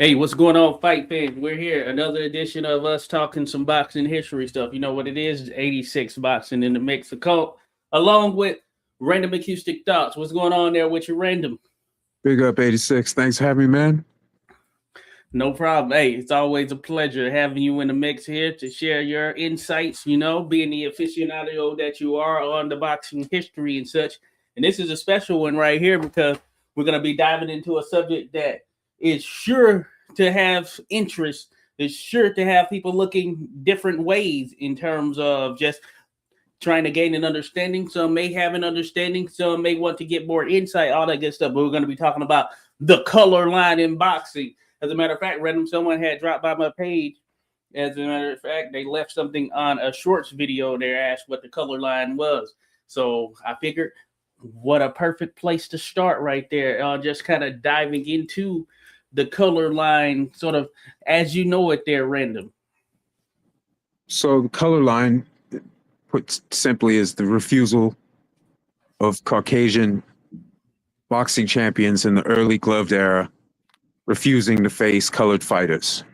Hey, what's going on, fight fans? We're here. Another edition of us talking some boxing history stuff. You know what it is? 86 boxing in the Mexico, along with random acoustic thoughts. What's going on there with your random? Big up 86. Thanks for having me, man. No problem. Hey, it's always a pleasure having you in the mix here to share your insights, being the aficionado that you are on the boxing history and such. And this is a special one right here because we're going to be diving into a subject that is sure to have interest, is sure to have people looking different ways in terms of just trying to gain an understanding. Some may have an understanding, some may want to get more insight, all that good stuff. But we're going to be talking about the color line in boxing. As a matter of fact, random someone had dropped by my page. As a matter of fact, they left something on a shorts video. They asked what the color line was. So I figured, what a perfect place to start right there. Just kind of diving into the color line, sort of as you know it there, random. So the color line, put simply, is the refusal of Caucasian boxing champions in the early gloved era refusing to face colored fighters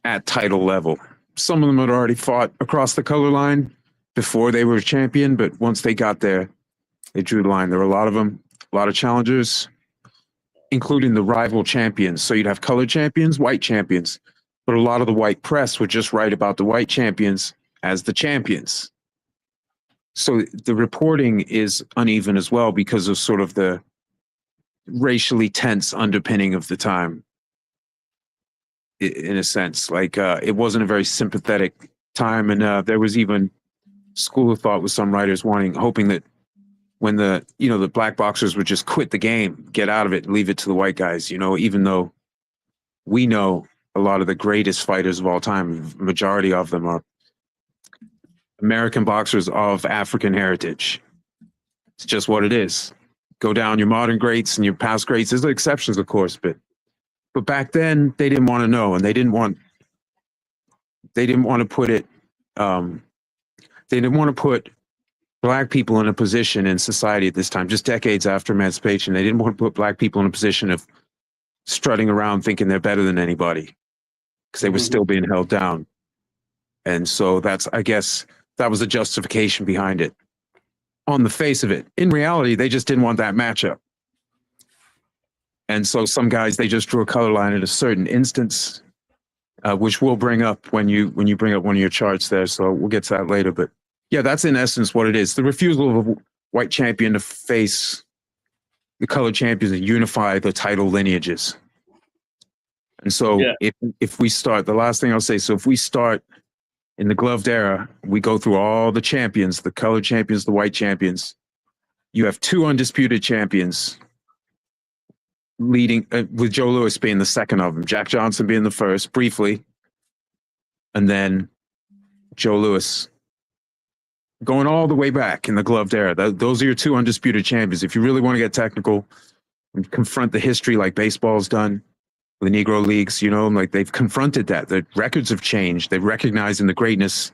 at title level. Some of them had already fought across the color line before they were champion, but once they got there, they drew the line. There were a lot of them, a lot of challengers, including the rival champions. So you'd have colored champions, white champions, but a lot of the white press would just write about the white champions as the champions. So the reporting is uneven as well because of sort of the racially tense underpinning of the time, in a sense. Like it wasn't a very sympathetic time, and there was even school of thought with some writers hoping that when the black boxers would just quit the game, get out of it, leave it to the white guys. Even though we know a lot of the greatest fighters of all time, majority of them are American boxers of African heritage. It's just what it is. Go down your modern greats and your past greats. There's exceptions, of course, but back then they didn't want to know, and they didn't want to put it. They didn't want to put black people in a position in society at this time, just decades after emancipation. They didn't want to put black people in a position of strutting around thinking they're better than anybody because they were still being held down. And so I guess that was the justification behind it. On the face of it, in reality, they just didn't want that matchup. And so some guys, they just drew a color line in a certain instance, which we'll bring up when you bring up one of your charts there. So we'll get to that later. But yeah, that's in essence what it is. The refusal of a white champion to face the colored champions and unify the title lineages. And so if we start, the last thing I'll say, so if we start in the gloved era, we go through all the champions, the colored champions, the white champions. You have two undisputed champions leading, with Joe Louis being the second of them, Jack Johnson being the first, briefly, and then Joe Louis going all the way back in the gloved era. Those are your two undisputed champions. If you really want to get technical and confront the history like baseball's done, the Negro Leagues, like they've confronted that. The records have changed. They've recognized in the greatness.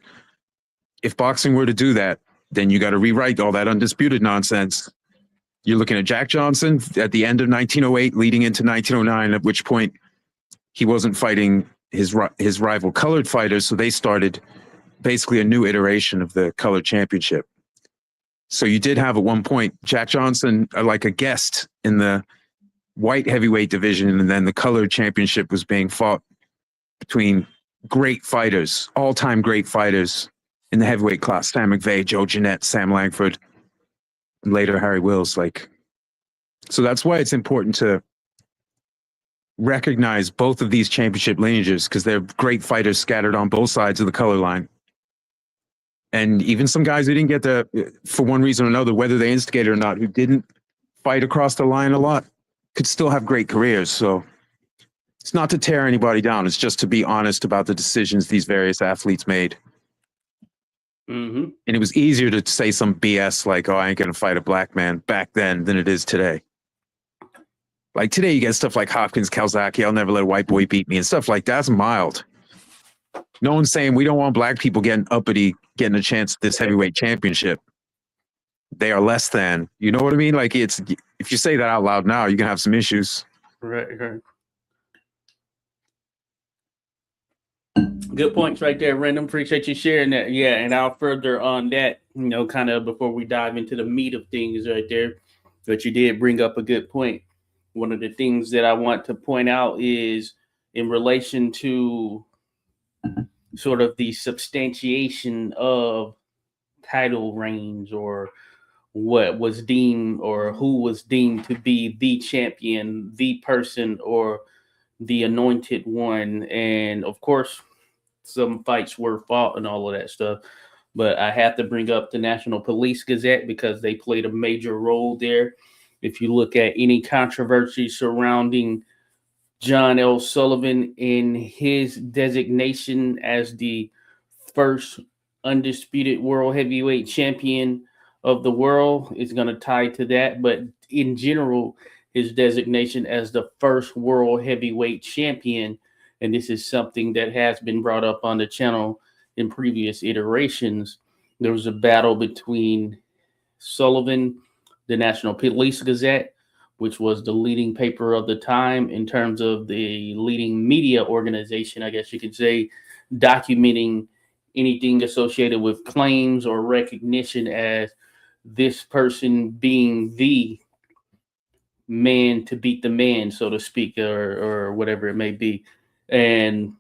If boxing were to do that, then you got to rewrite all that undisputed nonsense. You're looking at Jack Johnson at the end of 1908, leading into 1909, at which point he wasn't fighting his rival colored fighters. So they started basically a new iteration of the colored championship. So you did have at one point Jack Johnson like a guest in the white heavyweight division, and then the colored championship was being fought between great fighters, all-time great fighters in the heavyweight class: Sam McVeigh, Joe Jeanette, Sam Langford, and later Harry Wills. So that's why it's important to recognize both of these championship lineages, because they're great fighters scattered on both sides of the color line. And even some guys who didn't get for one reason or another, whether they instigated or not, who didn't fight across the line a lot, could still have great careers. So it's not to tear anybody down. It's just to be honest about the decisions these various athletes made. And it was easier to say some BS like, oh, I ain't going to fight a black man back then than it is today. Like today, you get stuff like Hopkins, Calzaghe, I'll never let a white boy beat me, and stuff like that's mild. No one's saying we don't want black people getting uppity, getting a chance at this heavyweight championship. They are less than. You know what I mean? Like if you say that out loud now, you can have some issues. Right. Good points right there, Random. Appreciate you sharing that. Yeah, and I'll further on that, kind of before we dive into the meat of things right there. But you did bring up a good point. One of the things that I want to point out is in relation to sort of the substantiation of title reigns or what was deemed or who was deemed to be the champion, the person, or the anointed one. And of course, some fights were fought and all of that stuff. But I have to bring up the National Police Gazette because they played a major role there. If you look at any controversy surrounding John L. Sullivan in his designation as the first undisputed world heavyweight champion of the world is going to tie to that. But in general, his designation as the first world heavyweight champion, and this is something that has been brought up on the channel in previous iterations. There was a battle between Sullivan, the National Police Gazette, which was the leading paper of the time in terms of the leading media organization, I guess you could say, documenting anything associated with claims or recognition as this person being the man to beat the man, so to speak, or whatever it may be. And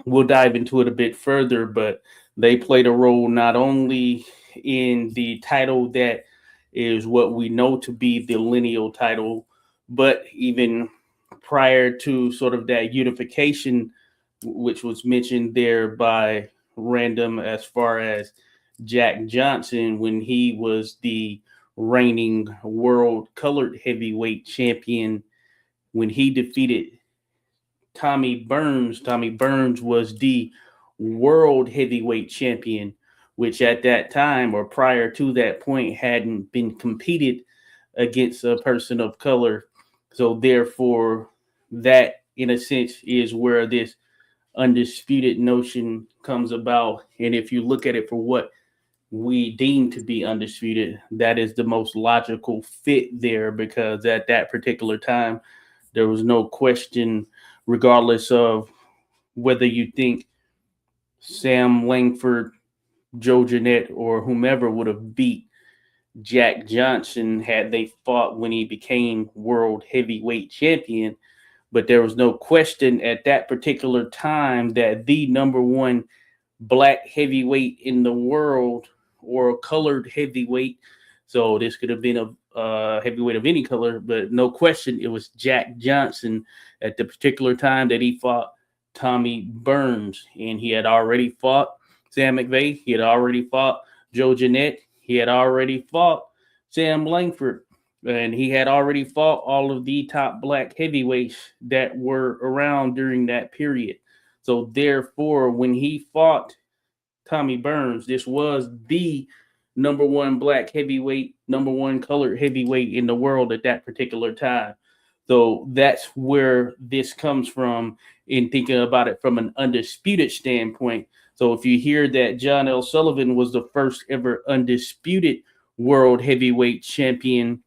we'll dive into it a bit further, but they played a role not only in the title that is what we know to be the lineal title, but even prior to sort of that unification, which was mentioned there by Random, as far as Jack Johnson when he was the reigning world colored heavyweight champion when he defeated Tommy Burns. Tommy Burns was the world heavyweight champion, which at that time or prior to that point hadn't been competed against a person of color. So therefore, that in a sense is where this undisputed notion comes about. And if you look at it for what we deem to be undisputed, that is the most logical fit there because at that particular time, there was no question, regardless of whether you think Sam Langford, Joe Jeanette, or whomever would have beat Jack Johnson had they fought when he became world heavyweight champion. But there was no question at that particular time that the number one black heavyweight in the world or a colored heavyweight. So this could have been a heavyweight of any color, but no question it was Jack Johnson at the particular time that he fought Tommy Burns. And he had already fought Sam McVeigh. He had already fought Joe Jeanette. He had already fought Sam Langford. And he had already fought all of the top black heavyweights that were around during that period. So therefore, when he fought Tommy Burns, this was the number one black heavyweight, number one colored heavyweight in the world at that particular time. So that's where this comes from in thinking about it from an undisputed standpoint. So if you hear that John L. Sullivan was the first ever undisputed world heavyweight champion,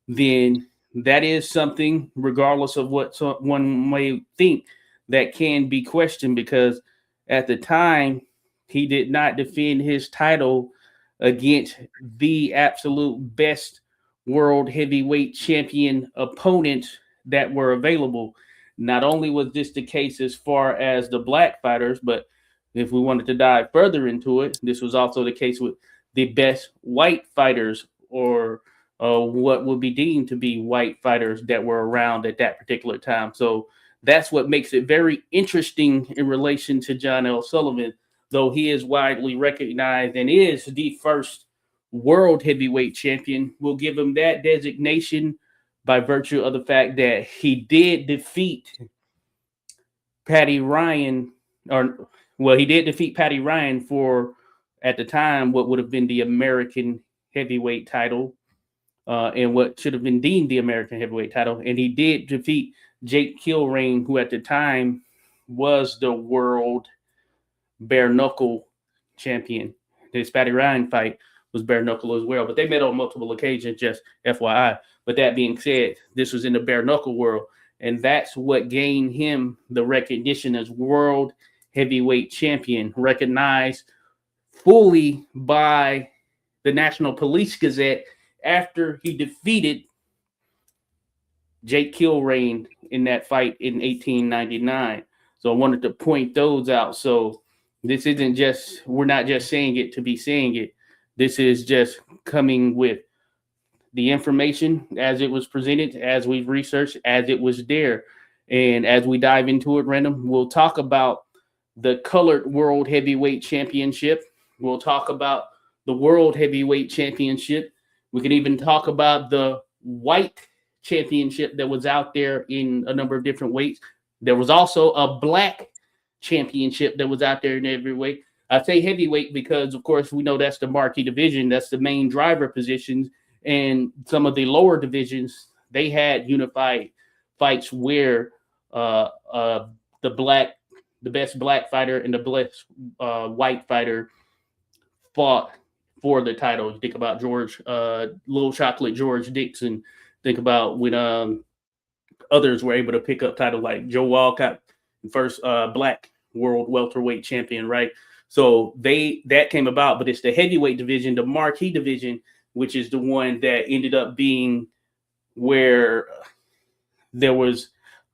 then that is something, regardless of what one may think, that can be questioned because at the time he did not defend his title against the absolute best world heavyweight champion opponents that were available. Not only was this the case as far as the black fighters, but if we wanted to dive further into it, this was also the case with the best white fighters or what would be deemed to be white fighters that were around at that particular time. So that's what makes it very interesting in relation to John L. Sullivan, though he is widely recognized and is the first world heavyweight champion. We'll give him that designation by virtue of the fact that he did defeat Patty Ryan, or well, he did defeat Patty Ryan for at the time what would have been the American heavyweight title and what should have been deemed the American heavyweight title. And he did defeat Jake Kilrain, who at the time was the world bare knuckle champion. This Patty Ryan fight was bare knuckle as well, but they met on multiple occasions, just FYI. But that being said, this was in the bare knuckle world. And that's what gained him the recognition as world heavyweight champion, recognized fully by the National Police Gazette after he defeated Jake Kilrain in that fight in 1899. So I wanted to point those out. So this isn't just, we're not just saying it to be saying it. This is just coming with the information as it was presented, as we've researched, as it was there. And as we dive into it, Random, we'll talk about the Colored World Heavyweight Championship. We'll talk about the World Heavyweight Championship. We can even talk about the White Championship that was out there in a number of different weights. There was also a Black Championship that was out there in every weight. I say heavyweight because, of course, we know that's the marquee division. That's the main driver positions. And some of the lower divisions, they had unified fights where the best black fighter and the best white fighter fought for the title. You think about Little Chocolate George Dixon. Think about when others were able to pick up titles like Joe Walcott, first black world welterweight champion, right? So that came about, but it's the heavyweight division, the marquee division, which is the one that ended up being where there was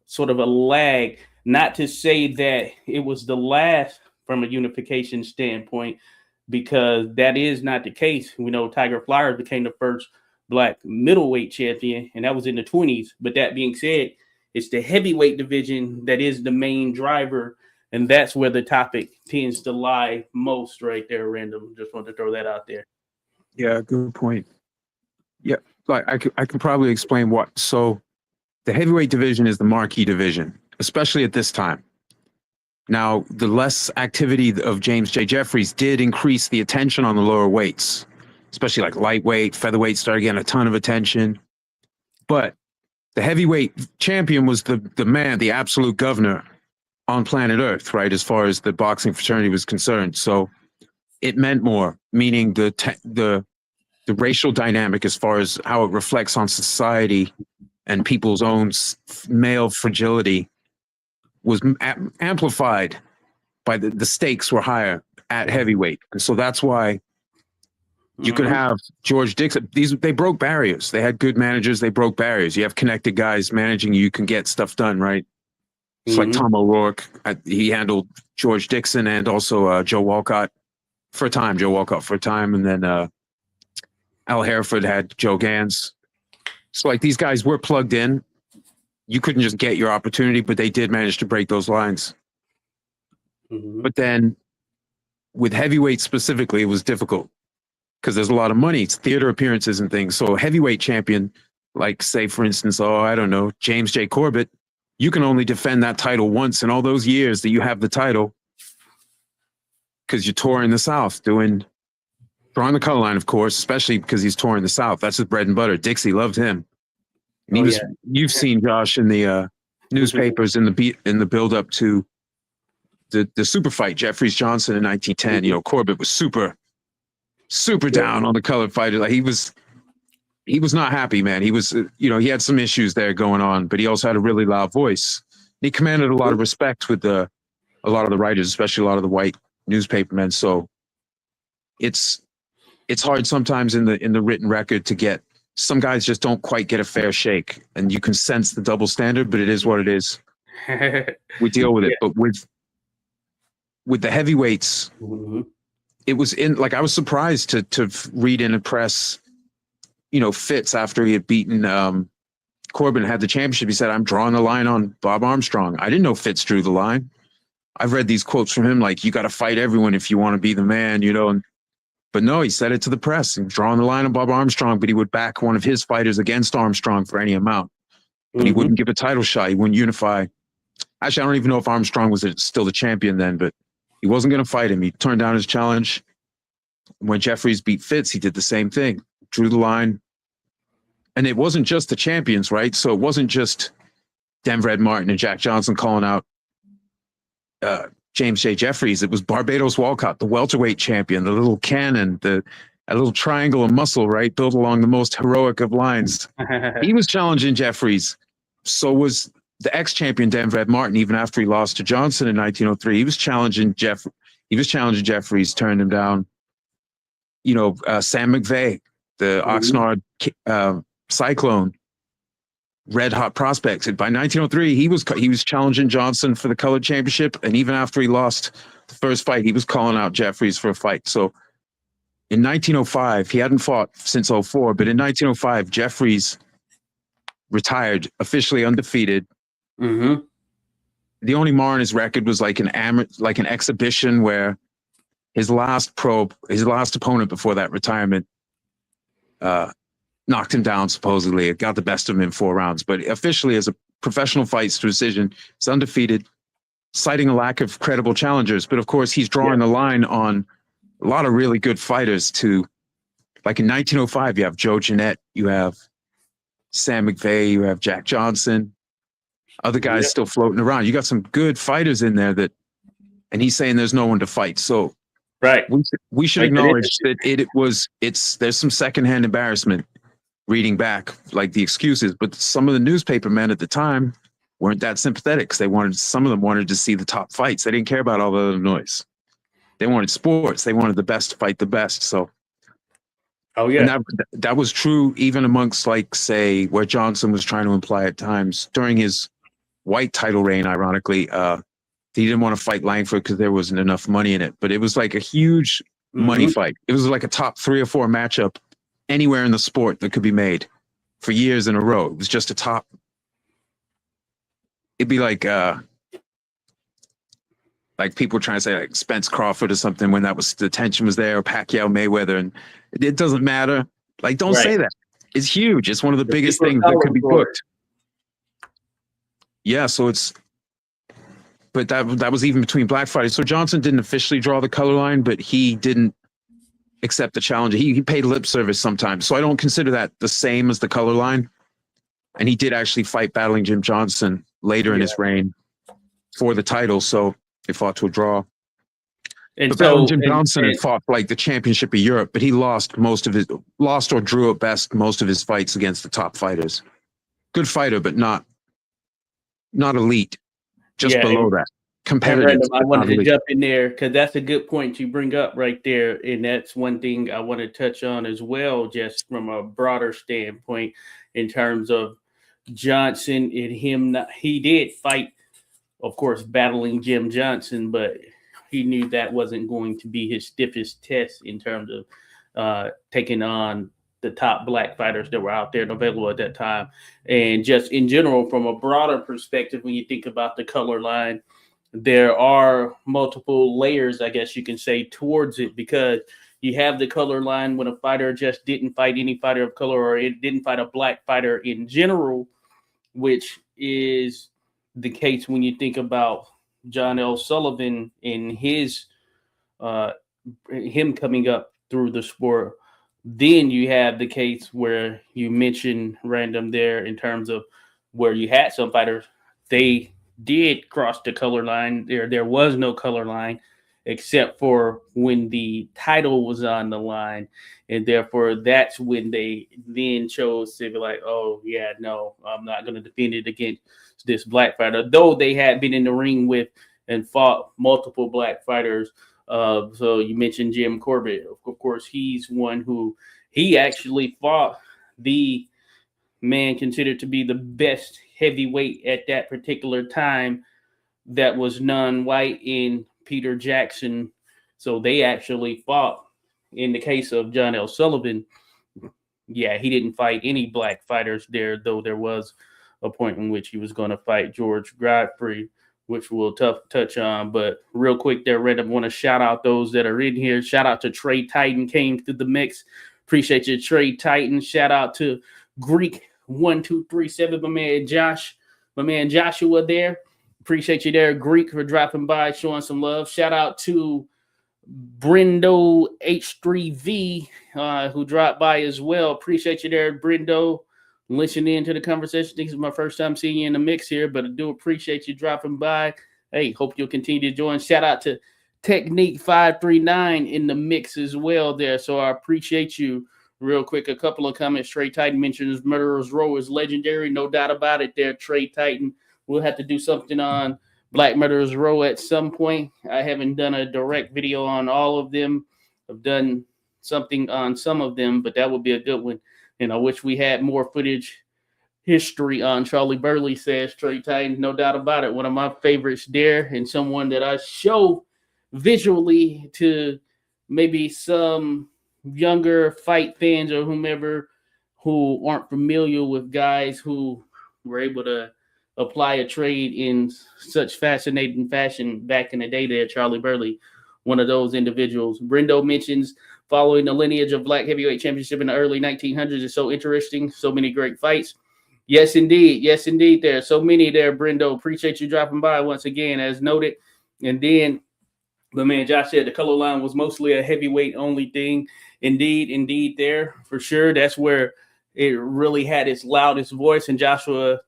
sort of a lag. Not to say that it was the last from a unification standpoint, because that is not the case. We know Tiger Flyers became the first black middleweight champion, and that was in the 20s. But that being said, it's the heavyweight division that is the main driver, and that's where the topic tends to lie most right there, Random. Just wanted to throw that out there. Yeah, good point. Yeah, like I can probably explain what. So the heavyweight division is the marquee division, especially at this time. Now, the less activity of James J. Jeffries did increase the attention on the lower weights, especially like lightweight, featherweight started getting a ton of attention. But the heavyweight champion was the man, the absolute governor on planet Earth, right? As far as the boxing fraternity was concerned. So it meant more, meaning the racial dynamic as far as how it reflects on society and people's own male fragility was amplified by the stakes were higher at heavyweight. And so that's why you could have George Dixon. They broke barriers. They had good managers. They broke barriers. You have connected guys managing you can get stuff done, right? It's like Tom O'Rourke. He handled George Dixon and also Joe Walcott for a time. And then Al Hereford had Joe Gans. So like these guys were plugged in. You couldn't just get your opportunity, but they did manage to break those lines. But then with heavyweight specifically, it was difficult because there's a lot of money. It's theater appearances and things. So a heavyweight champion, like say, for instance, I don't know, James J. Corbett, you can only defend that title once in all those years that you have the title because you're touring the South, drawing the color line, of course, especially because he's touring the South. That's his bread and butter. Dixie loved him. And you've seen Josh in the newspapers in the build up to the super fight, Jeffries Johnson in 1910. You know, Corbett was super down on the colored fighter. Like he was not happy, man. He was, he had some issues there going on, but he also had a really loud voice. He commanded a lot of respect with a lot of the writers, especially a lot of the white newspapermen. So it's hard sometimes in the written record to get. Some guys just don't quite get a fair shake, and you can sense the double standard, but it is what it is. We deal with it. But with the heavyweights, it was I was surprised to read in the press, Fitz, after he had beaten Corbin, had the championship, he said, "I'm drawing the line on Bob Armstrong." I didn't know Fitz drew the line. I've read these quotes from him like, "You got to fight everyone if you want to be the man," But no, he said it to the press. He was drawing the line on Bob Armstrong, but he would back one of his fighters against Armstrong for any amount. But he wouldn't give a title shot. He wouldn't unify. Actually, I don't even know if Armstrong was still the champion then, but he wasn't going to fight him. He turned down his challenge. When Jeffries beat Fitz, he did the same thing, drew the line. And it wasn't just the champions, right? So it wasn't just Denver Ed Martin and Jack Johnson calling out James J. Jeffries. It was Barbados Walcott, the welterweight champion, the little cannon, a little triangle of muscle, right, built along the most heroic of lines. He was challenging Jeffries. So was the ex-champion Denver Martin, even after he lost to Johnson in 1903, he was challenging Jeffries, turned him down. Sam McVeigh, the Oxnard Cyclone, red hot prospects. By 1903, he was challenging Johnson for the colored championship, and even after he lost the first fight, he was calling out Jeffries for a fight. So in 1905, he hadn't fought since 04, but in 1905, Jeffries retired, officially undefeated. Mm-hmm. The only mar in his record was like an exhibition where his last opponent before that retirement knocked him down, supposedly. It got the best of him in 4 rounds. But officially, as a professional fights decision, he's undefeated, citing a lack of credible challengers. But of course, he's drawing the line on a lot of really good fighters to, like in 1905, you have Joe Jeanette, you have Sam McVeigh, you have Jack Johnson, other guys still floating around. You got some good fighters in there and he's saying there's no one to fight. So we should acknowledge that there's some secondhand embarrassment reading back, like the excuses, but some of the newspaper men at the time weren't that sympathetic. Some of them wanted to see the top fights. They didn't care about all the other noise. They wanted sports. They wanted the best to fight the best. So, and that was true even amongst, like, say, where Johnson was trying to imply at times during his white title reign. Ironically, he didn't want to fight Langford because there wasn't enough money in it. But it was like a huge money fight. It was like a top 3 or 4 matchup anywhere in the sport that could be made for years in a row. It was just a top. It'd be like people trying to say like Spence Crawford or something when the tension was there, or Pacquiao Mayweather, and it doesn't matter. Like, don't say that. It's huge. It's one of the biggest things that could be booked. Yeah, so but that was even between black fighters. So Johnson didn't officially draw the color line, but he didn't accept the challenge. He paid lip service sometimes. So I don't consider that the same as the color line. And he did actually fight battling Jim Johnson later in his reign for the title. So they fought to a draw. And but so Jim Johnson had fought like the championship of Europe, but he lost or drew at best most of his fights against the top fighters. Good fighter, but not elite. Just below that. Competitive. I wanted to jump in there because that's a good point you bring up right there. And that's one thing I want to touch on as well, just from a broader standpoint in terms of Johnson and him. He did fight, of course, battling Jim Johnson, but he knew that wasn't going to be his stiffest test in terms of taking on the top black fighters that were out there and available at that time. And just in general, from a broader perspective, when you think about the color line, there are multiple layers, I guess you can say, towards it, because you have the color line when a fighter just didn't fight any fighter of color, or it didn't fight a black fighter in general, which is the case when you think about John L. Sullivan and his him coming up through the sport. Then you have the case where you mentioned random there in terms of where you had some fighters, they did cross the color line. There was no color line except for when the title was on the line. And therefore, that's when they then chose to be like, oh, yeah, no, I'm not going to defend it against this black fighter, though they had been in the ring with and fought multiple black fighters. So you mentioned Jim Corbett. Of course, he's one who he actually fought the man considered to be the best heavyweight at that particular time that was non-white in Peter Jackson. So they actually fought. In the case of John L. Sullivan, yeah, he didn't fight any black fighters there, though there was a point in which he was going to fight George Godfrey, which we'll touch on. But real quick there, Red, I want to shout out those that are in here. Shout out to Trey Titan, came through the mix. Appreciate you, Trey Titan. Shout out to Greek 1237, my man Joshua there. Appreciate you there, Greek, for dropping by, showing some love. Shout out to Brendo H3V, who dropped by as well. Appreciate you there, Brendo, listening in to the conversation. This is my first time seeing you in the mix here, but I do appreciate you dropping by. Hey, hope you'll continue to join. Shout out to Technique 539 in the mix as well there. So I appreciate you. Real quick, a couple of comments. Trey Titan mentions Murderer's Row is legendary. No doubt about it there, Trey Titan. We'll have to do something on Black Murderers Row at some point. I haven't done a direct video on all of them. I've done something on some of them, but that would be a good one. And I wish we had more footage history on Charlie Burley, says Trey Titan. No doubt about it. One of my favorites there, and someone that I show visually to maybe some younger fight fans or whomever who aren't familiar with guys who were able to apply a trade in such fascinating fashion back in the day there. Charlie Burley, one of those individuals. Brendo mentions following the lineage of Black Heavyweight Championship in the early 1900s is so interesting. So many great fights. Yes, indeed. Yes, indeed. There are so many there, Brendo. Appreciate you dropping by once again, as noted. And then the man Josh said the color line was mostly a heavyweight only thing. Indeed, there for sure. That's where it really had its loudest voice. And Joshua,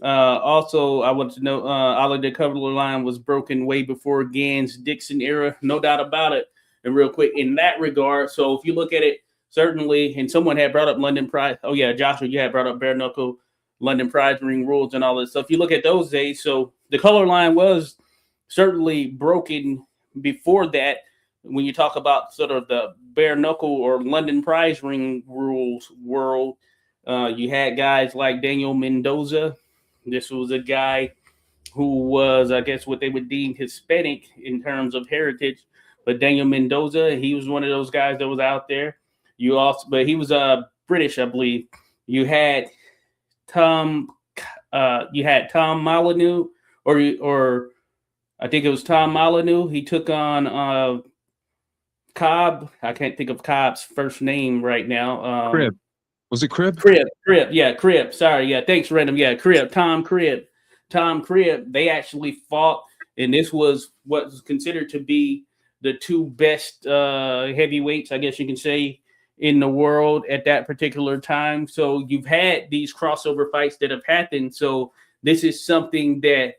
also, I wanted to know, all of the color line was broken way before Gann's Dixon era. No doubt about it. And real quick, in that regard, so if you look at it, certainly, and someone had brought up London Pride. Oh, yeah, Joshua, you had brought up bare knuckle London Pride ring rules and all this stuff. If you look at those days, so the color line was certainly broken before that. When you talk about sort of the bare knuckle or London prize ring rules world, you had guys like Daniel Mendoza. This was a guy who was, I guess, what they would deem Hispanic in terms of heritage. But Daniel Mendoza, he was one of those guys that was out there. But he was British, I believe. You had Tom Molyneux, or I think it was Tom Molyneux. He took on Cobb. I can't think of Cobb's first name right now. Crib. Was it Crib? Crib. Yeah, Crib. Sorry. Yeah, thanks, Random. Yeah, Crib. Tom Crib. They actually fought, and this was what was considered to be the two best heavyweights, I guess you can say, in the world at that particular time. So you've had these crossover fights that have happened. So this is something that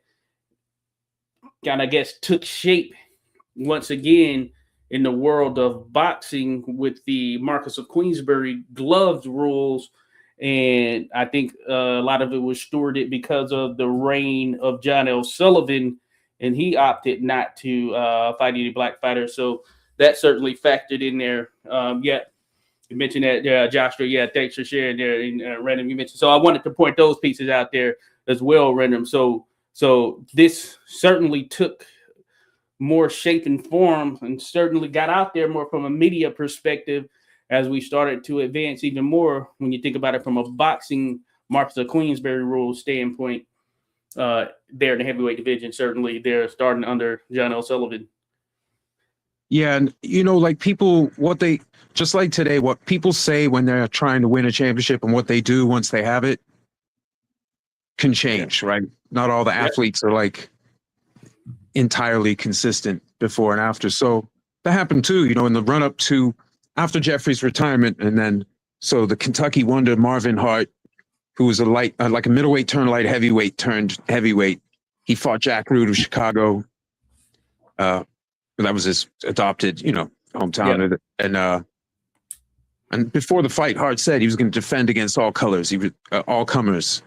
kind of, I guess, took shape once again in the world of boxing with the Marquess of Queensberry gloves rules. And I think a lot of it was stewarded because of the reign of John L. Sullivan, and he opted not to fight any black fighters. So that certainly factored in there. You mentioned that, Joshua. Yeah, thanks for sharing there. And Random, you mentioned. So I wanted to point those pieces out there as well, Random. So this certainly took more shape and form, and certainly got out there more from a media perspective as we started to advance even more. When you think about it from a boxing Marquess of Queensberry rules standpoint, there in the heavyweight division, certainly they're starting under John L. Sullivan. Yeah, and like people, just like today, what people say when they're trying to win a championship and what they do once they have it can change, right? Not all the athletes are like entirely consistent before and after. So that happened too, in the run up to after Jeffrey's retirement. And then, so the Kentucky Wonder Marvin Hart, who was like a middleweight turned light heavyweight turned heavyweight, he fought Jack Root of Chicago. That was his adopted, hometown. Yep. And before the fight, Hart said he was going to defend against all colors. He was all comers.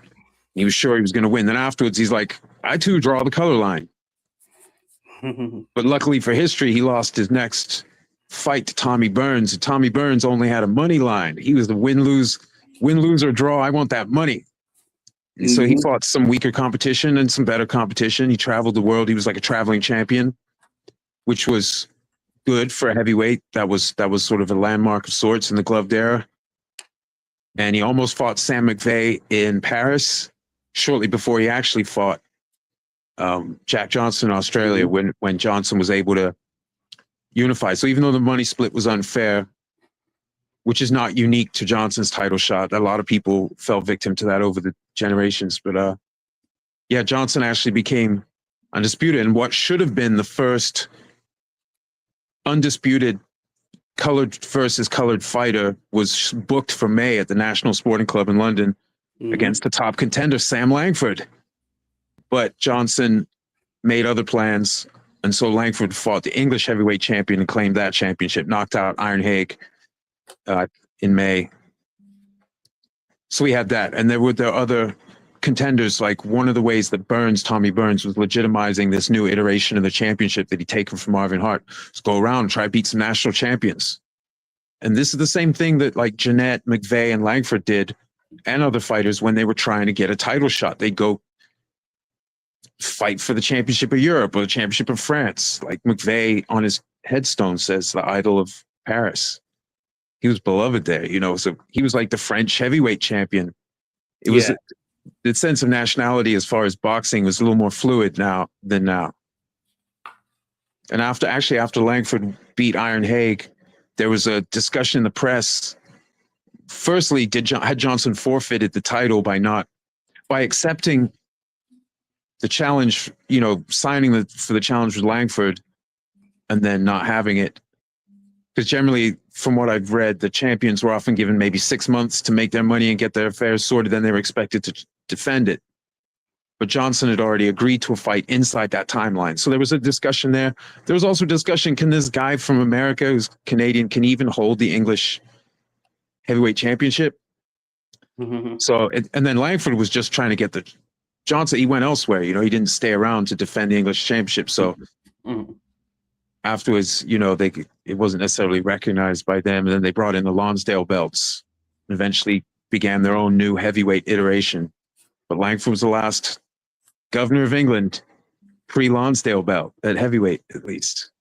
He was sure he was going to win. Then afterwards, he's like, I too draw the color line. But luckily for history, he lost his next fight to Tommy Burns. And Tommy Burns only had a money line. He was the win, lose or draw. I want that money. And so he fought some weaker competition and some better competition. He traveled the world. He was like a traveling champion, which was good for a heavyweight. That was sort of a landmark of sorts in the gloved era. And he almost fought Sam McVeigh in Paris shortly before he actually fought Jack Johnson in Australia, when Johnson was able to unify. So even though the money split was unfair, which is not unique to Johnson's title shot, a lot of people fell victim to that over the generations. But Johnson actually became undisputed, and what should have been the first undisputed colored versus colored fighter was booked for May at the National Sporting Club in London against the top contender, Sam Langford. But Johnson made other plans, and so Langford fought the English heavyweight champion and claimed that championship, knocked out Iron Haig in May. So we had that, and there were the other contenders, like one of the ways that Tommy Burns, was legitimizing this new iteration of the championship that he'd taken from Marvin Hart, was go around and try to beat some national champions. And this is the same thing that like Jeanette, McVeigh, and Langford did, and other fighters when they were trying to get a title shot. They'd go fight for the championship of Europe or the championship of France. Like McVeigh on his headstone says, the idol of Paris. He was beloved there, you know, so he was like the French heavyweight champion. It was the sense of nationality as far as boxing was a little more fluid now than now. And after Langford beat Iron Haig, there was a discussion in the press. Firstly, had Johnson forfeited the title by accepting the challenge, you know, signing for the challenge with Langford and then not having it? Because generally, from what I've read, the champions were often given maybe 6 months to make their money and get their affairs sorted. Then they were expected to defend it. But Johnson had already agreed to a fight inside that timeline. So there was a discussion there. There was also discussion, can this guy from America who's Canadian, can even hold the English heavyweight championship? Mm-hmm. So, and then Langford was just trying to get the Johnson. He went elsewhere. You know, he didn't stay around to defend the English championship. So afterwards, you know, it wasn't necessarily recognized by them. And then they brought in the Lonsdale belts and eventually began their own new heavyweight iteration. But Langford was the last governor of England pre-Lonsdale belt at heavyweight, at least.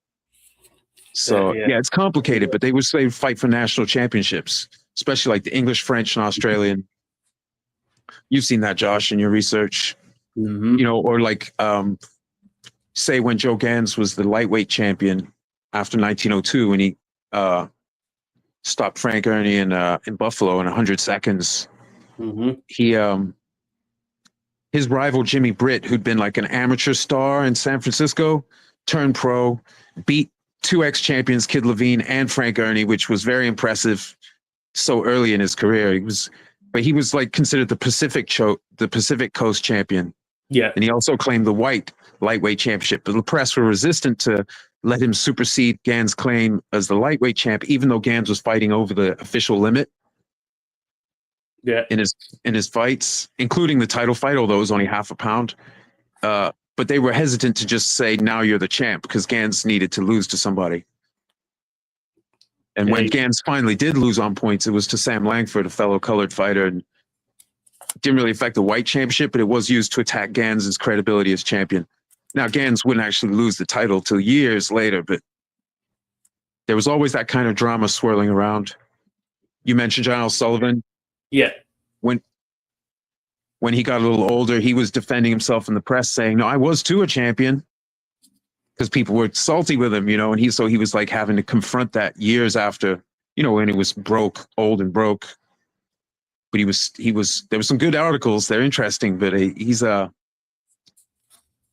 So yeah, it's complicated, but they would say fight for national championships, especially like the English, French, and Australian. You've seen that, Josh, in your research. Mm-hmm. You know, or like say when Joe Gans was the lightweight champion after 1902, when he stopped Frank Ernie in Buffalo in 100 seconds. Mm-hmm. He his rival Jimmy Britt, who'd been like an amateur star in San Francisco, turned pro, beat two ex-champions, Kid Levine and Frank Ernie, which was very impressive so early in his career. He was like considered the Pacific Coast champion. Yeah. And he also claimed the white lightweight championship, but the press were resistant to let him supersede Gans' claim as the lightweight champ, even though Gans was fighting over the official limit. Yeah. In his fights, including the title fight, although it was only half a pound. But they were hesitant to just say, now you're the champ, because Gans needed to lose to somebody. And when Gans finally did lose on points, it was to Sam Langford, a fellow colored fighter, and it didn't really affect the white championship, but it was used to attack Gans' credibility as champion. Now, Gans wouldn't actually lose the title till years later, but there was always that kind of drama swirling around. You mentioned John L. Sullivan. Yeah. When he got a little older, he was defending himself in the press saying, no, I was too a champion, because people were salty with him, you know, and he was like having to confront that years after, you know, when he was old and broke. But there was some good articles. They're interesting, but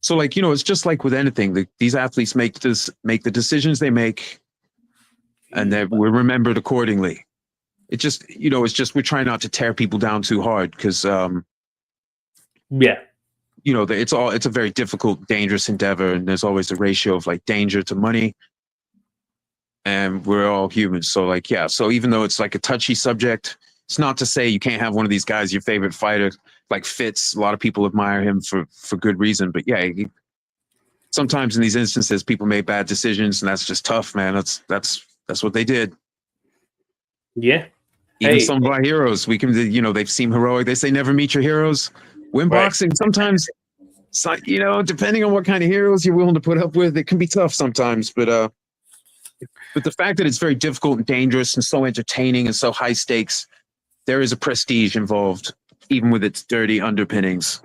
so like, you know, it's just like with anything, these athletes make the decisions they make, and we're remembered accordingly. It just, you know, we're trying not to tear people down too hard, because, you know, it's a very difficult, dangerous endeavor, and there's always a ratio of like danger to money, and we're all humans. So like, yeah. So even though it's like a touchy subject, it's not to say you can't have one of these guys, your favorite fighter, like Fitz. A lot of people admire him for good reason, but yeah, sometimes in these instances, people made bad decisions, and that's just tough, man. That's what they did. Yeah. Even some of our heroes, you know, they've seemed heroic. They say never meet your heroes. When boxing, sometimes, you know, depending on what kind of heroes you're willing to put up with, it can be tough sometimes. But the fact that it's very difficult and dangerous and so entertaining and so high stakes, there is a prestige involved, even with its dirty underpinnings.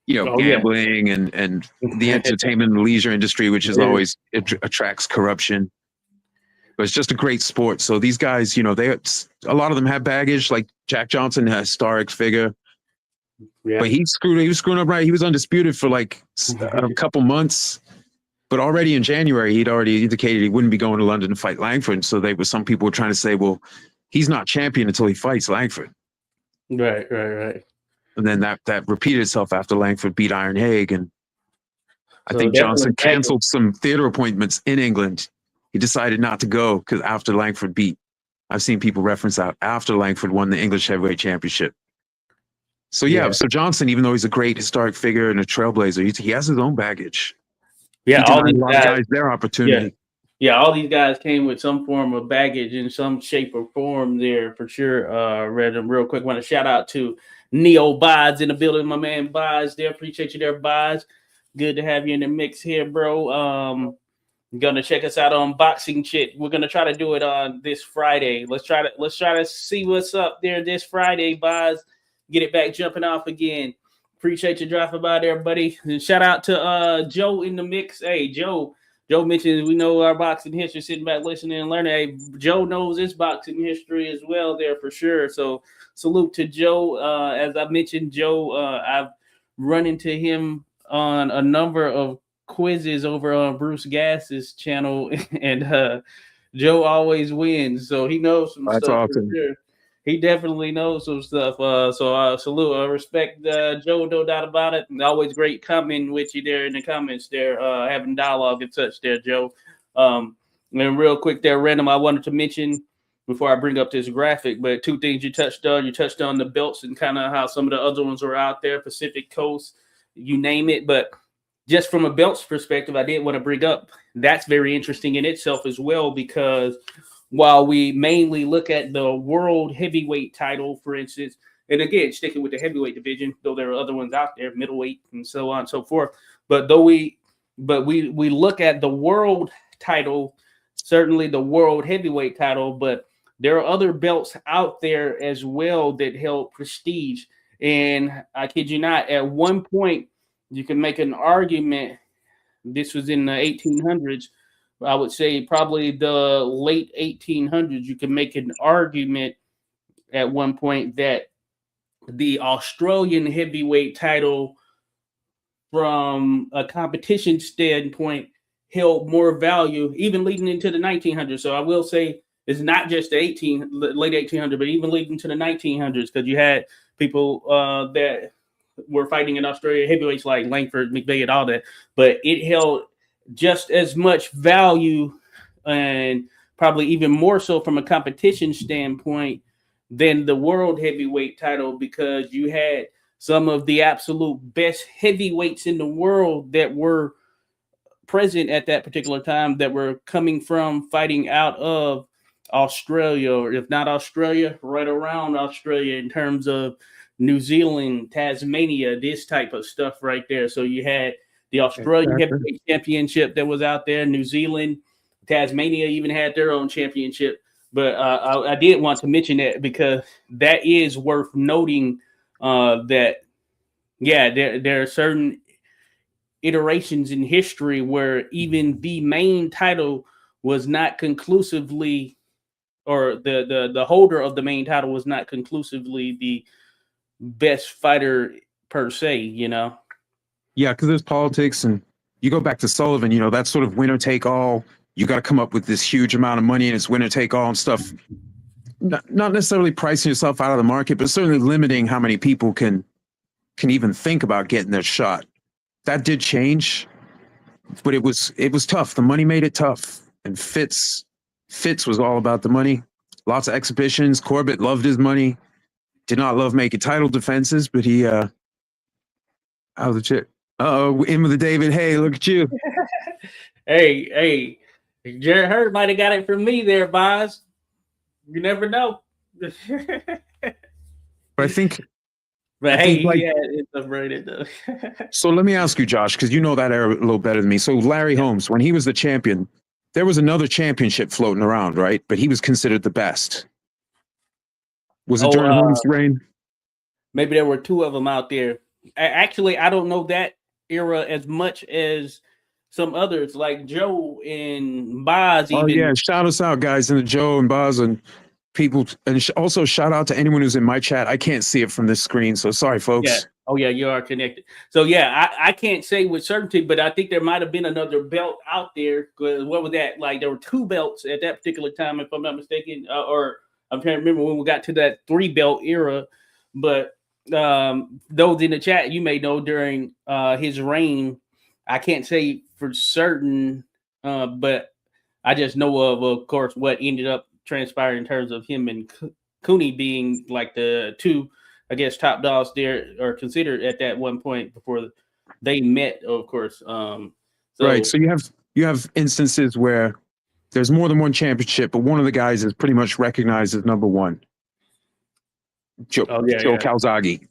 You know, gambling and the entertainment and leisure industry, which is always attracts corruption. But it's just a great sport. So these guys, you know, a lot of them have baggage. Like Jack Johnson, a historic figure. Yeah. But he was screwing up right. He was undisputed for like a couple months. But already in January, he'd already indicated he wouldn't be going to London to fight Langford. So some people were trying to say, well, he's not champion until he fights Langford. Right. And then that repeated itself after Langford beat Iron Haig. And I think Johnson canceled some theater appointments in England. He decided not to go because after Langford beat. I've seen people reference out after Langford won the English heavyweight championship. So yeah, so Johnson, even though he's a great historic figure and a trailblazer, he has his own baggage. Yeah, He all denied these a lot of guys. guys their Yeah, opportunity. yeah, all these guys came with some form of baggage in some shape or form there for sure. Read them real quick. Want to shout out to Neo Bides in the building, my man Bides there. Appreciate you there, Bides. Good to have you in the mix here, bro. Gonna check us out on Boxing Shit. We're gonna try to do it on this Friday. Let's try to see what's up there this Friday, Bides. Get it back jumping off again. Appreciate you dropping by there, buddy. And shout out to Joe in the mix. Hey, Joe. Joe mentioned we know our boxing history, sitting back listening and learning. Hey, Joe knows his boxing history as well there for sure. So salute to Joe. As I mentioned, Joe, I've run into him on a number of quizzes over on Bruce Gass's channel, and Joe always wins, so he knows some That's stuff for awesome. sure. He definitely knows some stuff. So salute, respect Joe, no doubt about it. And always great commenting with you there in the comments there, having dialogue and such there, Joe. And real quick there, random, I wanted to mention before I bring up this graphic, but two things you touched on. You touched on the belts and kind of how some of the other ones are out there, Pacific Coast, you name it. But just from a belts perspective, I did want to bring up that's very interesting in itself as well, because while we mainly look at the world heavyweight title, for instance, and again, sticking with the heavyweight division, though there are other ones out there, middleweight and so on and so forth. But we look at the world title, certainly the world heavyweight title, but there are other belts out there as well that held prestige. And I kid you not, at one point, you can make an argument. This was in the 1800s. I would say probably the late 1800s. You can make an argument at one point that the Australian heavyweight title, from a competition standpoint, held more value, even leading into the 1900s. So I will say it's not just the late 1800s, but even leading to the 1900s, because you had people that were fighting in Australia, heavyweights like Langford, McVeigh, all that, but it held just as much value, and probably even more so from a competition standpoint, than the world heavyweight title, because you had some of the absolute best heavyweights in the world that were present at that particular time, that were coming from fighting out of Australia, or if not Australia, right around Australia, in terms of New Zealand, Tasmania, this type of stuff right there. So you had the Australian Exactly. Heavyweight Championship that was out there. New Zealand, Tasmania even had their own championship. But I did want to mention that, because that is worth noting, that, yeah, there are certain iterations in history where even the main title was not conclusively, or the holder of the main title was not conclusively the best fighter per se, Yeah, because there's politics, and you go back to Sullivan, that's sort of winner take all. You got to come up with this huge amount of money, and it's winner take all and stuff. Not necessarily pricing yourself out of the market, but certainly limiting how many people can even think about getting their shot. That did change, but it was tough. The money made it tough, and Fitz was all about the money. Lots of exhibitions. Corbett loved his money. Did not love making title defenses, but he how's the chick? In with the David. Hey, look at you. Hey, Jared Hurd might have got it from me there, boss. You never know. But I think But I hey, think like he had it separated though. so. Let me ask you, Josh, because you know that era a little better than me. So Larry Holmes, when he was the champion, there was another championship floating around, right? But he was considered the best. Was it Oh, during Holmes' reign? maybe there were two of them out there. Actually, I don't know that era as much as some others, like Joe and Boz. Oh yeah, Even, shout us out, guys, in the Joe and Buzz and people, and also shout out to anyone who's in my chat. I can't see it from this screen, so sorry, yeah. folks. Oh yeah, you are connected. So yeah, I can't say with certainty, but I think there might have been another belt out there. Because what was that? Like, there were two belts at that particular time, if I'm not mistaken, or I'm trying to remember when we got to that three belt era. But those in the chat, you may know during his reign, I can't say for certain, but I just know of course, what ended up transpiring in terms of him and Cooney being like the two I guess, top dogs there are considered at that one point before they met, of course. Right. So So you have instances where there's more than one championship, but one of the guys is pretty much recognized as number one. oh yeah, Joe yeah. Calzaghe.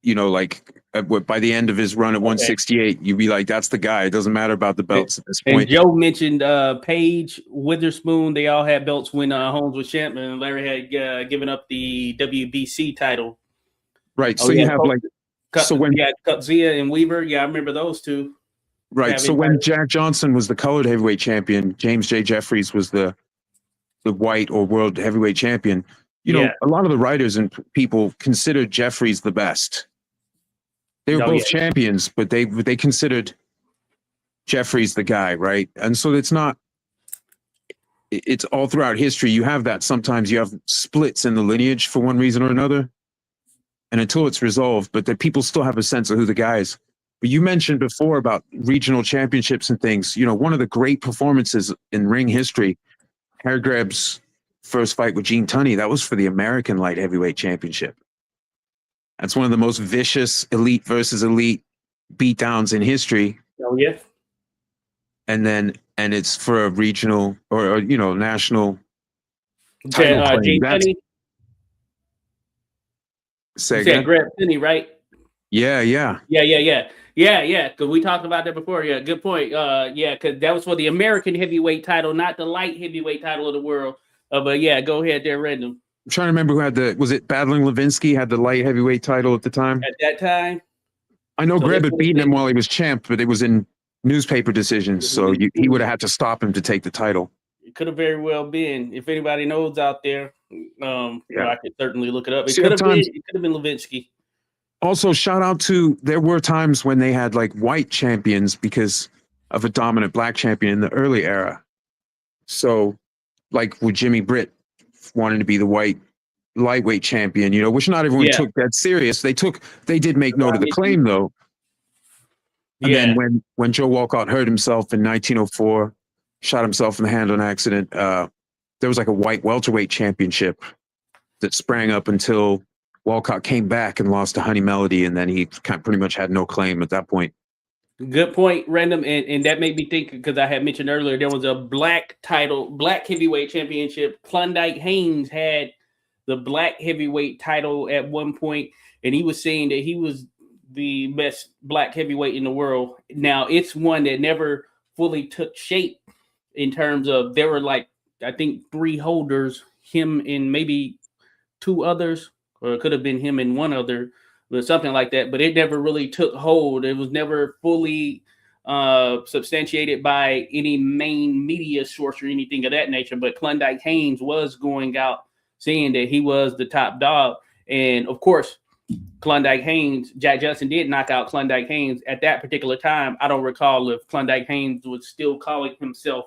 You know, like by the end of his run at Okay. 168, you'd be like, that's the guy. It doesn't matter about the belts at this And point. Joe mentioned Paige, Witherspoon. They all had belts when Holmes was champion. And Larry had given up the WBC title. Right. Oh So yeah, you have like, so when, Cutzia and Weaver. Yeah, I remember those two. right. So when Jack Johnson was the colored heavyweight champion, James J. Jeffries was the white or world heavyweight champion. You know, a lot of the writers and people considered Jeffries the best. They were both champions, but they considered Jeffries the guy, right? And so it's all throughout history. You have that. Sometimes you have splits in the lineage for one reason or another. And until it's resolved, but that people still have a sense of who the guy is. But you mentioned before about regional championships and things. You know, one of the great performances in ring history, Hairgreb's first fight with Gene Tunney, that was for the American light heavyweight championship. That's one of the most vicious elite versus elite beatdowns in history. Oh yeah. And it's for a regional or you know, national title claim. Gene Tunney. Say again? Grab Tunney, right? Yeah. Because we talked about that before. Yeah, good point. Yeah, because that was for the American heavyweight title, not the light heavyweight title of the world. But yeah, go ahead there, Random. I'm trying to remember who had was it Battling Levinsky had the light heavyweight title at the time? At that time? I know Greb had beaten him while he was champ, but it was in newspaper decisions, so he would have had to stop him to take the title. It could have very well been. If anybody knows out there, I could certainly look it up. It could have been Levinsky. Also, shout out to, there were times when they had like white champions because of a dominant black champion in the early era. So, like with Jimmy Britt wanting to be the white lightweight champion, you know, which not everyone took that serious. They did make note of the claim though. And then when Joe Walcott hurt himself in 1904, shot himself in the hand on accident, there was like a white welterweight championship that sprang up until Walcott came back and lost to Honey Melody, and then he pretty much had no claim at that point. Good point, Random, and that made me think, because I had mentioned earlier there was a black heavyweight championship. Klondike Haynes had the black heavyweight title at one point, and he was saying that he was the best black heavyweight in the world. Now, it's one that never fully took shape in terms of, there were like, I think 3 holders, him and maybe 2 others, or it could have been him and 1 other, or something like that, but it never really took hold. It was never fully substantiated by any main media source or anything of that nature. But Klondike Haynes was going out saying that he was the top dog. And of course, Klondike Haynes, Jack Johnson did knock out Klondike Haynes at that particular time. I don't recall if Klondike Haynes was still calling himself,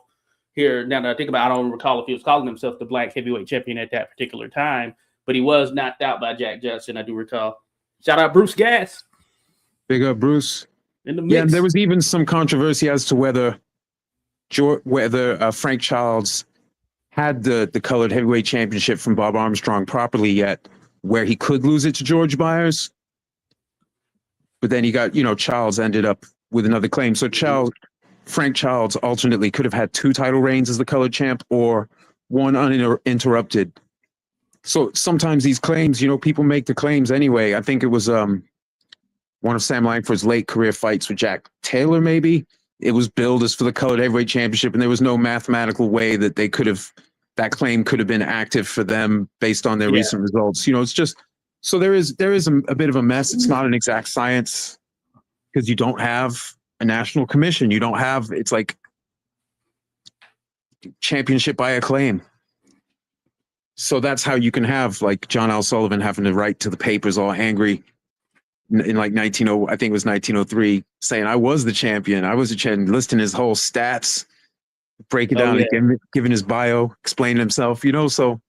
here, now that I think about it, I don't recall if he was calling himself the black heavyweight champion at that particular time, but he was knocked out by Jack Johnson, I do recall. Shout out Bruce Gass. Big up Bruce. In the mix. Yeah, there was even some controversy as to whether Frank Childs had the colored heavyweight championship from Bob Armstrong properly yet, where he could lose it to George Byers. But then he got, Childs ended up with another claim. So Frank Childs alternately could have had 2 title reigns as the colored champ or 1 uninterrupted. So sometimes these claims, people make the claims anyway. I think it was one of Sam Langford's late career fights with Jack Taylor, maybe. It was billed as for the colored heavyweight championship, and there was no mathematical way that that claim could have been active for them based on their recent results. It's just, so there is a bit of a mess. It's not an exact science because you don't have a national commission. You don't have, it's like championship by acclaim. So that's how you can have like John L. Sullivan having to write to the papers all angry in like I think it was 1903, saying I was the champion. I was the champion, listing his whole stats, breaking down, giving his bio, explaining himself, so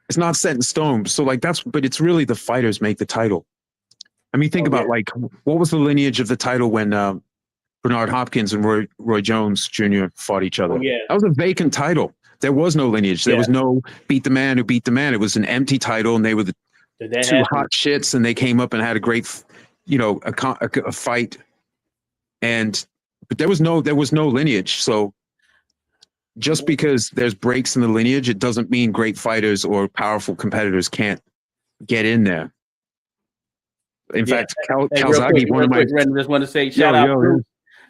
it's not set in stone. So like but it's really the fighters make the title. I mean, think about like, what was the lineage of the title when Bernard Hopkins and Roy Jones Jr. fought each other? That was a vacant title. There was no lineage. There was no beat the man who beat the man. It was an empty title, and they were Did that two happen? hot shits, and they came up and had a great, a fight. But there was no lineage. So just because there's breaks in the lineage, it doesn't mean great fighters or powerful competitors can't get in there. In Yeah. fact, Hey, Calzaghe, one of my Ren, just want to say shout yo out yo Bruce.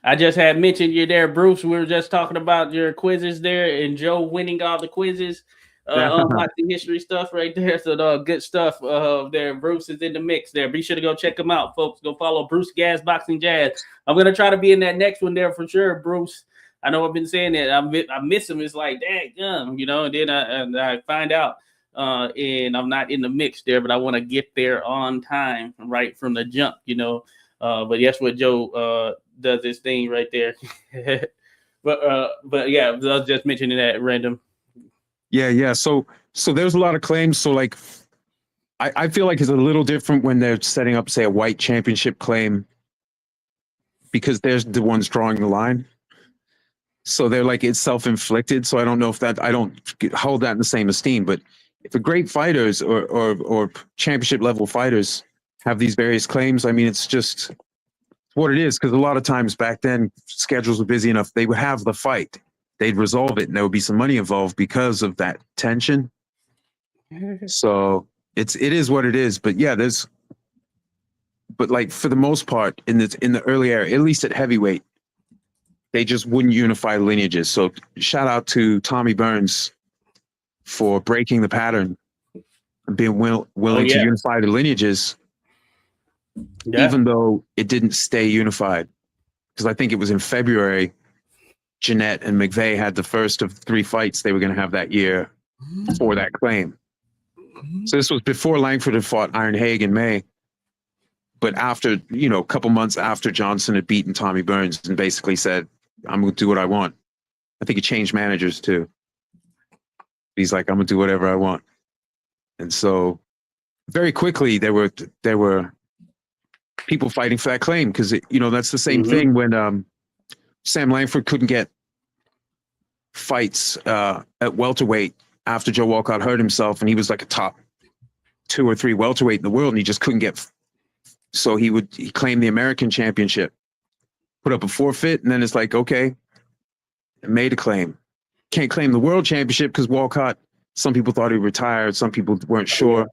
I just had mentioned you there, Bruce. We were just talking about your quizzes there, and Joe winning all the quizzes, unboxing history stuff right there. So good stuff there. Bruce is in the mix there. Be sure to go check him out, folks. Go follow Bruce Gas Boxing Jazz. I'm gonna try to be in that next one there for sure, Bruce. I know I've been saying that. I miss him. It's like, dang, and then I find out. And I'm not in the mix there, but I want to get there on time, right from the jump, But that's what Joe does this thing right there. but yeah, I was just mentioning that at random. Yeah. So there's a lot of claims. So like, I feel like it's a little different when they're setting up, say, a white championship claim, because there's the ones drawing the line. So they're like, it's self-inflicted. So I don't know if I don't hold that in the same esteem. But if the great fighters or championship level fighters have these various claims, I mean, it's just what it is. Because a lot of times back then, schedules were busy enough. They would have the fight, they'd resolve it, and there would be some money involved because of that tension. So it is what it is. But yeah, but like for the most part in the early era, at least at heavyweight, they just wouldn't unify lineages. So shout out to Tommy Burns for breaking the pattern and being willing to unify the lineages, even though it didn't stay unified. Because I think it was in February, Jeanette and McVeigh had the first of 3 fights they were going to have that year for that claim. So this was before Langford had fought Iron Haig in May, but after, a couple months after Johnson had beaten Tommy Burns and basically said, I'm going to do what I want. I think he changed managers too. He's like, I'm going to do whatever I want. And so very quickly there were people fighting for that claim, because that's the same thing when Sam Langford couldn't get fights at welterweight after Joe Walcott hurt himself, and he was like a top 2 or 3 welterweight in the world, and he just couldn't get. So he claimed the American championship, put up a forfeit, and then it's like, okay, made a claim. Can't claim the world championship because Walcott, some people thought he retired, some people weren't sure.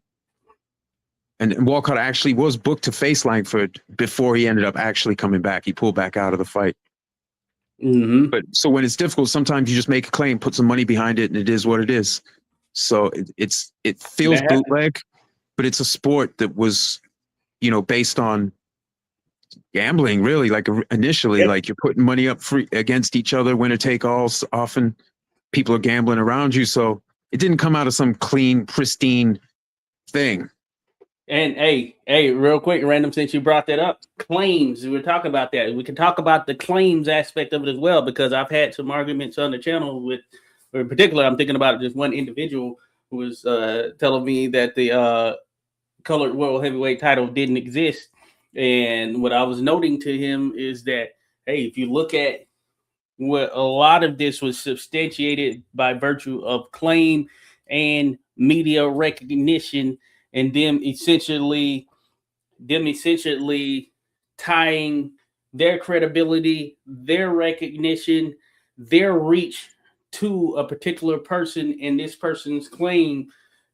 And Walcott actually was booked to face Langford before he ended up actually coming back. He pulled back out of the fight. But so when it's difficult, sometimes you just make a claim, put some money behind it, and it is what it is. So it feels bootleg, but it's a sport that was, based on gambling, really. Like initially, like you're putting money up free against each other, winner take all. Often people are gambling around you. So it didn't come out of some clean, pristine thing. And hey, real quick, random, since you brought that up, claims. We were talking about that. We can talk about the claims aspect of it as well, because I've had some arguments on the channel with, or in particular, I'm thinking about just one individual who was telling me that the colored world heavyweight title didn't exist. And what I was noting to him is that, hey, if you look at what a lot of this was substantiated by virtue of claim and media recognition, and them essentially tying their credibility, their recognition, their reach to a particular person and this person's claim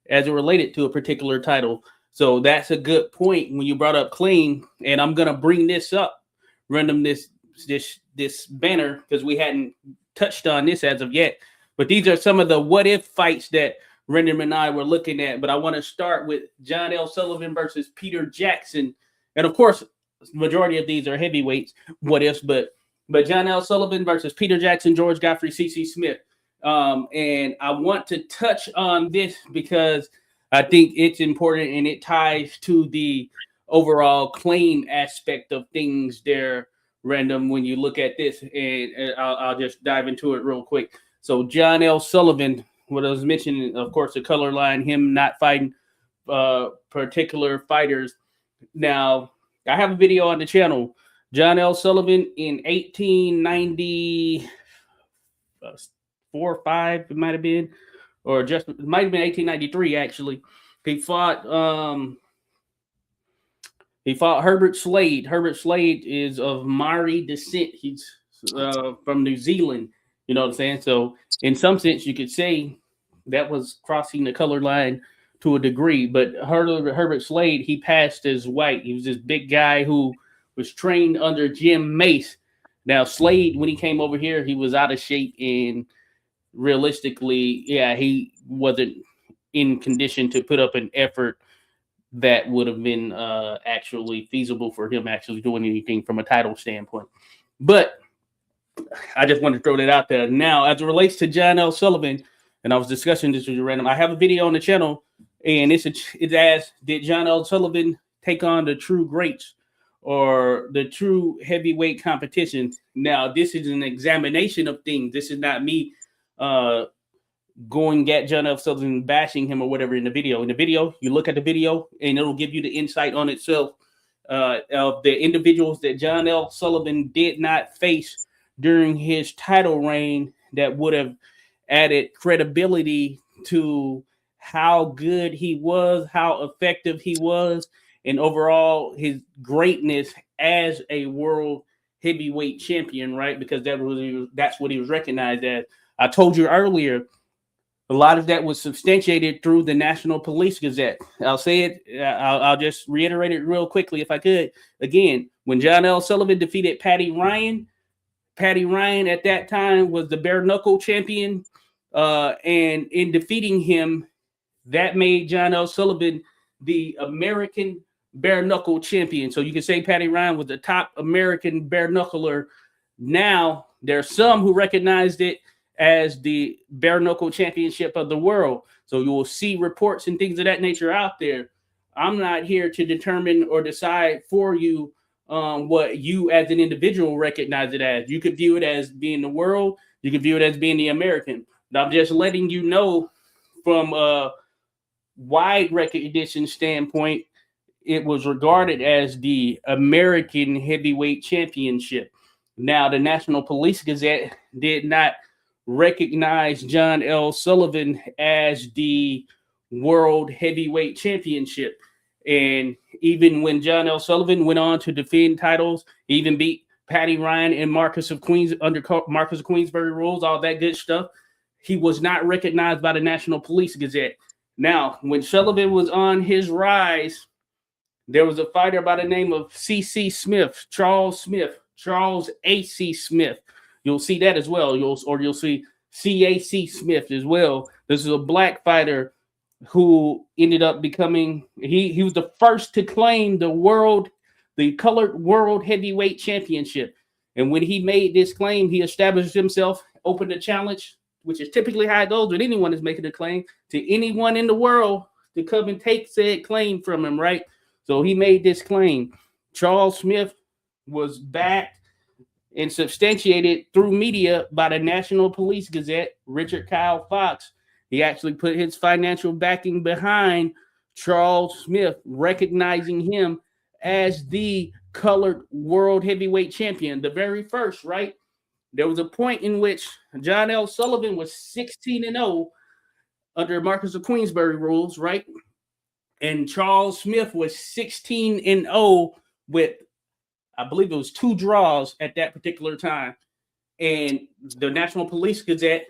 as it related to a particular title. So that's a good point when you brought up claim, and I'm gonna bring this up, random this banner, because we hadn't touched on this as of yet. But these are some of the what if fights that Rendon and I were looking at. But I want to start with John L. Sullivan versus Peter Jackson. And of course, the majority of these are heavyweights, what ifs, but John L. Sullivan versus Peter Jackson, George Godfrey, C.C. Smith. And I want to touch on this because I think it's important, and it ties to the overall claim aspect of things there, random, when you look at this. And I'll just dive into it real quick. So John L. Sullivan, what I was mentioning, of course, the color line, him not fighting particular fighters. Now, I have a video on the channel. John L. Sullivan in 1894 or 5, it might have been, or just it might have been 1893 actually. He fought Herbert Slade. Herbert Slade is of Maori descent. He's from New Zealand. You know what I'm saying? So in some sense, you could say that was crossing the color line to a degree. But Herbert Slade, he passed as white. He was this big guy who was trained under Jim Mace. Now Slade, when he came over here, he was out of shape, and realistically, yeah, he wasn't in condition to put up an effort that would have been actually feasible for him actually doing anything from a title standpoint. But I just wanted to throw that out there. Now, as it relates to John L. Sullivan, and I was discussing this with you random, I have a video on the channel, and it's asked, did John L. Sullivan take on the true greats or the true heavyweight competition? Now, this is an examination of things. This is not me going at John L. Sullivan, bashing him or whatever in the video. In the video, you look at the video, and it'll give you the insight on itself of the individuals that John L. Sullivan did not face during his title reign that would have added credibility to how good he was, how effective he was, and overall his greatness as a world heavyweight champion, right? Because that's what he was recognized as. I told you earlier, a lot of that was substantiated through the National Police Gazette. I'll say it. I'll just reiterate it real quickly if I could. Again, when John L. Sullivan defeated Patty Ryan at that time was the bare knuckle champion. And in defeating him, that made John L. Sullivan the American bare knuckle champion. So you can say Patty Ryan was the top American bare knuckler. Now there's some who recognized it as the bare knuckle championship of the world. So you will see reports and things of that nature out there. I'm not here to determine or decide for you what you as an individual recognize it as. You could view it as being the world. You could view it as being the American. But I'm just letting you know from a wide recognition standpoint, it was regarded as the American heavyweight championship. Now, the National Police Gazette did not recognize John L. Sullivan as the world heavyweight championship. And even when John L. Sullivan went on to defend titles, he even beat Patty Ryan and Marcus of Queensberry rules, all that good stuff, he was not recognized by the National Police Gazette. Now, when Sullivan was on his rise, there was a fighter by the name of C.C. Smith, Charles A.C. Smith. You'll see that as well. You'll see C.A.C. Smith as well. This is a black fighter who ended up becoming, he was the first to claim the colored world heavyweight championship. And when he made this claim, he established himself, opened a challenge, which is typically how it goes when anyone is making a claim, to anyone in the world to come and take said claim from him, right? So he made this claim. Charles Smith was backed and substantiated through media by the National Police Gazette, Richard Kyle Fox. He actually put his financial backing behind Charles Smith, recognizing him as the colored world heavyweight champion, the very first, right? There was a point in which John L. Sullivan was 16-0 under Marcus of Queensberry rules, right? And Charles Smith was 16-0 with, I believe it was 2 draws at that particular time. And the National Police Gazette,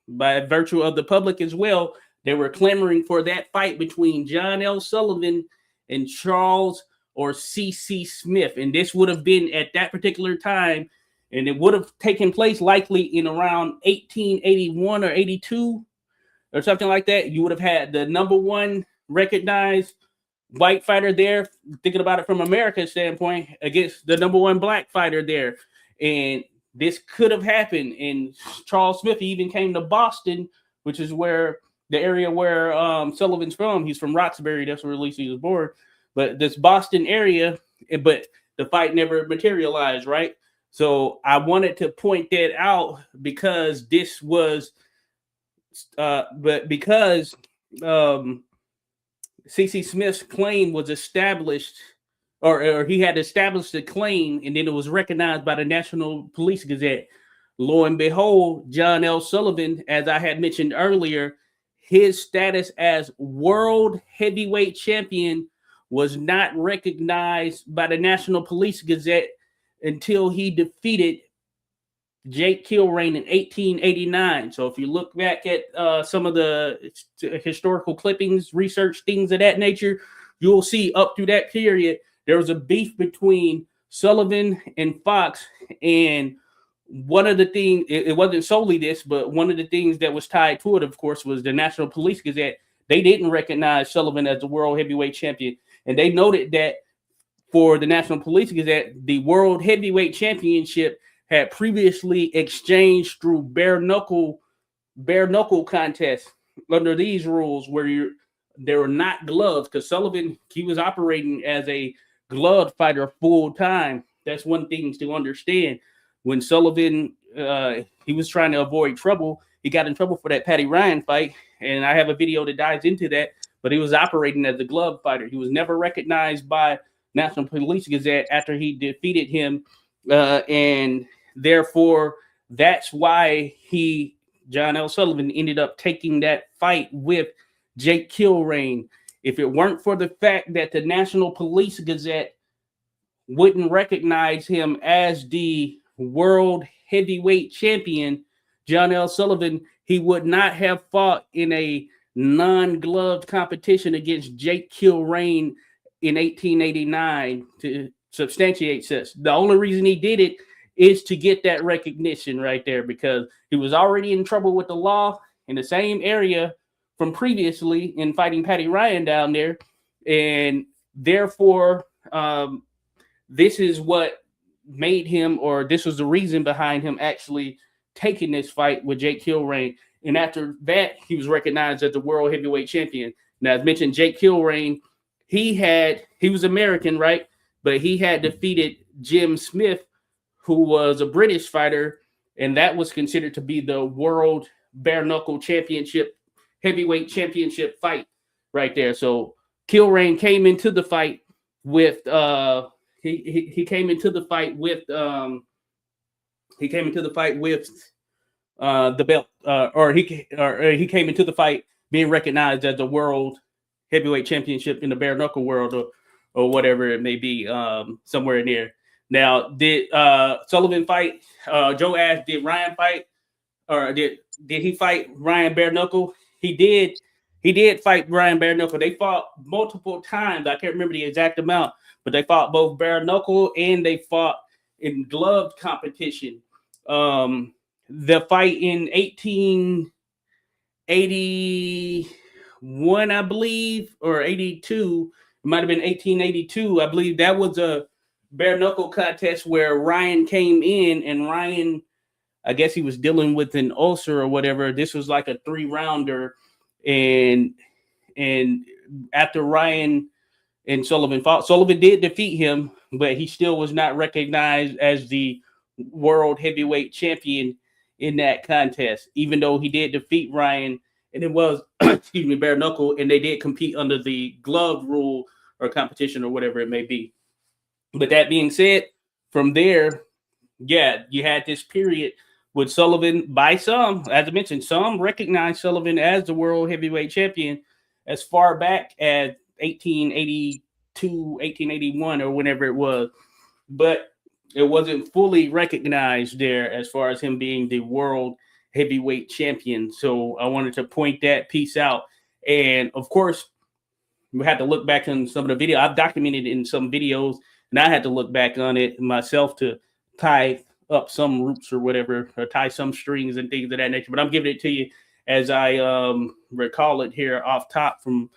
by virtue of the public as well, they were clamoring for that fight between John L. Sullivan and Charles or C.C. Smith. And this would have been at that particular time, and it would have taken place likely in around 1881 or 82 or something like that. You would have had the number one recognized white fighter there, thinking about it from America's standpoint, against the number one black fighter there. And this could have happened. And Charles Smith, he even came to Boston, which is where the area where Sullivan's from. He's from Roxbury. That's where at least he was born. But this Boston area, but the fight never materialized, right? So I wanted to point that out because this was, because C.C. Smith's claim was established, or he had established a claim, and then it was recognized by the National Police Gazette. Lo and behold, John L. Sullivan, as I had mentioned earlier, his status as world heavyweight champion was not recognized by the National Police Gazette until he defeated Jake Kilrain in 1889. So if you look back at some of the historical clippings, research, things of that nature, you'll see up through that period, there was a beef between Sullivan and Fox. And one of the things, it wasn't solely this, but one of the things that was tied to it, of course, was the National Police Gazette. They didn't recognize Sullivan as the world heavyweight champion. And they noted that for the National Police Gazette, the world heavyweight championship had previously exchanged through bare knuckle contests under these rules where there were not gloves, because Sullivan, he was operating as a glove fighter full time. That's one thing to understand. When Sullivan he was trying to avoid trouble, he got in trouble for that Patty Ryan fight, and I have a video that dives into that. But he was operating as a glove fighter. He was never recognized by National Police Gazette after he defeated him, and therefore that's why John L. Sullivan ended up taking that fight with Jake Kilrain. If it weren't for the fact that the National Police Gazette wouldn't recognize him as the world heavyweight champion, John L. Sullivan, he would not have fought in a non-gloved competition against Jake Kilrain in 1889 to substantiate such. The only reason he did it is to get that recognition right there, because he was already in trouble with the law in the same area from previously in fighting Patty Ryan down there. And therefore, this is what made him, or this was the reason behind him actually taking this fight with Jake Kilrain. And after that, he was recognized as the world heavyweight champion. Now, as mentioned, Jake Kilrain, he was American, right? But he had defeated Jim Smith, who was a British fighter, and that was considered to be the world bare knuckle championship, heavyweight championship fight right there. So Kilrain came into the fight with he came into the fight with the belt, or he came into the fight being recognized as the world heavyweight championship in the bare knuckle world, or whatever it may be, somewhere in there. Now, did Sullivan fight? Joe asked, did Ryan fight, or did he fight Ryan bare knuckle? He did. He did fight Ryan bare knuckle. They fought multiple times. I can't remember the exact amount, but they fought both bare knuckle and they fought in gloved competition. The fight in 1881, I believe, or 82, it might have been 1882. I believe that was a bare knuckle contest where Ryan came in, and Ryan, I guess he was dealing with an ulcer or whatever. This was like a 3-rounder, and after Ryan and Sullivan fought, Sullivan did defeat him, but he still was not recognized as the world heavyweight champion in that contest, even though he did defeat Ryan, and it was bare knuckle, and they did compete under the glove rule or competition or whatever it may be. But that being said, from there, yeah, you had this period with Sullivan. By some, as I mentioned, some recognized Sullivan as the world heavyweight champion as far back as 1882, 1881, or whenever it was. But it wasn't fully recognized there as far as him being the world heavyweight champion. So I wanted to point that piece out. And of course, we had to look back on some of the video. I've documented in some videos, and I had to look back on it myself to tie up some roots or whatever, or tie some strings and things of that nature. But I'm giving it to you as I recall it here off top from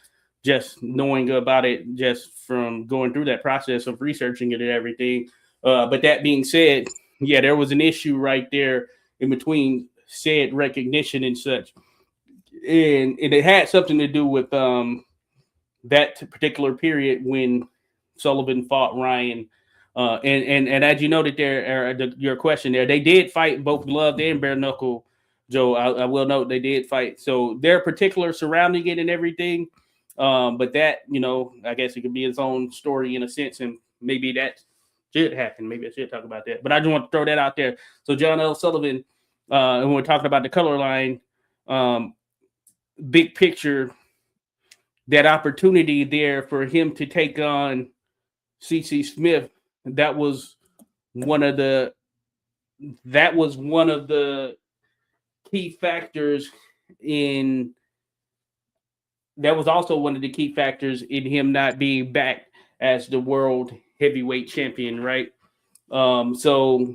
just knowing about it, just from going through that process of researching it and everything. But that being said, yeah, there was an issue right there in between said recognition and such. And it had something to do with that particular period when Sullivan fought Ryan. And as you noted there, your question there, they did fight both gloved and bare knuckle, Joe. I will note they did fight. So their particular surrounding it and everything. But that, I guess it could be its own story in a sense, and maybe that should happen. Maybe I should talk about that. But I just want to throw that out there. So John L. Sullivan, and when we're talking about the color line, big picture, that opportunity there for him to take on CC Smith, that was one of the key factors in that was also one of the key factors in him not being back as the world heavyweight champion, right? So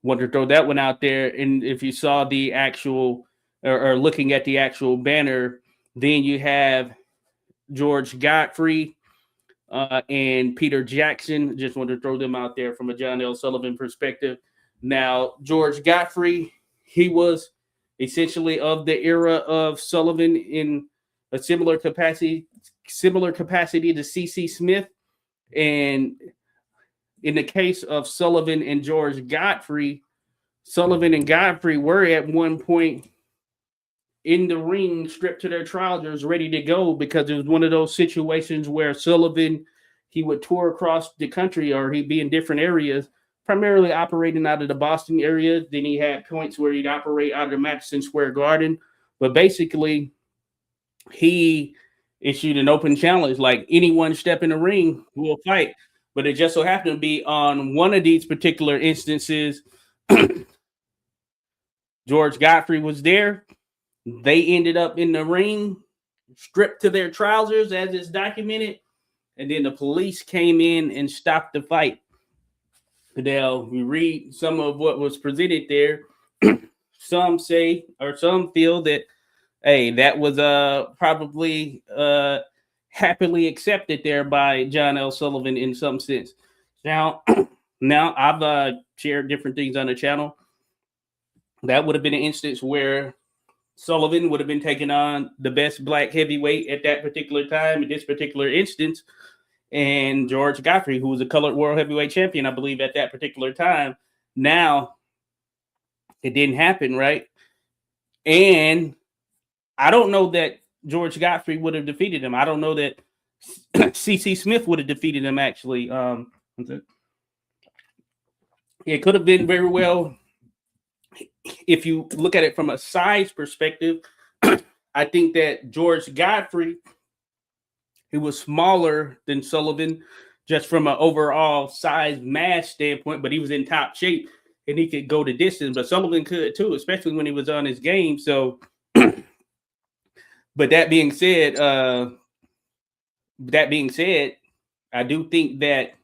wanted to throw that one out there. And if you saw the actual or looking at the actual banner, then you have George Godfrey and Peter Jackson. Just wanted to throw them out there from a John L. Sullivan perspective. Now, George Godfrey, he was essentially of the era of Sullivan in a similar capacity to CC Smith. And in the case of Sullivan and George Godfrey, Sullivan and Godfrey were at one point in the ring, stripped to their trousers, ready to go, because it was one of those situations where Sullivan, he would tour across the country, or he'd be in different areas, primarily operating out of the Boston area. Then he had points where he'd operate out of the Madison Square Garden. But basically, he issued an open challenge, like anyone step in the ring will fight. But it just so happened to be on one of these particular instances, George Godfrey was there. They ended up in the ring, stripped to their trousers, as is documented, and then the police came in and stopped the fight. Now, we read some of what was presented there. Some say, or some feel that, hey, that was probably happily accepted there by John L. Sullivan in some sense. Now I've shared different things on the channel. That would have been an instance where Sullivan would have been taking on the best black heavyweight at that particular time, in this particular instance, and George Godfrey, who was a colored world heavyweight champion, I believe, at that particular time. Now, it didn't happen, right? And I don't know that George Godfrey would have defeated him. I don't know that CC Smith would have defeated him, actually. It could have been very well. If you look at it from a size perspective, I think that George Godfrey, he was smaller than Sullivan just from an overall size mass standpoint, but he was in top shape and he could go the distance. But Sullivan could too, especially when he was on his game. So, but that being said, I do think that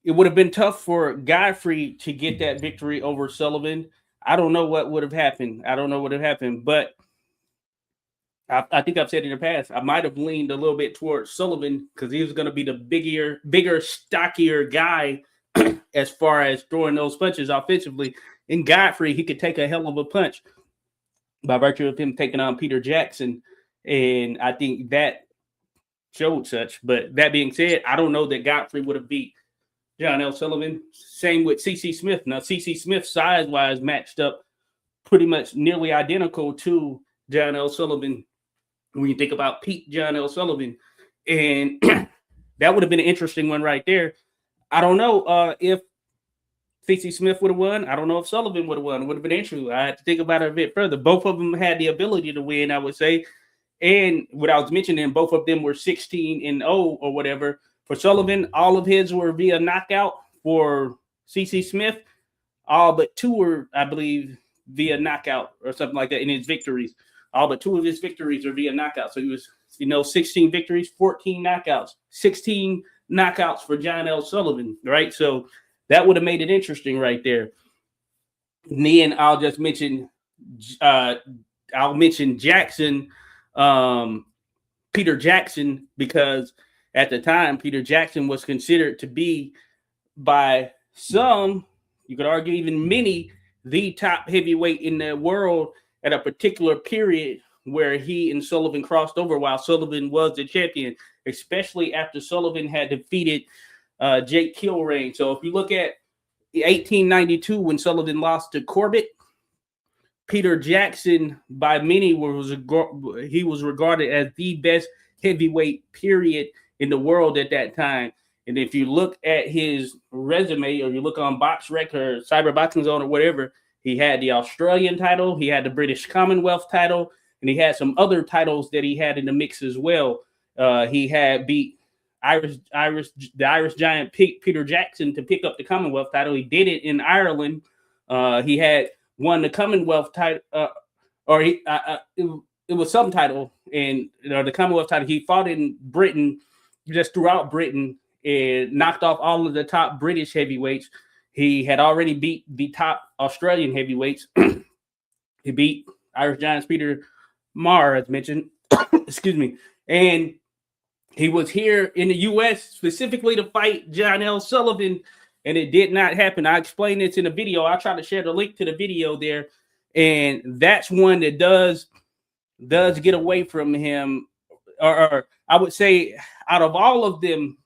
it would have been tough for Godfrey to get that victory over Sullivan. I don't know what would have happened. But I think I've said in the past, I might have leaned a little bit towards Sullivan because he was going to be the bigger, stockier guy as far as throwing those punches offensively. And Godfrey, he could take a hell of a punch by virtue of him taking on Peter Jackson. And I think that showed such. But that being said, I don't know that Godfrey would have beat John L. Sullivan. Same with CC Smith. Now, CC Smith, size-wise, matched up pretty much nearly identical to John L. Sullivan when you think about Pete John L. Sullivan. And that would have been an interesting one right there. I don't know if CC Smith would have won. I don't know if Sullivan would have won. It would have been interesting. I had to think about it a bit further. Both of them had the ability to win, I would say. And what I was mentioning, both of them were 16-0 or whatever. For Sullivan, all of his were via knockout. For CC Smith, all but two were, I believe, via knockout or something like that in his victories. All but two of his victories are via knockout. So he was, 16 victories, 14 knockouts, 16 knockouts for John L. Sullivan, right? So that would have made it interesting right there. And then I'll just mention, Jackson, Peter Jackson, because at the time, Peter Jackson was considered to be, by some, you could argue even many, the top heavyweight in the world at a particular period where he and Sullivan crossed over while Sullivan was the champion, especially after Sullivan had defeated Jake Kilrain. So if you look at 1892 when Sullivan lost to Corbett, Peter Jackson, by many, he was regarded as the best heavyweight period in the world at that time. And if you look at his resume, or you look on BoxRec or Cyber Boxing Zone or whatever, he had the Australian title, he had the British Commonwealth title, and he had some other titles that he had in the mix as well. He had beat the Irish giant Peter Jackson to pick up the Commonwealth title. He did it in Ireland. He had won the Commonwealth title, or it was some title, and the Commonwealth title. He fought in Britain, just throughout Britain, and knocked off all of the top British heavyweights. He had already beat the top Australian heavyweights. He beat Irish Giants Peter Marr, as mentioned. Excuse me. And he was here in the U.S. specifically to fight John L. Sullivan, and it did not happen. I explained this in a video. I'll try to share the link to the video there. And that's one that does get away from him. Or I would say out of all of them,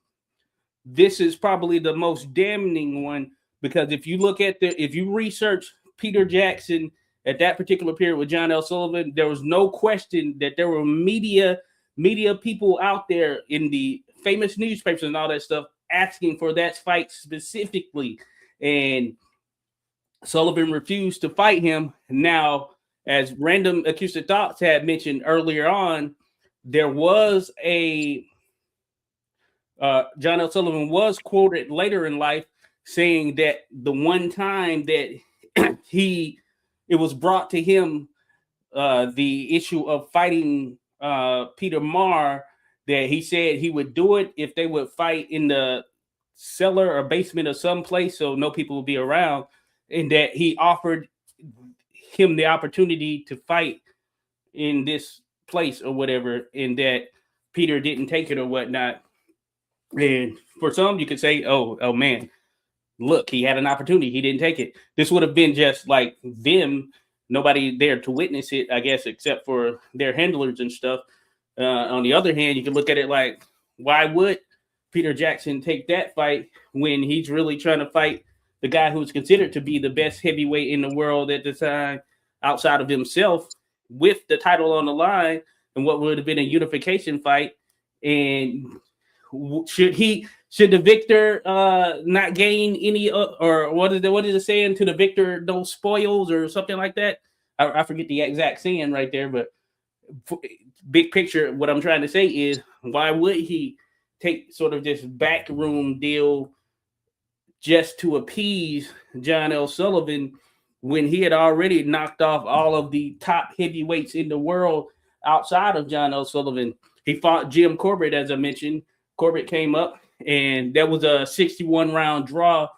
this is probably the most damning one, because if you research Peter Jackson at that particular period with John L. Sullivan, there was no question that there were media people out there in the famous newspapers and all that stuff asking for that fight specifically. And Sullivan refused to fight him. Now, as Random Acoustic Thoughts had mentioned earlier on, there was a John L. Sullivan was quoted later in life saying that the one time that it was brought to him the issue of fighting Peter Marr, that he said he would do it if they would fight in the cellar or basement of some place so no people would be around, and that he offered him the opportunity to fight in this place or whatever, and that Peter didn't take it or whatnot. And for some, you could say, oh man, look, he had an opportunity, he didn't take it. This would have been just like them, nobody there to witness it, I guess, except for their handlers and stuff. On the other hand, you can look at it like, why would Peter Jackson take that fight when he's really trying to fight the guy who's considered to be the best heavyweight in the world at the time, outside of himself, with the title on the line, and what would have been a unification fight? And should the victor not gain any, or what is it saying, to the victor no spoils, or something like that? I forget the exact saying right there, but big picture, what I'm trying to say is, why would he take sort of this backroom deal just to appease John L. Sullivan when he had already knocked off all of the top heavyweights in the world outside of John L. Sullivan? He fought Jim Corbett, as I mentioned. Corbett came up, and that was a 61 round draw.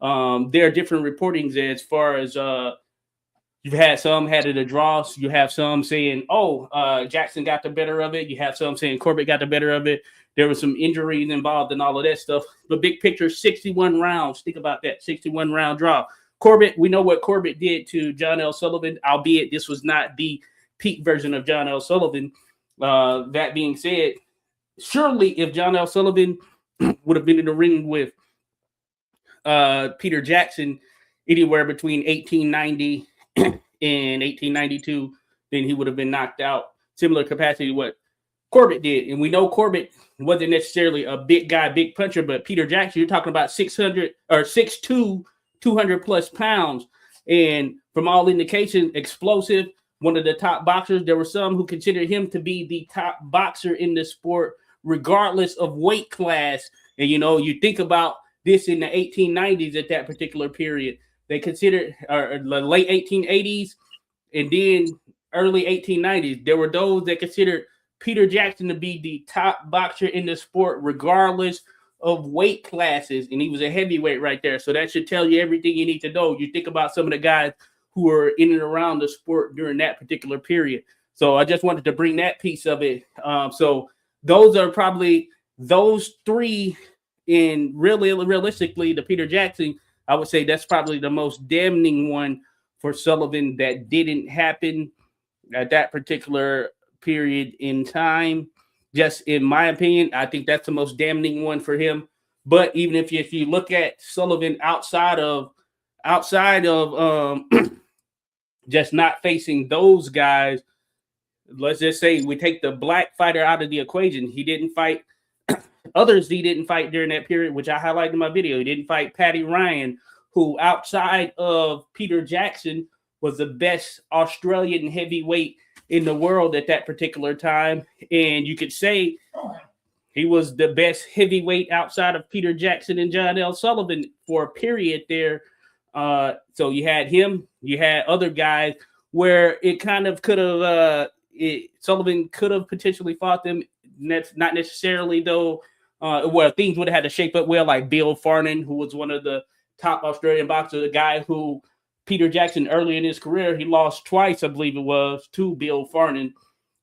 There are different reportings as far as you've had some had it a draw. So you have some saying, Jackson got the better of it. You have some saying Corbett got the better of it. There were some injuries involved and all of that stuff. But big picture, 61 rounds. Think about that, 61 round draw. Corbett, we know what Corbett did to John L. Sullivan, albeit this was not the peak version of John L. Sullivan. That being said, surely if John L. Sullivan would have been in the ring with Peter Jackson anywhere between 1890 and 1892, then he would have been knocked out. Similar capacity to what Corbett did. And we know Corbett wasn't necessarily a big guy, big puncher, but Peter Jackson, you're talking about 6'2", 200 plus pounds. And from all indications, explosive, one of the top boxers. There were some who considered him to be the top boxer in the sport, regardless of weight class. And, you think about this in the 1890s at that particular period. They considered the late 1880s and then early 1890s. There were those that considered Peter Jackson to be the top boxer in the sport, regardless of weight classes. And he was a heavyweight right there. So that should tell you everything you need to know. You think about some of the guys who were in and around the sport during that particular period. So I just wanted to bring that piece of it. So those are probably those three. And realistically, the Peter Jackson, I would say that's probably the most damning one for Sullivan that didn't happen at that particular period in time. Just in my opinion, I think that's the most damning one for him. But even if you look at Sullivan outside of just not facing those guys, let's just say we take the black fighter out of the equation. He didn't fight others. He didn't fight during that period, which I highlighted in my video. He didn't fight Paddy Ryan, who outside of Peter Jackson was the best Australian heavyweight in the world at that particular time. And you could say he was the best heavyweight outside of Peter Jackson and John L. Sullivan for a period there. So you had him, you had other guys where it kind of could have, Sullivan could have potentially fought them. That's not necessarily though, where things would have had to shape up well, like Bill Farnan, who was one of the top Australian boxers, a guy who Peter Jackson early in his career, he lost twice, I believe it was, to Bill Farnan.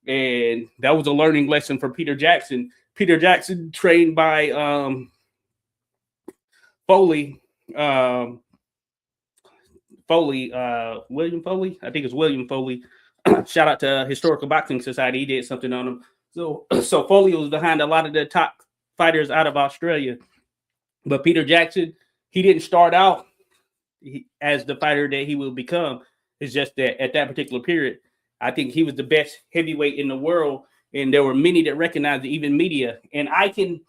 And that was a learning lesson for Peter Jackson. Peter Jackson trained by Foley, William Foley. I think it's William Foley. Shout out to Historical Boxing Society. He did something on him. So Foley was behind a lot of the top fighters out of Australia. But Peter Jackson, he didn't start out as the fighter that he will become. It's just that at that particular period, I think he was the best heavyweight in the world. And there were many that recognized it, even media. And I can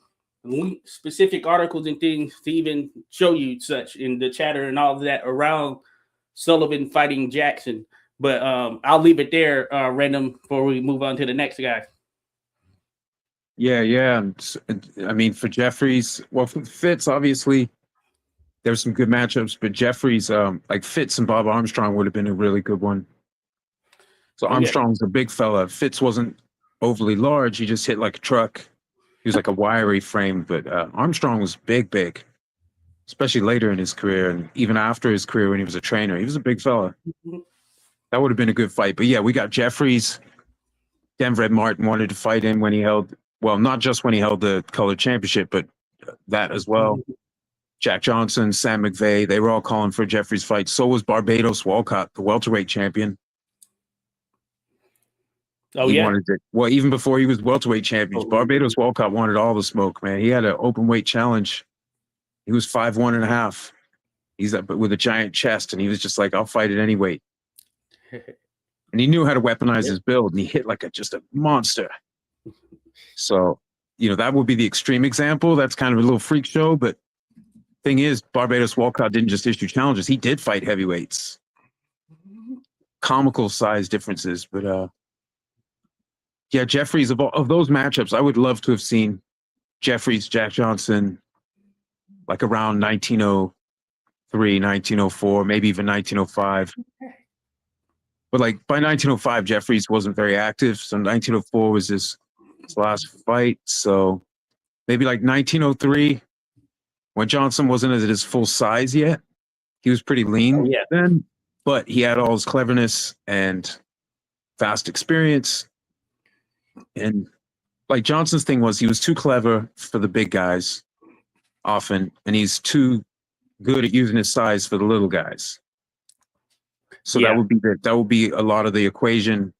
link specific articles and things to even show you such in the chatter and all of that around Sullivan fighting Jackson. But I'll leave it there, Random, before we move on to the next guy. Yeah. I mean, for Jeffries, well, for Fitz, obviously, there's some good matchups, but Jeffries, like Fitz and Bob Armstrong would have been a really good one. So Armstrong's a big fella. Fitz wasn't overly large. He just hit like a truck. He was like a wiry frame, but Armstrong was big, especially later in his career and even after his career when he was a trainer. He was a big fella. That would have been a good fight. But yeah, we got Jeffries. Denver Ed Martin wanted to fight him when he held, well, not just when he held the Color Championship, but that as well. Jack Johnson, Sam McVeigh, they were all calling for Jeffries' fight. So was Barbados Walcott, the welterweight champion. He wanted it. Well, even before he was welterweight champion, Barbados Walcott wanted all the smoke, man. He had an open weight challenge. He was 5'1.5". He's up with a giant chest, and he was just like, I'll fight at any weight. And he knew how to weaponize his build, and he hit like just a monster. So, that would be the extreme example. That's kind of a little freak show, but thing is, Barbados Walcott didn't just issue challenges. He did fight heavyweights. Comical size differences, but yeah, Jeffries, of those matchups, I would love to have seen Jeffries, Jack Johnson, like around 1903, 1904, maybe even 1905. But like by 1905, Jeffries wasn't very active. So 1904 was his last fight. So maybe like 1903, when Johnson wasn't at his full size yet. He was pretty lean then, but he had all his cleverness and vast experience. And like Johnson's thing was he was too clever for the big guys often, and he's too good at using his size for the little guys. So that would be a lot of the equation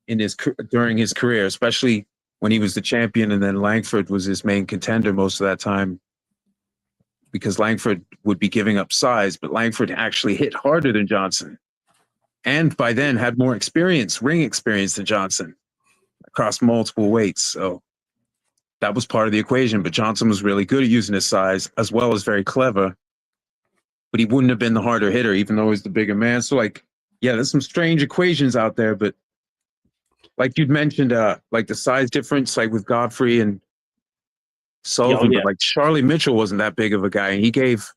in during his career, especially when he was the champion, and then Langford was his main contender most of that time, because Langford would be giving up size, but Langford actually hit harder than Johnson, and by then had more ring experience than Johnson across multiple weights. So that was part of the equation. But Johnson was really good at using his size as well as very clever. But he wouldn't have been the harder hitter, even though he's the bigger man. So there's some strange equations out there. But like you'd mentioned, like the size difference, like with Godfrey and Sullivan, but like Charlie Mitchell wasn't that big of a guy. And he gave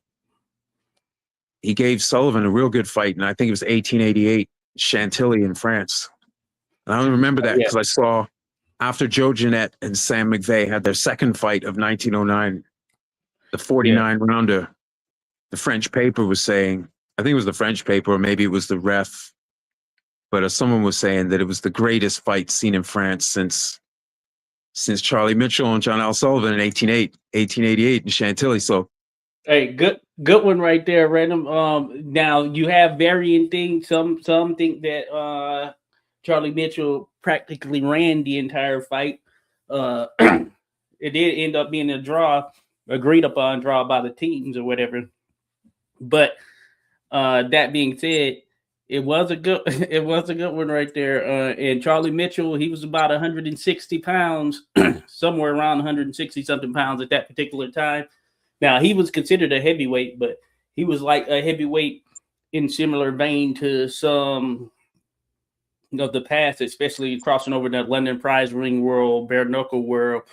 Sullivan a real good fight. And I think it was 1888, Chantilly in France. And I remember that because I saw after Joe Jeanette and Sam McVeigh had their second fight of 1909, the 49 rounder, the French paper was saying, I think it was the French paper, or maybe it was the ref, but someone was saying that it was the greatest fight seen in France since Charlie Mitchell and John L. Sullivan in 1888 in Chantilly. So, hey, good one right there, Random. Now you have varying things. Some think that Charlie Mitchell practically ran the entire fight. It did end up being a draw, agreed upon draw by the teams or whatever. But that being said, it was a good one right there. And Charlie Mitchell, he was about 160 pounds, somewhere around 160 something pounds at that particular time. Now he was considered a heavyweight, but he was like a heavyweight in similar vein to some of the past, especially crossing over that London prize ring world, bare knuckle world,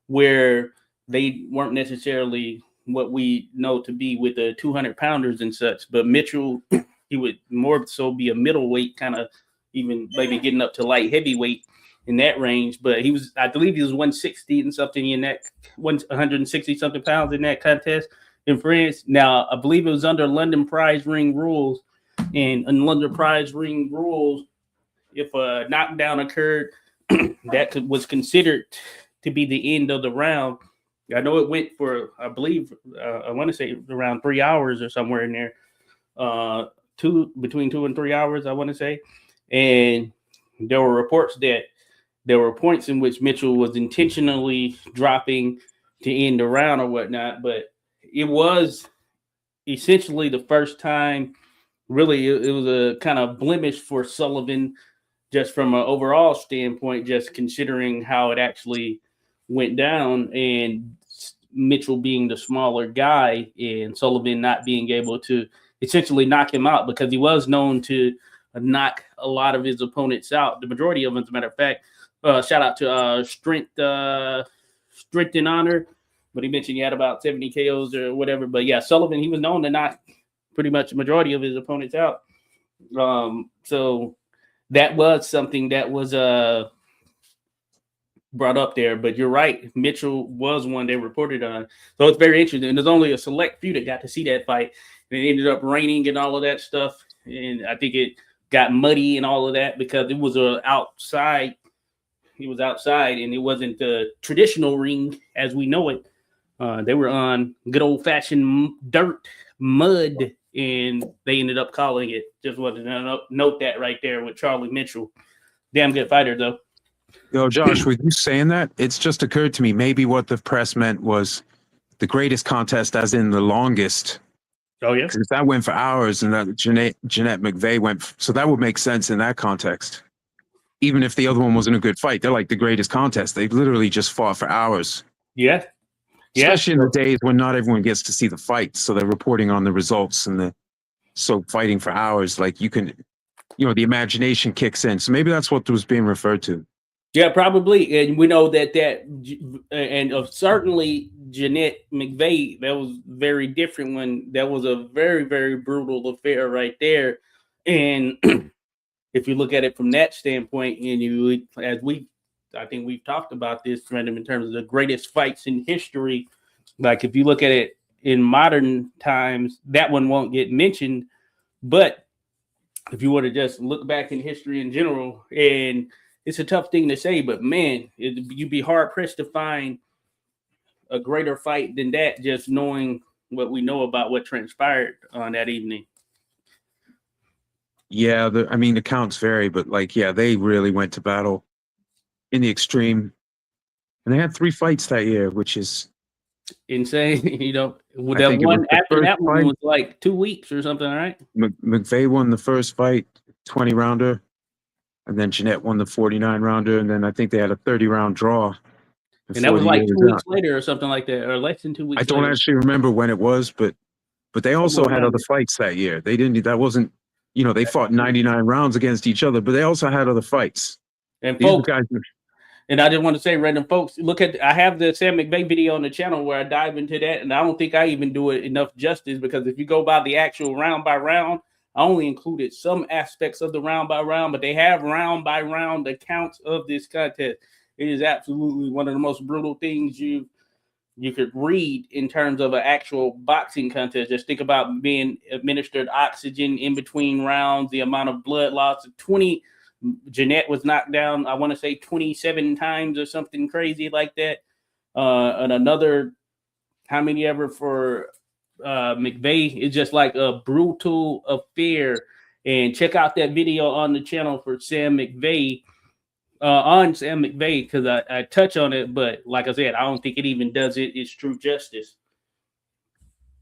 where they weren't necessarily what we know to be with the 200 pounders and such. But Mitchell, he would more so be a middleweight, kind of even maybe getting up to light heavyweight in that range. But he was, I believe he was 160 and something in that, 160 something pounds in that contest in France. Now, I believe it was under London prize ring rules. And in London prize ring rules, if a knockdown occurred, that was considered to be the end of the round. I know it went for, I believe, I want to say around 3 hours or somewhere in there, between 2 and 3 hours, I want to say. And there were reports that there were points in which Mitchell was intentionally dropping to end the round or whatnot, but it was essentially the first time. Really, it was a kind of blemish for Sullivan, just from an overall standpoint, just considering how it actually went down, and Mitchell being the smaller guy and Sullivan not being able to essentially knock him out, because he was known to knock a lot of his opponents out. The majority of them, as a matter of fact. Shout out to Strength and Honor, but he mentioned he had about 70 KOs or whatever. But yeah, Sullivan, he was known to knock pretty much the majority of his opponents out. So that was something that was brought up there. But you're right, Mitchell was one they reported on. So it's very interesting. And there's only a select few that got to see that fight. And it ended up raining and all of that stuff. And I think it got muddy and all of that because it was outside. He was outside, and it wasn't the traditional ring as we know it. They were on good old-fashioned dirt, mud, and they ended up calling it. Just wanted to note that right there with Charlie Mitchell. Damn good fighter, though. Yo, Josh, with you saying that, it's just occurred to me, maybe what the press meant was the greatest contest, as in the longest. Oh, yeah? Because that went for hours, and that Jeanette McVeigh went, so that would make sense in that context. Even if the other one wasn't a good fight, they're like the greatest contest. They literally just fought for hours. Yeah. Especially in the days when not everyone gets to see the fights. So they're reporting on the results so fighting for hours, like the imagination kicks in. So maybe that's what was being referred to. Yeah, probably. And we know that certainly Jeanette McVeigh, that was very different when that was a very, very brutal affair right there. And if you look at it from that standpoint, and I think we've talked about this, Random, in terms of the greatest fights in history. Like if you look at it in modern times, that one won't get mentioned. But if you were to just look back in history in general, and it's a tough thing to say, but man, you'd be hard pressed to find a greater fight than that, just knowing what we know about what transpired on that evening. Yeah, the counts vary, but they really went to battle in the extreme. And they had 3 fights that year, which is insane. That one after that one was like 2 weeks or something, right? McVeigh won the first fight, 20 rounder, and then Jeanette won the 49 rounder, and then I think they had a 30-round draw. And that was like 2 weeks later or something like that, or less than 2 weeks. I don't actually remember when it was, but they also had other fights that year. They didn't. That wasn't. They fought 99 rounds against each other, but they also had other fights. And folks, and I just want to say, random folks, I have the Sam McVeigh video on the channel where I dive into that, and I don't think I even do it enough justice, because if you go by the actual round by round, I only included some aspects of the round by round, but they have round by round accounts of this contest. It is absolutely one of the most brutal things you could read in terms of an actual boxing contest. Just think about being administered oxygen in between rounds, the amount of blood loss. Jeanette was knocked down, I want to say 27 times or something crazy like that. And another, how many ever for McVeigh? It's just like a brutal affair. And check out that video on the channel for Sam McVeigh. On Sam McVeigh, because I touch on it, but like I said, I don't think it even does its true justice.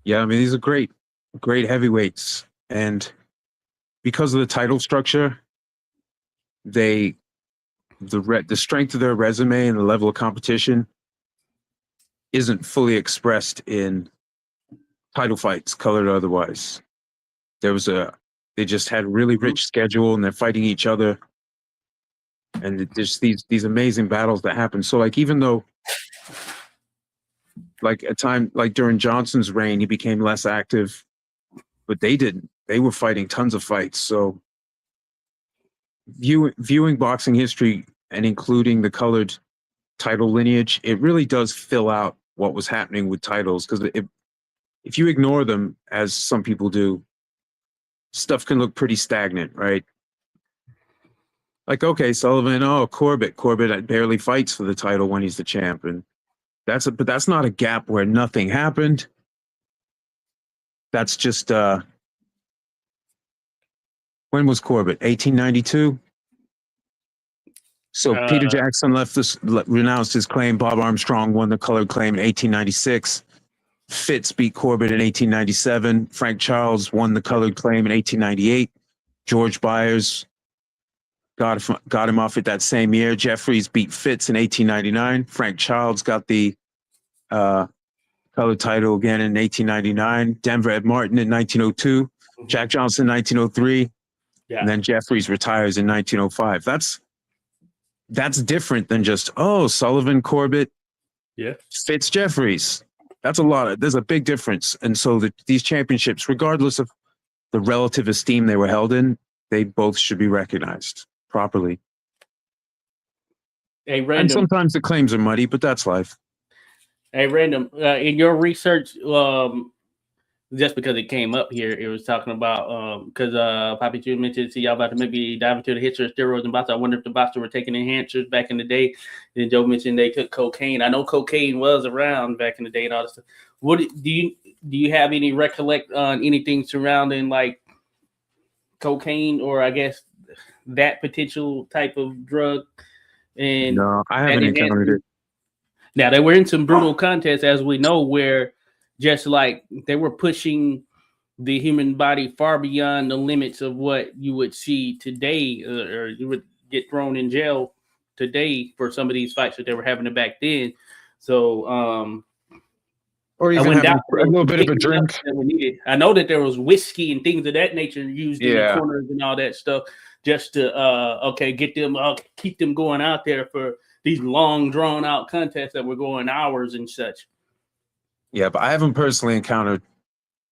Yeah, these are great heavyweights, and because of the title structure, the strength of their resume and the level of competition isn't fully expressed in title fights, colored or otherwise. They just had a really rich schedule, and they're fighting each other and there's these amazing battles that happen. So like even though like a time like during Johnson's reign, he became less active, but they didn't. They were fighting tons of fights. So viewing boxing history and including the colored title lineage, it really does fill out what was happening with titles because if you ignore them, as some people do, stuff can look pretty stagnant, right? Like, okay, Sullivan, oh, Corbett barely fights for the title when he's the champ. And but that's not a gap where nothing happened. That's just, when was Corbett? 1892? So Peter Jackson renounced his claim. Bob Armstrong won the colored claim in 1896. Fitz beat Corbett in 1897. Frank Charles won the colored claim in 1898. George Byers got him off it that same year. Jeffries beat Fitz in 1899. Frank Charles got the colored title again in 1899. Denver Ed Martin in 1902. Jack Johnson in 1903. Yeah. And then Jeffries retires in 1905. That's different than just, oh, Sullivan, Corbett, Fitz, Jeffries. There's a big difference. And so these championships, regardless of the relative esteem they were held in, they both should be recognized properly. And sometimes the claims are muddy, but that's life. Hey, Random, in your research, just because it came up here, it was talking about, because Poppy Chu mentioned, see y'all about to maybe dive into the history of steroids and boxing. I wonder if the boxers were taking enhancers back in the day. And Joe mentioned they took cocaine. I know cocaine was around back in the day and all this stuff. What do you have any recollect on anything surrounding like cocaine or I guess that potential type of drug? And no, I haven't encountered it. Now they were in some brutal contests, as we know, where just like they were pushing the human body far beyond the limits of what you would see today, or you would get thrown in jail today for some of these fights that they were having back then. So, or even having a little bit of a drink. I know that there was whiskey and things of that nature used in the corners and all that stuff, just to get them, keep them going out there for these long, drawn out contests that were going hours and such. Yeah, but I haven't personally encountered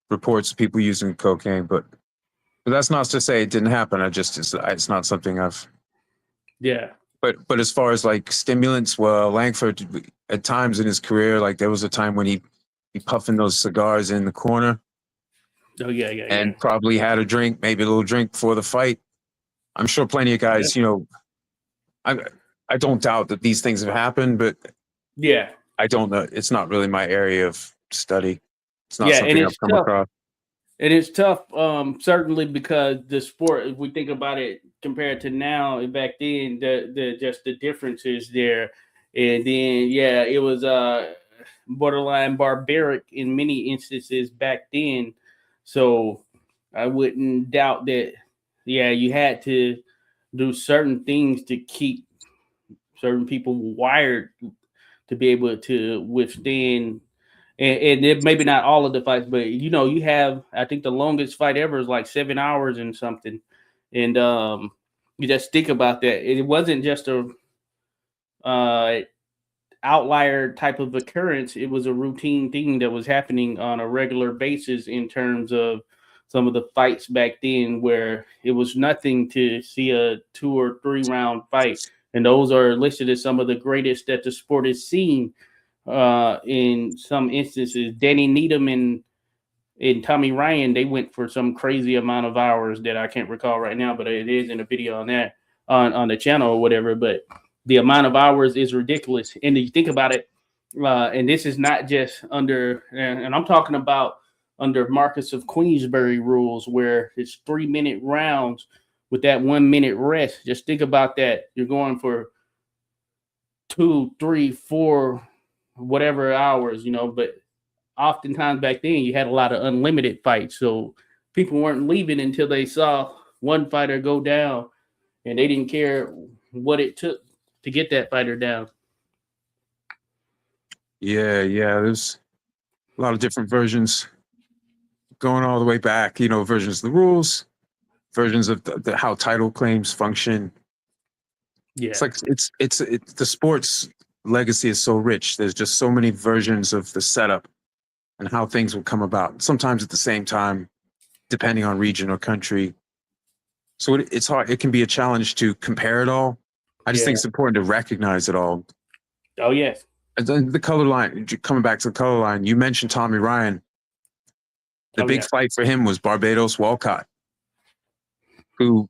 reports of people using cocaine, but that's not to say it didn't happen. It's not something I've. Yeah. But as far as like stimulants, well, Langford at times in his career, like there was a time when he puffing those cigars in the corner. Oh yeah. And probably had a drink, maybe a little drink before the fight. I'm sure plenty of guys, I don't doubt that these things have happened, but I don't know. It's not really my area of study. It's not something I've come across. And it's tough, certainly because the sport, if we think about it compared to now and back then, the differences there. And then, it was borderline barbaric in many instances back then. So I wouldn't doubt that, you had to do certain things to keep certain people wired to be able to withstand. And it, maybe not all of the fights, but you have, I think the longest fight ever is like 7 hours and something. And you just think about that. It wasn't just a outlier type of occurrence. It was a routine thing that was happening on a regular basis in terms of some of the fights back then, where it was nothing to see a 2 or 3 round fight. And those are listed as some of the greatest that the sport has seen. In some instances, Danny Needham and Tommy Ryan, they went for some crazy amount of hours that I can't recall right now, but it is in a video on that on the channel or whatever. But the amount of hours is ridiculous. And you think about it, and this is not just under, and I'm talking about under Marcus of Queensberry rules, where it's 3-minute rounds with that 1 minute rest. Just think about that. You're going for 2, 3, 4, whatever hours, but oftentimes back then you had a lot of unlimited fights. So people weren't leaving until they saw one fighter go down, and they didn't care what it took to get that fighter down. Yeah. There's a lot of different versions going all the way back, versions of the rules, versions of how title claims function. Yeah. It's like it's the sports legacy is so rich. There's just so many versions of the setup and how things will come about. Sometimes at the same time, depending on region or country. So it's hard. It can be a challenge to compare it all. I just Yeah. think it's important to recognize it all. Oh, yes. And then the color line, coming back to the color line, you mentioned Tommy Ryan. The Oh, big yeah. fight for him was Barbados Walcott, who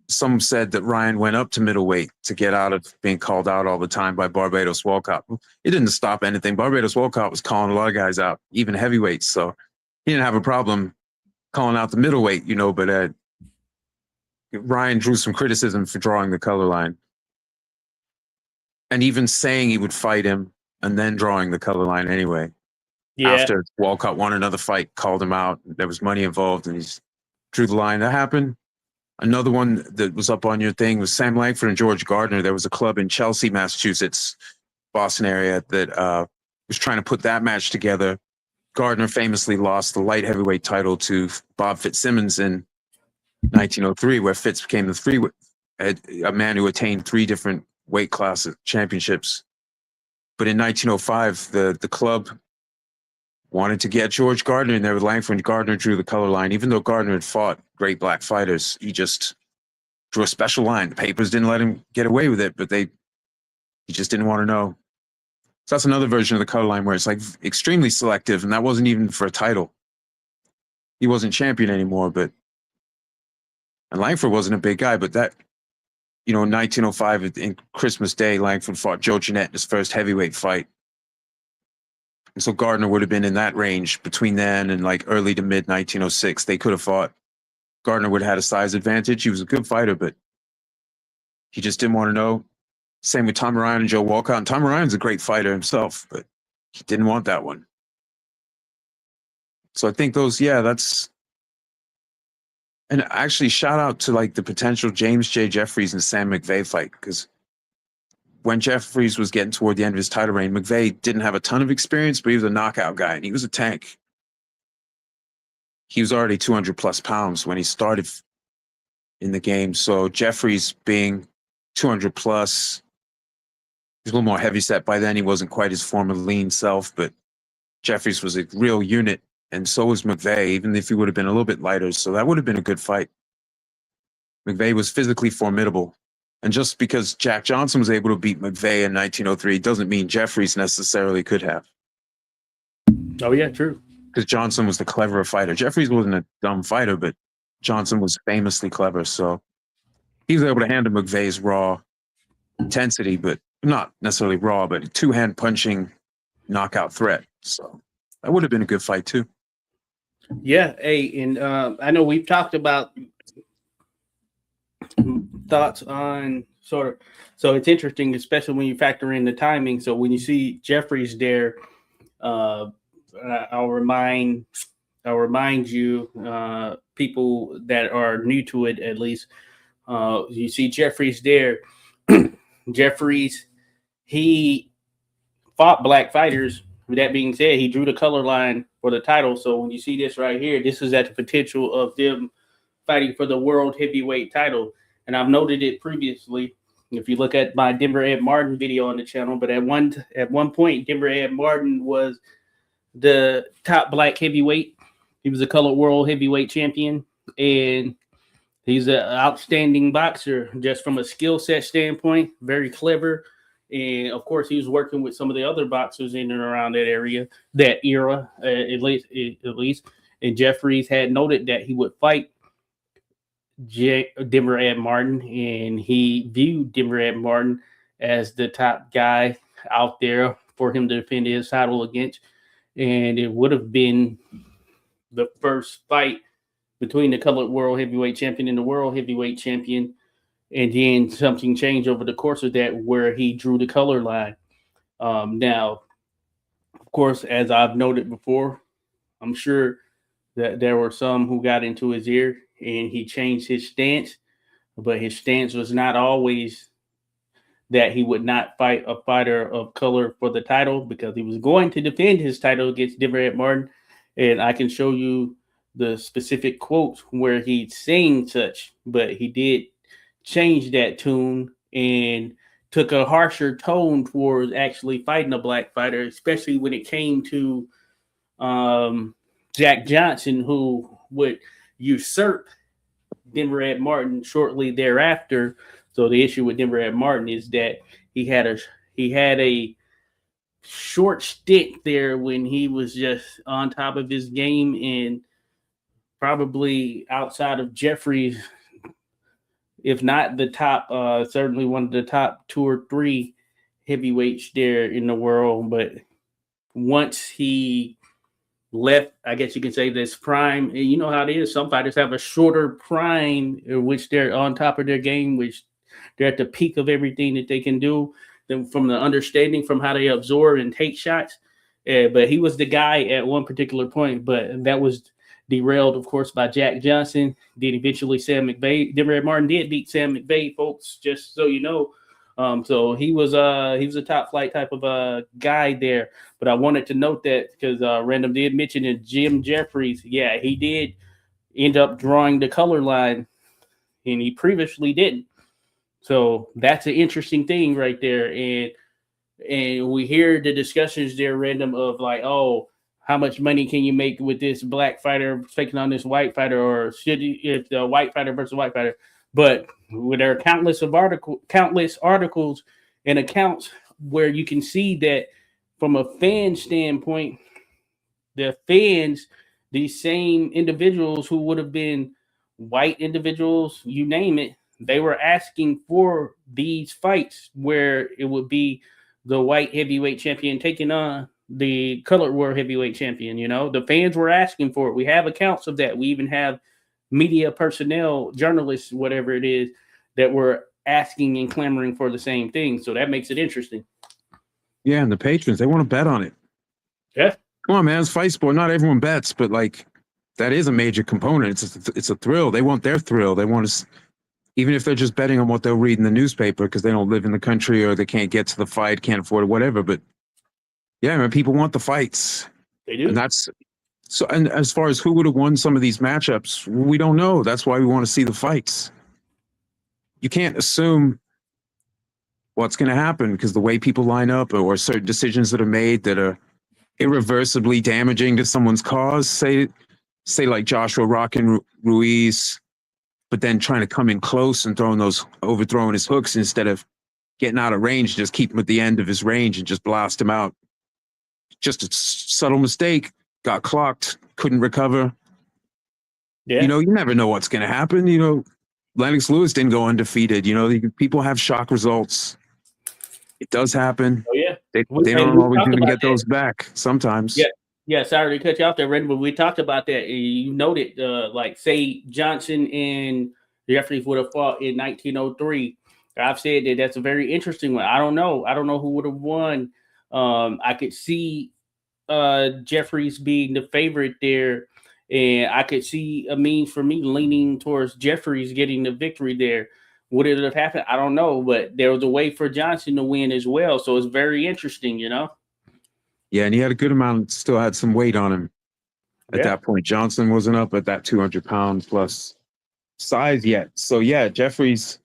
some said that Ryan went up to middleweight to get out of being called out all the time by Barbados Walcott. It didn't stop anything. Barbados Walcott was calling a lot of guys out, even heavyweights. So he didn't have a problem calling out the middleweight, but Ryan drew some criticism for drawing the color line. And even saying he would fight him and then drawing the color line anyway. Yeah. After Walcott won another fight, called him out. There was money involved, and he drew the line. That happened. Another one that was up on your thing was Sam Langford and George Gardner. There was a club in Chelsea, Massachusetts, Boston area that was trying to put that match together. Gardner famously lost the light heavyweight title to Bob Fitzsimmons in 1903, where Fitz became a man who attained 3 different weight class championships. But in 1905, the club wanted to get George Gardner in there with Langford, and Gardner drew the color line. Even though Gardner had fought great black fighters, he just drew a special line. The papers didn't let him get away with it, but he just didn't want to know. So that's another version of the color line where it's like extremely selective, and that wasn't even for a title. He wasn't champion anymore, and Langford wasn't a big guy, but that, in 1905, in Christmas Day, Langford fought Joe Jeanette in his first heavyweight fight. And so Gardner would have been in that range between then and like early to mid 1906. They could have fought. Gardner would have had a size advantage. He was a good fighter, but he just didn't want to know. Same with Tom Ryan and Joe Walcott. And Tom Ryan's a great fighter himself, but he didn't want that one. So I think that's. And actually, shout out to like the potential James J. Jeffries and Sam McVeigh fight, because when Jeffries was getting toward the end of his title reign, McVeigh didn't have a ton of experience, but he was a knockout guy, and he was a tank. He was already 200 plus pounds when he started in the game. So Jeffries being 200 plus, he was a little more heavyset by then. He wasn't quite his former lean self, but Jeffries was a real unit, and so was McVeigh, even if he would have been a little bit lighter. So that would have been a good fight. McVeigh was physically formidable. And just because Jack Johnson was able to beat McVeigh in 1903 doesn't mean Jeffries necessarily could have. Oh, yeah, true. Because Johnson was the cleverer fighter. Jeffries wasn't a dumb fighter, but Johnson was famously clever. So he was able to handle McVeigh's raw intensity, but not necessarily raw, but two-hand punching knockout threat. So that would have been a good fight too. Yeah. Hey, and I know we've talked about thoughts on sort of, so it's interesting, especially when you factor in the timing. So when you see Jeffries there, I'll remind you, people that are new to it at least. You see Jeffries there. Jeffries, he fought black fighters. With that being said, he drew the color line for the title. So when you see this right here, this is at the potential of them fighting for the world heavyweight title. And I've noted it previously. If you look at my Denver Ed Martin video on the channel, but at one point, Denver Ed Martin was the top black heavyweight. He was a colored world heavyweight champion, and he's an outstanding boxer just from a skill set standpoint, very clever. And of course, he was working with some of the other boxers in and around that era, at least. And Jeffries had noted that he would fight Denver Ed Martin, and he viewed Denver Ed Martin as the top guy out there for him to defend his title against. And it would have been the first fight between the colored world heavyweight champion and the world heavyweight champion. And then something changed over the course of that where he drew the color line. Now, of course, as I've noted before, I'm sure that there were some who got into his ear and he changed his stance, but his stance was not always that he would not fight a fighter of color for the title, because he was going to defend his title against Denver Ed Martin. And I can show you the specific quotes where he's saying such, but he did change that tune and took a harsher tone towards actually fighting a black fighter, especially when it came to Jack Johnson, who would usurp Denver Ed Martin shortly thereafter. So the issue with Denver Ed Martin is that he had a he had a short stint there when he was just on top of his game and probably outside of Jeffries, if not the top, certainly one of the top 2 or 3 heavyweights there in the world. But once he left, I guess you can say this prime, and you know how it is. Some fighters have a shorter prime, which they're on top of their game, which they're at the peak of everything that they can do. Then from the understanding, from how they absorb and take shots. But he was the guy at one particular point, but that was derailed, of course, by Jack Johnson. Then eventually Sam McVay. Denver Ed Martin did beat Sam McVay, folks, just so you know. So he was a top flight type of guy there. But I wanted to note that because Random did mention that Jim Jeffries, yeah, he did end up drawing the color line, and he previously didn't. So that's an interesting thing right there. And we hear the discussions there, Random, of like, oh, how much money can you make with this black fighter taking on this white fighter, or should you, if the white fighter versus white fighter? But there are countless articles and accounts where you can see that from a fan standpoint, the fans, these same individuals who would have been white individuals, you name it, they were asking for these fights where it would be the white heavyweight champion taking on the colored world heavyweight champion. You know, the fans were asking for it. We have accounts of that. We even have media personnel, journalists, whatever it is, that were asking and clamoring for the same thing. So that makes it interesting. Yeah, and the patrons, they want to bet on it. Yeah. Come on, man. It's fight sport. Not everyone bets, but like that is a major component. It's a thrill. They want their thrill. They want to, even if they're just betting on what they'll read in the newspaper because they don't live in the country or they can't get to the fight, can't afford it, whatever. But yeah, man, people want the fights. They do. And that's so. And as far as who would have won some of these matchups, we don't know. That's why we want to see the fights. You can't assume what's going to happen because the way people line up or certain decisions that are made that are irreversibly damaging to someone's cause, say like Joshua rocking Ruiz, but then trying to come in close and overthrowing his hooks instead of getting out of range, just keep him at the end of his range and just blast him out. Just a subtle mistake, got clocked, couldn't recover. Yeah. You know, you never know what's going to happen. You know, Lennox Lewis didn't go undefeated. You know, people have shock results. It does happen. Oh, yeah. They don't always even get those back sometimes. Yeah. Yeah, sorry to cut you off there, Red, but we talked about that. You noted, like, say Johnson and Jeffries would have fought in 1903. I've said that that's a very interesting one. I don't know who would have won. I could see Jeffries being the favorite there, and I could see a means for me leaning towards Jeffries getting the victory there. Would it have happened? I don't know, but there was a way for Johnson to win as well. So it's very interesting, you know? Yeah, and he had a good amount, still had some weight on him at that point. Johnson wasn't up at that 200-pound plus size yet. So, yeah, Jeffries,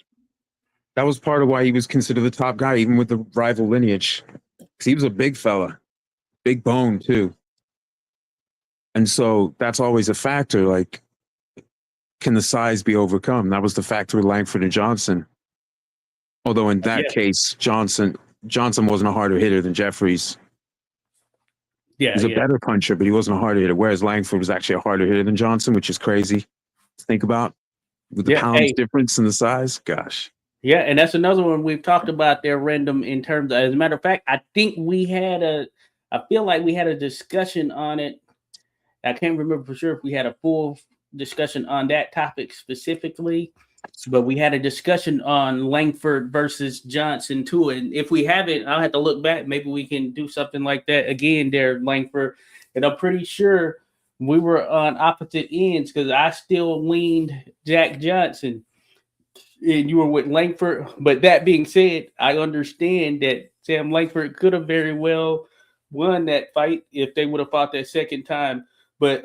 that was part of why he was considered the top guy, even with the rival lineage. Because he was a big fella, big bone, too. And so that's always a factor. Like, can the size be overcome? That was the factor with Langford and Johnson. Although in that case, Johnson wasn't a harder hitter than Jeffries. Yeah, he was a better puncher, but he wasn't a harder hitter. Whereas Langford was actually a harder hitter than Johnson, which is crazy to think about with the pounds difference in the size. Gosh. Yeah, and that's another one we've talked about there, Random, in terms of, as a matter of fact, I feel like we had a discussion on it. I can't remember for sure if we had a full discussion on that topic specifically, but we had a discussion on Langford versus Johnson too. And if we haven't, I'll have to look back. Maybe we can do something like that again there, Langford. And I'm pretty sure we were on opposite ends because I still leaned Jack Johnson and you were with Langford. But that being said, I understand that Sam Langford could have very well won that fight if they would have fought that second time. But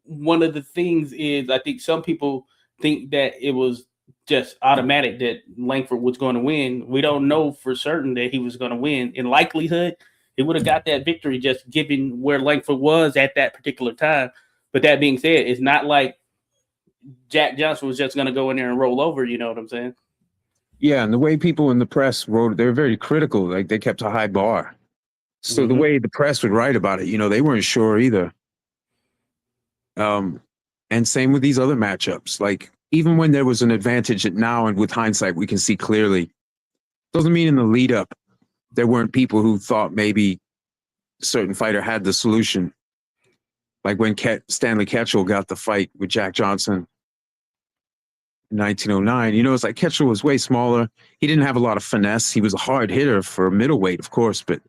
one of the things is I think some people think that it was just automatic that Langford was going to win. We don't know for certain that he was going to win. In likelihood, he would have got that victory just given where Langford was at that particular time. But that being said, it's not like Jack Johnson was just going to go in there and roll over. You know what I'm saying? Yeah, and the way people in the press wrote, they were very critical. Like they kept a high bar. So the way the press would write about it, they weren't sure either. And same with these other matchups. Like even when there was an advantage now, and with hindsight, we can see clearly. Doesn't mean in the lead up there weren't people who thought maybe a certain fighter had the solution. Like when Stanley Ketchel got the fight with Jack Johnson in 1909, it's like Ketchel was way smaller. He didn't have a lot of finesse. He was a hard hitter for a middleweight, of course, but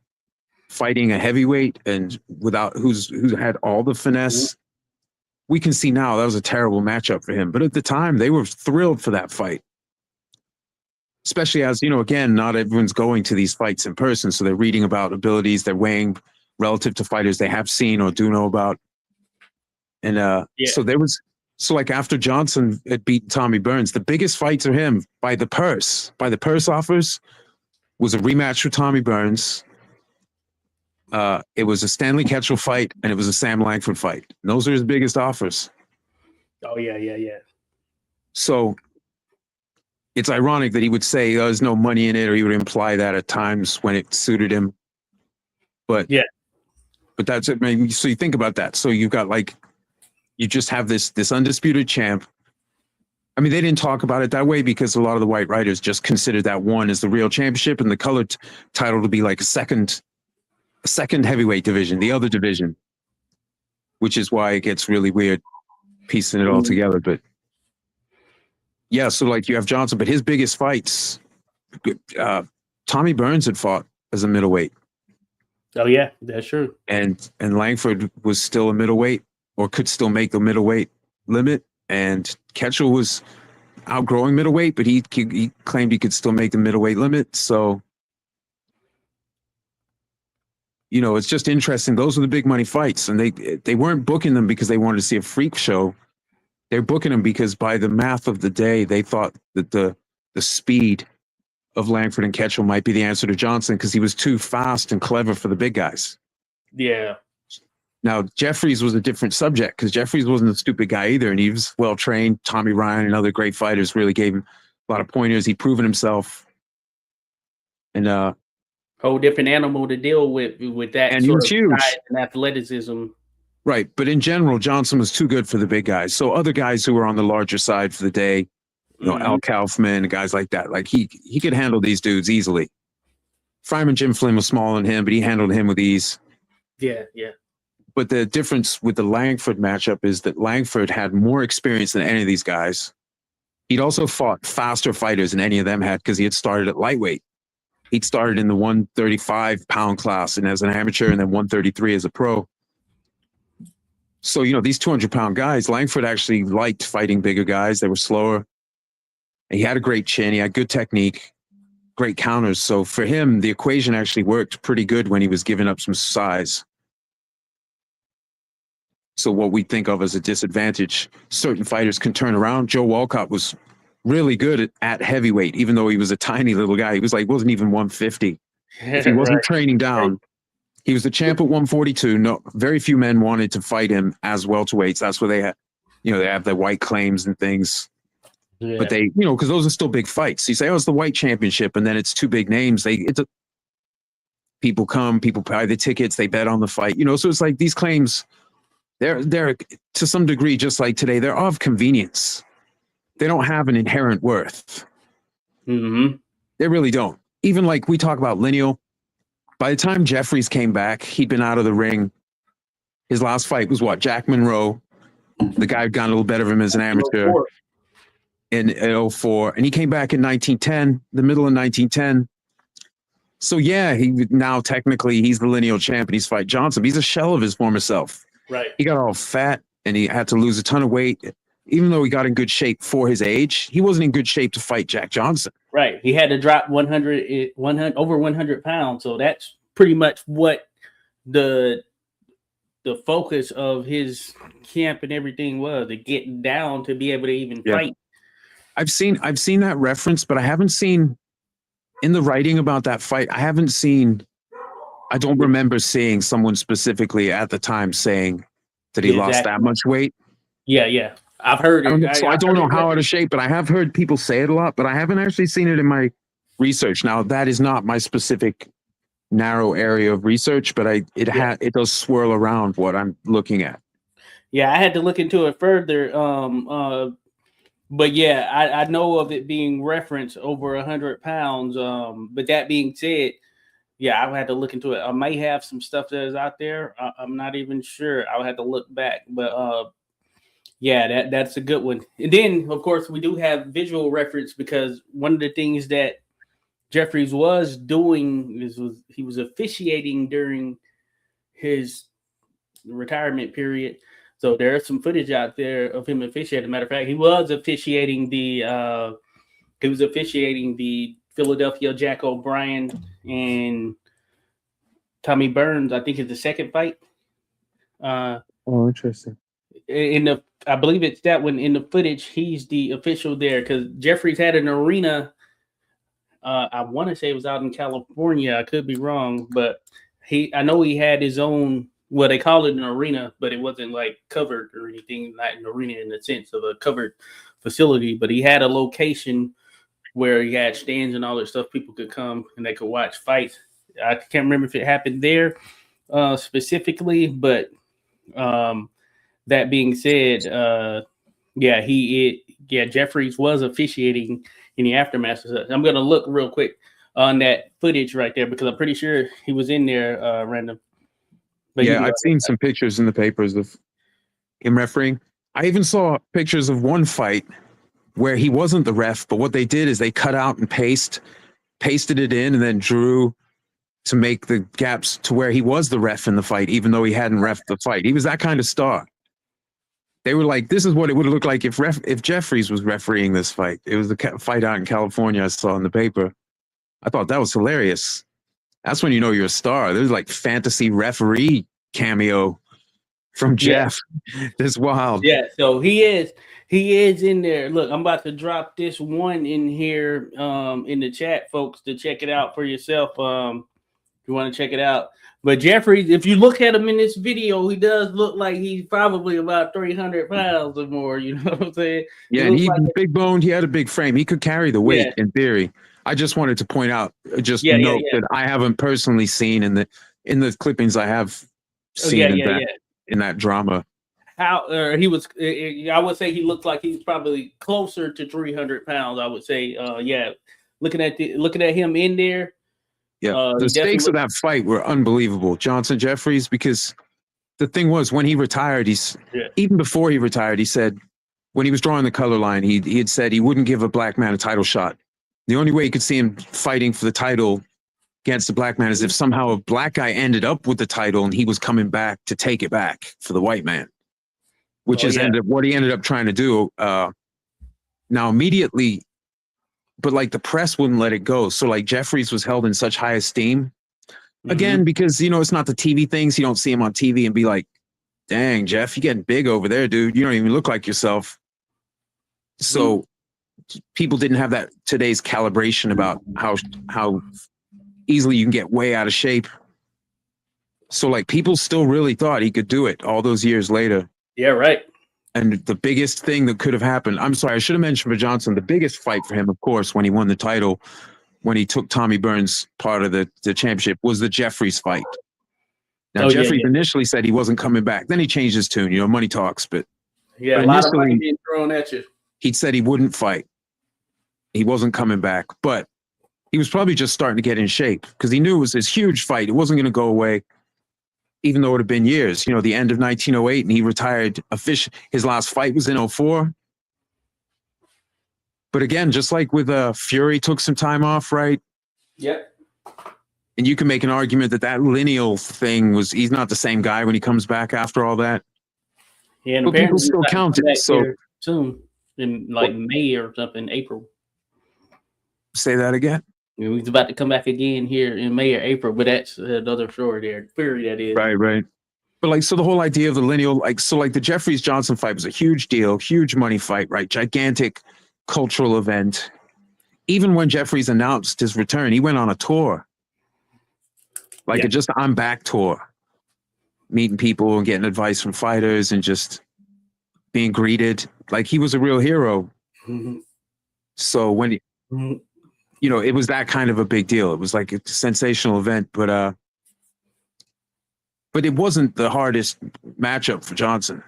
fighting a heavyweight and without who had all the finesse, we can see now that was a terrible matchup for him. But at the time, they were thrilled for that fight. Especially as, again, not everyone's going to these fights in person. So they're reading about abilities, they're weighing relative to fighters they have seen or do know about. And so like after Johnson had beaten Tommy Burns, the biggest fight to him by the purse offers was a rematch with Tommy Burns. It was a Stanley Ketchel fight and it was a Sam Langford fight. And those are his biggest offers. Oh, yeah. So it's ironic that he would say there's no money in it, or he would imply that at times when it suited him. But that's it. So you think about that. So you've got you just have this undisputed champ. I mean, they didn't talk about it that way because a lot of the white writers just considered that one as the real championship and the colored title to be like a second heavyweight division, the other division, which is why it gets really weird piecing it all together. But yeah, so you have Johnson, but his biggest fights, Tommy Burns had fought as a middleweight. Oh yeah, that's true. And Langford was still a middleweight, or could still make the middleweight limit. And Ketchel was outgrowing middleweight, but he claimed he could still make the middleweight limit. So, it's just interesting. Those were the big money fights, and they weren't booking them because they wanted to see a freak show. They're booking them because by the math of the day, they thought that the speed of Langford and Ketchel might be the answer to Johnson because he was too fast and clever for the big guys. Yeah. Now, Jeffries was a different subject because Jeffries wasn't a stupid guy either, and he was well-trained. Tommy Ryan and other great fighters really gave him a lot of pointers. He'd proven himself. And whole different animal to deal with that and sort of huge. Size and athleticism. Right, but in general, Johnson was too good for the big guys. So other guys who were on the larger side for the day, Al Kaufman, guys like that, he could handle these dudes easily. Fireman Jim Flynn was smaller than him, but he handled him with ease. Yeah. But the difference with the Langford matchup is that Langford had more experience than any of these guys. He'd also fought faster fighters than any of them had because he had started at lightweight. He'd started in the 135-pound class and as an amateur, and then 133 as a pro. So, these 200-pound guys, Langford actually liked fighting bigger guys. They were slower. And he had a great chin. He had good technique, great counters. So for him, the equation actually worked pretty good when he was giving up some size. So what we think of as a disadvantage, certain fighters can turn around. Joe Walcott was really good at heavyweight, even though he was a tiny little guy. He was wasn't even 150. If he wasn't training down, he was the champ at 142. No, very few men wanted to fight him as welterweights. That's where they had, they have their white claims and things. Yeah. But they, because those are still big fights. You say, it's the white championship, and then it's two big names. People come, people buy the tickets, they bet on the fight. So it's like these claims. They're to some degree, just like today, they're of convenience. They don't have an inherent worth. Mm-hmm. They really don't. Even like we talk about lineal. By the time Jeffries came back, he'd been out of the ring. His last fight was what? Jack Monroe. The guy had gotten a little better of him as an amateur in 2004. And he came back in 1910, the middle of 1910. So yeah, now technically he's the lineal champ and he's fight Johnson. But he's a shell of his former self. Right. He got all fat and he had to lose a ton of weight. Even though he got in good shape for his age, he wasn't in good shape to fight Jack Johnson. Right. He had to drop 100 over 100 pounds. So that's pretty much what the focus of his camp and everything was, to get down to be able to even fight. I've seen that reference, but I haven't seen in the writing about that fight. I don't remember seeing someone specifically at the time saying that he The lost exact that amount. much weight. Yeah. I've heard it. So I I've don't heard know it how out of referenced. shape, but I have heard people say it a lot, but I haven't actually seen it in my research. Now that is not my specific narrow area of research, but it does swirl around what I'm looking at. Yeah, I had to look into it further. But yeah, I know of it being referenced over 100 pounds. But that being said, yeah, I would have to look into it. I may have some stuff that is out there. I'm not even sure. I'll have to look back. But yeah, that's a good one. And then, of course, we do have visual reference because one of the things that Jeffries was doing was he was officiating during his retirement period. So there's some footage out there of him officiating. Matter of fact, he was officiating the Philadelphia Jack O'Brien and Tommy Burns. I think is the second fight. Oh, interesting. In the I believe it's that one in the footage. He's the official there because Jeffries had an arena. I want to say it was out in California. I could be wrong, but I know he had his own. Well, they call it an arena, but it wasn't like covered or anything. Not an arena in the sense of a covered facility, but he had a location where he had stands and all that stuff. People could come and they could watch fights. I can't remember if it happened there specifically, but that being said, Jeffries was officiating in the aftermath. I'm gonna look real quick on that footage right there because I'm pretty sure he was in there, random. But yeah, I've seen some pictures in the papers of him refereeing. I even saw pictures of one fight where he wasn't the ref, but what they did is they cut out and pasted it in, and then drew to make the gaps to where he was the ref in the fight, even though he hadn't ref the fight. He was that kind of star. They were like, this is what it would have looked like if Jeffries was refereeing this fight. It was the fight out in California I saw in the paper. I thought that was hilarious. That's when you know you're a star. There's like fantasy referee cameo from Jeff. That's wild. Yeah, so he is in there. Look, I'm about to drop this one in here in the chat, folks, to check it out for yourself. If you want to check it out. But Jeffrey, if you look at him in this video, he does look like he's probably about 300 pounds or more. You know what I'm saying? Yeah, and he's big boned. He had a big frame. He could carry the weight in theory. I just wanted to point out, note that I haven't personally seen in the clippings I have seen in that drama. How he was? I would say he looked like he's probably closer to 300 pounds. I would say, looking at him in there. Yeah, the stakes of that fight were unbelievable, Johnson Jeffries, because the thing was when he retired, even before he retired, he said when he was drawing the color line, he had said he wouldn't give a black man a title shot. The only way you could see him fighting for the title against the black man is if somehow a black guy ended up with the title and he was coming back to take it back for the white man, which what he ended up trying to do. Now immediately, but like the press wouldn't let it go. So like Jeffries was held in such high esteem again, because, it's not the TV things. You don't see him on TV and be like, dang, Jeff, you getting big over there, dude. You don't even look like yourself. So people didn't have today's calibration about how easily you can get way out of shape. So like people still really thought he could do it all those years later. Yeah, right. And the biggest thing that could have happened, I'm sorry, I should have mentioned for Johnson, the biggest fight for him, of course, when he won the title, when he took Tommy Burns part of the championship, was the Jeffries fight. Now, Jeffries initially said he wasn't coming back. Then he changed his tune, money talks. But a lot of money being thrown at you. He said he wouldn't fight. He wasn't coming back. But he was probably just starting to get in shape because he knew it was this huge fight. It wasn't going to go away, even though it had been years. The end of 1908, and he retired. His last fight was in 04. But again, just like with Fury, took some time off, right? Yep. And you can make an argument that lineal thing he's not the same guy when he comes back after all that. Yeah, and but people still count it. So soon, in like May or something, April. Say that again. He's about to come back again here in May or April, but that's another story there. Fury, that is. Right. But so the whole idea of the lineal, the Jeffries Johnson fight was a huge deal, huge money fight, right? Gigantic cultural event. Even when Jeffries announced his return, he went on a tour, like a just I'm back tour, meeting people and getting advice from fighters and just being greeted like he was a real hero. Mhm. So when he, Mhm. it was that kind of a big deal. It was like a sensational event, but it wasn't the hardest matchup for Johnson.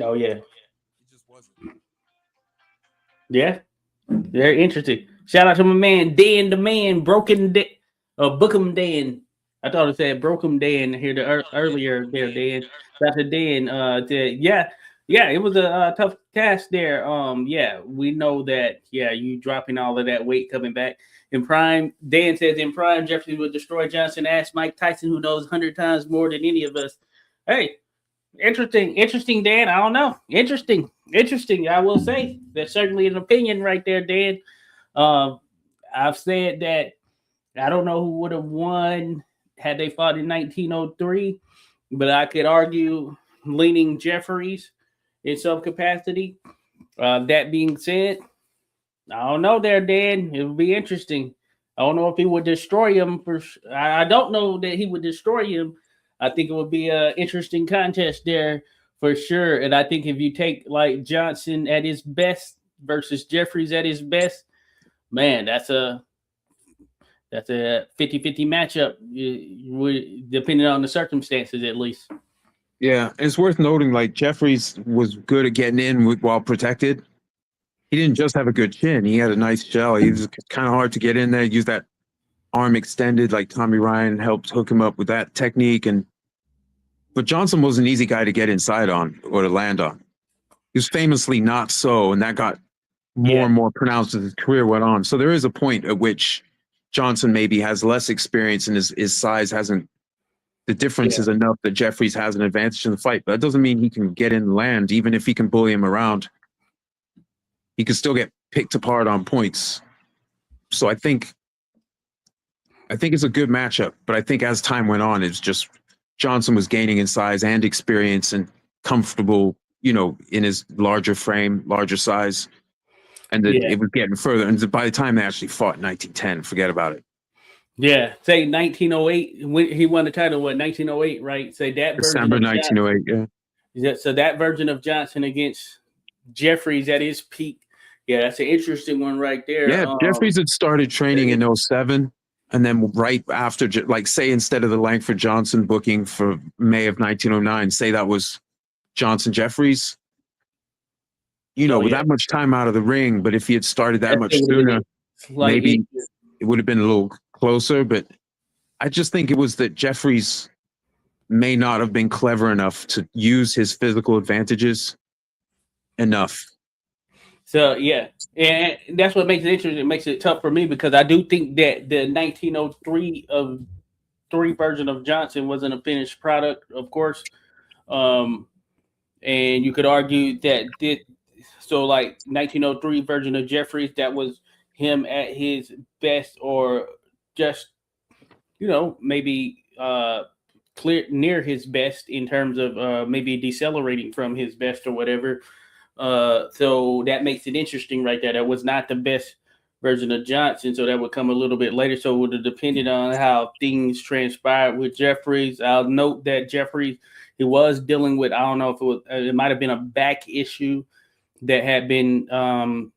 Oh yeah, It just wasn't. yeah. Very interesting. Shout out to my man Dan the Man, Bookham Dan. I thought it said Broken Dan here earlier there, Dan. Shout out to Dan. Yeah, it was a tough task there. Yeah, we know that. Yeah, you dropping all of that weight coming back in prime. Dan says in prime, Jeffrey would destroy Johnson. Ask Mike Tyson, who knows 100 times more than any of us. Hey, interesting, Dan. I don't know. Interesting. I will say that's certainly an opinion right there, Dan. Uh, I've said that I don't know who would have won had they fought in 1903, but I could argue leaning Jeffries in some capacity. That being said, I don't know there, Dan. It would be interesting. I don't know if he would destroy him. I don't know that he would destroy him. I think it would be an interesting contest there for sure. And I think if you take like Johnson at his best versus Jeffries at his best, man, that's a 50-50 matchup, depending on the circumstances, at least. Yeah, it's worth noting like Jeffries was good at getting in while protected. He didn't just have a good chin; he had a nice shell. He was kind of hard to get in there. Use that arm extended, like Tommy Ryan helped hook him up with that technique. But Johnson was an easy guy to get inside on or to land on. He was famously not so, and that got more Yeah, and more pronounced as his career went on. So there is a point at which Johnson maybe has less experience and his size hasn't. The difference yeah, is enough that Jeffries has an advantage in the fight, but that doesn't mean he can get in and land. Even if he can bully him around, he can still get picked apart on points. So I think it's a good matchup, but I think as time went on, it's just Johnson was gaining in size and experience and comfortable, in his larger frame, larger size, and that yeah, it was getting further. And by the time they actually fought in 1910, forget about it. yeah. Say 1908 when he won the title. What 1908, right? Say that version December of Johnson. 1908. Yeah. So that version of Johnson against Jeffries at his peak. Yeah, that's an interesting one right there. Yeah. Jeffries had started training in '07. And then right after, like, say, instead of the Langford Johnson booking for May of 1909, say that was Johnson Jeffries, Oh with yeah, that much time out of the ring. But if he had started that that much thing would have been sooner, slightly. maybe it would have been a little closer. But I just think it was that Jeffries may not have been clever enough to use his physical advantages enough. So yeah, and that's what makes it interesting. It makes it tough for me because I do think that the 1903 of three version of Johnson wasn't a finished product, of course. Um, and you could argue that so like 1903 version of Jeffries, that was him at his best, or just maybe clear near his best in terms of maybe decelerating from his best or whatever. So that makes it interesting right there. That was not the best version of Johnson, so that would come a little bit later. So it would have depended on how things transpired with Jeffries. I'll note that Jeffries, he was dealing with, I don't know if it might have been a back issue that had been one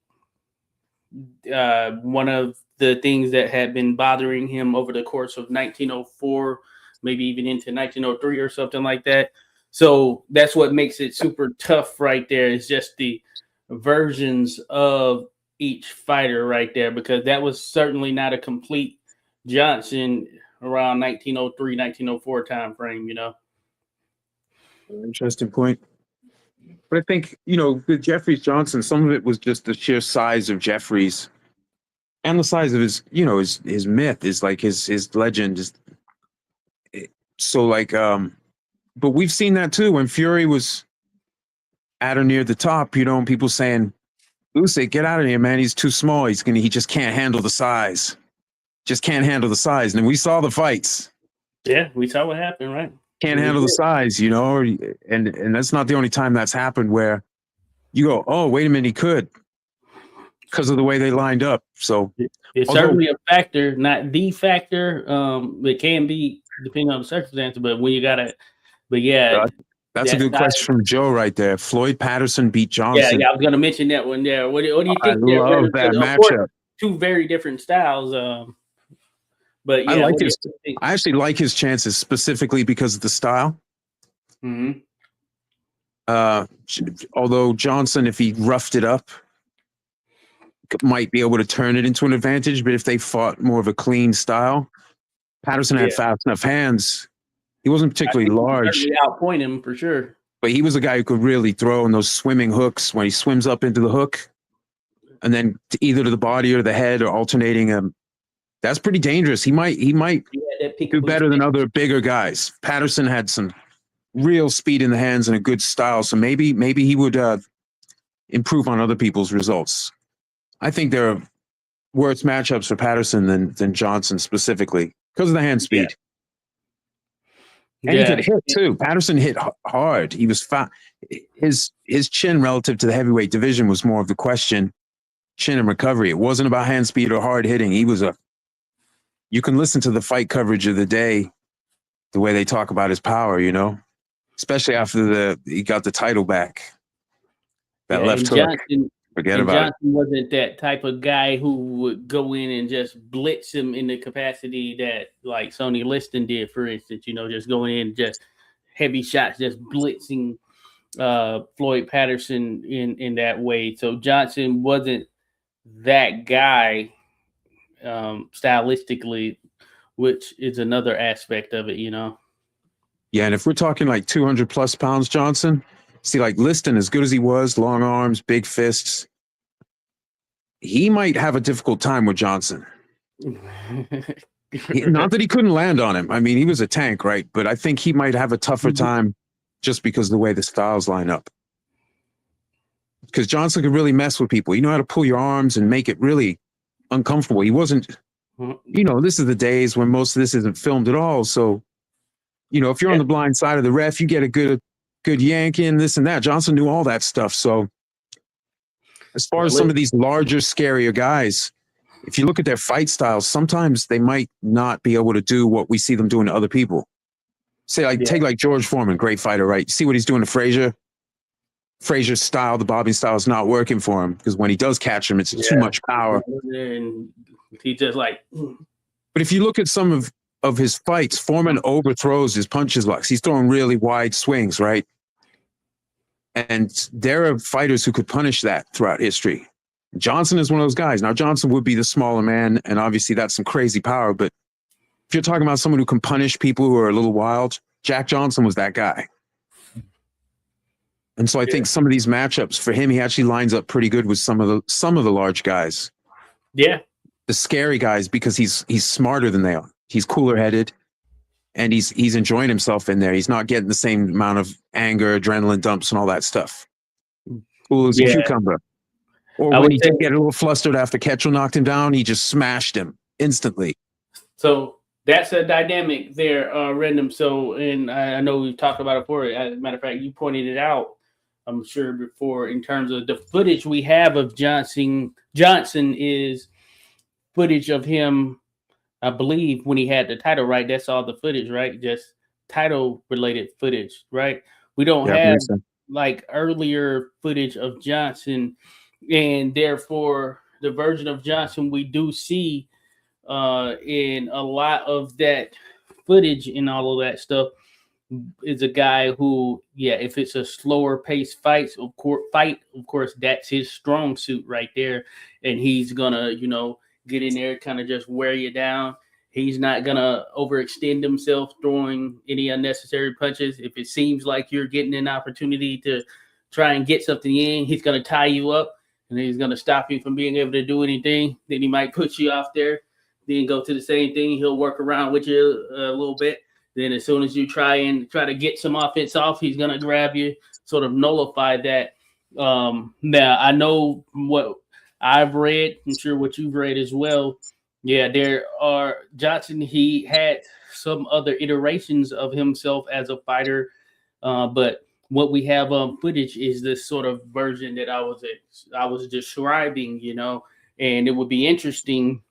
of the things that had been bothering him over the course of 1904, maybe even into 1903 or something like that. So that's what makes it super tough right there. It's just the versions of each fighter right there, because that was certainly not a complete Johnson around 1903, 1904 time frame. Interesting point. But I think, the Jeffries Johnson, some of it was just the sheer size of Jeffries and the size of his, his myth, is like his legend. So like, but we've seen that too when Fury was at or near the top, and people saying, Usyk, get out of here, man. He's too small. He just can't handle the size. Just can't handle the size. And we saw the fights. Yeah, we saw what happened, right? Can't handle the size, and that's not the only time that's happened where you go, oh, wait a minute, he could. because of the way they lined up. So, It's although certainly a factor, not the factor. It can be depending on the circumstance, but when you gotta, but yeah, uh, that's a that good side. question from Joe right there. Floyd Patterson beat Yeah, Johnson. yeah, I was gonna mention that one there. What do you I think there? love that Of course, matchup. two very different styles. But I yeah, like what do his. you think? I actually like his chances specifically because of the style. Mm-hmm. Uh, Although Johnson, if he roughed it up, might be able to turn it into an advantage. But if they fought more of a clean style, Patterson Yeah, had fast enough hands. He wasn't I particularly think you large, certainly outpoint him for sure. but he was a guy who could really throw in those swimming hooks when he swims up into the hook and then either to the body or the head or alternating him. That's pretty dangerous. He might You had that do pickable better than spin. other bigger guys. Patterson had some real speed in the hands and a good style, so maybe he would improve on other people's results. I think there are worse matchups for Patterson than Johnson specifically because of the hand Yeah, speed. And he could yeah, hit too. Patterson hit hard. He was his chin relative to the heavyweight division was more of the question. Chin and recovery. It wasn't about hand speed or hard hitting. He was a. You can listen to the fight coverage of the day, the way they talk about his power. Especially after he got the title back. That yeah. left hook. Forget And about it. Johnson wasn't that type of guy who would go in and just blitz him in the capacity that like Sonny Liston did, for instance. Just going in just heavy shots, just blitzing Floyd Patterson in that way. So Johnson wasn't that guy stylistically, which is another aspect of it. Yeah, and if we're talking like 200 plus pounds, Johnson, see, like Liston, as good as he was, long arms, big fists, he might have a difficult time with Johnson. Not that he couldn't land on him. I mean, he was a tank, right? But I think he might have a tougher time just because of the way the styles line up. Because Johnson could really mess with people. You know how to pull your arms and make it really uncomfortable. He wasn't, this is the days when most of this isn't filmed at all. So, if you're on the blind side of the ref, you get a good yank in, this and that. Johnson knew all that stuff. So, as far as some of these larger, scarier guys, if you look at their fight styles, sometimes they might not be able to do what we see them doing to other people. Take like George Foreman, great fighter, right? See what he's doing to Frazier? Frazier's style, the bobbing style is not working for him because when he does catch him, it's too much power. And he just like. But if you look at some of his fights, Foreman overthrows his punches locks. He's throwing really wide swings, right? And there are fighters who could punish that throughout history. Johnson is one of those guys. Now, Johnson would be the smaller man, and obviously that's some crazy power. But if you're talking about someone who can punish people who are a little wild, Jack Johnson was that guy. And so I think some of these matchups for him, he actually lines up pretty good with some of the large guys. Yeah. The scary guys because he's smarter than they are. He's cooler headed. And he's enjoying himself in there. He's not getting the same amount of anger, adrenaline dumps, and all that stuff. Cool as a cucumber. Or when he did get a little flustered after Ketchel knocked him down, he just smashed him instantly. So that's a dynamic there, Random. So, and I know we've talked about it before. As a matter of fact, you pointed it out, I'm sure, before, in terms of the footage we have of Johnson. Johnson is footage of him, I believe, when he had the title, right? That's all the footage, right? Just title related footage, right? We don't have like earlier footage of Johnson, and therefore the version of Johnson we do see in a lot of that footage and all of that stuff is a guy who, if it's a slower paced fight, of course, that's his strong suit right there, and he's gonna, get in there, kind of just wear you down. He's not gonna overextend himself throwing any unnecessary punches. If it seems like you're getting an opportunity to try and get something in, he's gonna tie you up and he's gonna stop you from being able to do anything. Then he might put you off there, then go to the same thing. He'll work around with you a little bit. Then as soon as you try to get some offense off, he's gonna grab you, sort of nullify that. Now I know what I've read, I'm sure what you've read as well. Yeah, there are Johnson. He had some other iterations of himself as a fighter, but what we have on footage is this sort of version that I was describing, and it would be interesting,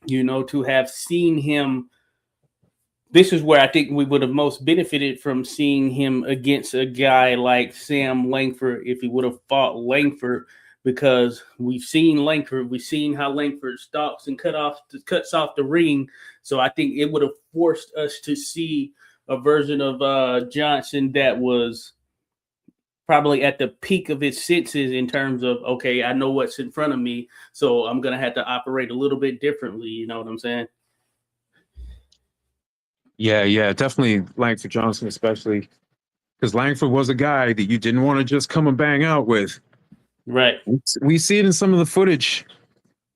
to have seen him. This is where I think we would have most benefited from seeing him against a guy like Sam Langford if he would have fought Langford, because we've seen Langford, we've seen how Langford stalks and cuts off the ring. So I think it would have forced us to see a version of Johnson that was probably at the peak of his senses in terms of, okay, I know what's in front of me, so I'm gonna have to operate a little bit differently. You know what I'm saying? Yeah, definitely Langford Johnson, especially because Langford was a guy that you didn't want to just come and bang out with. Right. We see it in some of the footage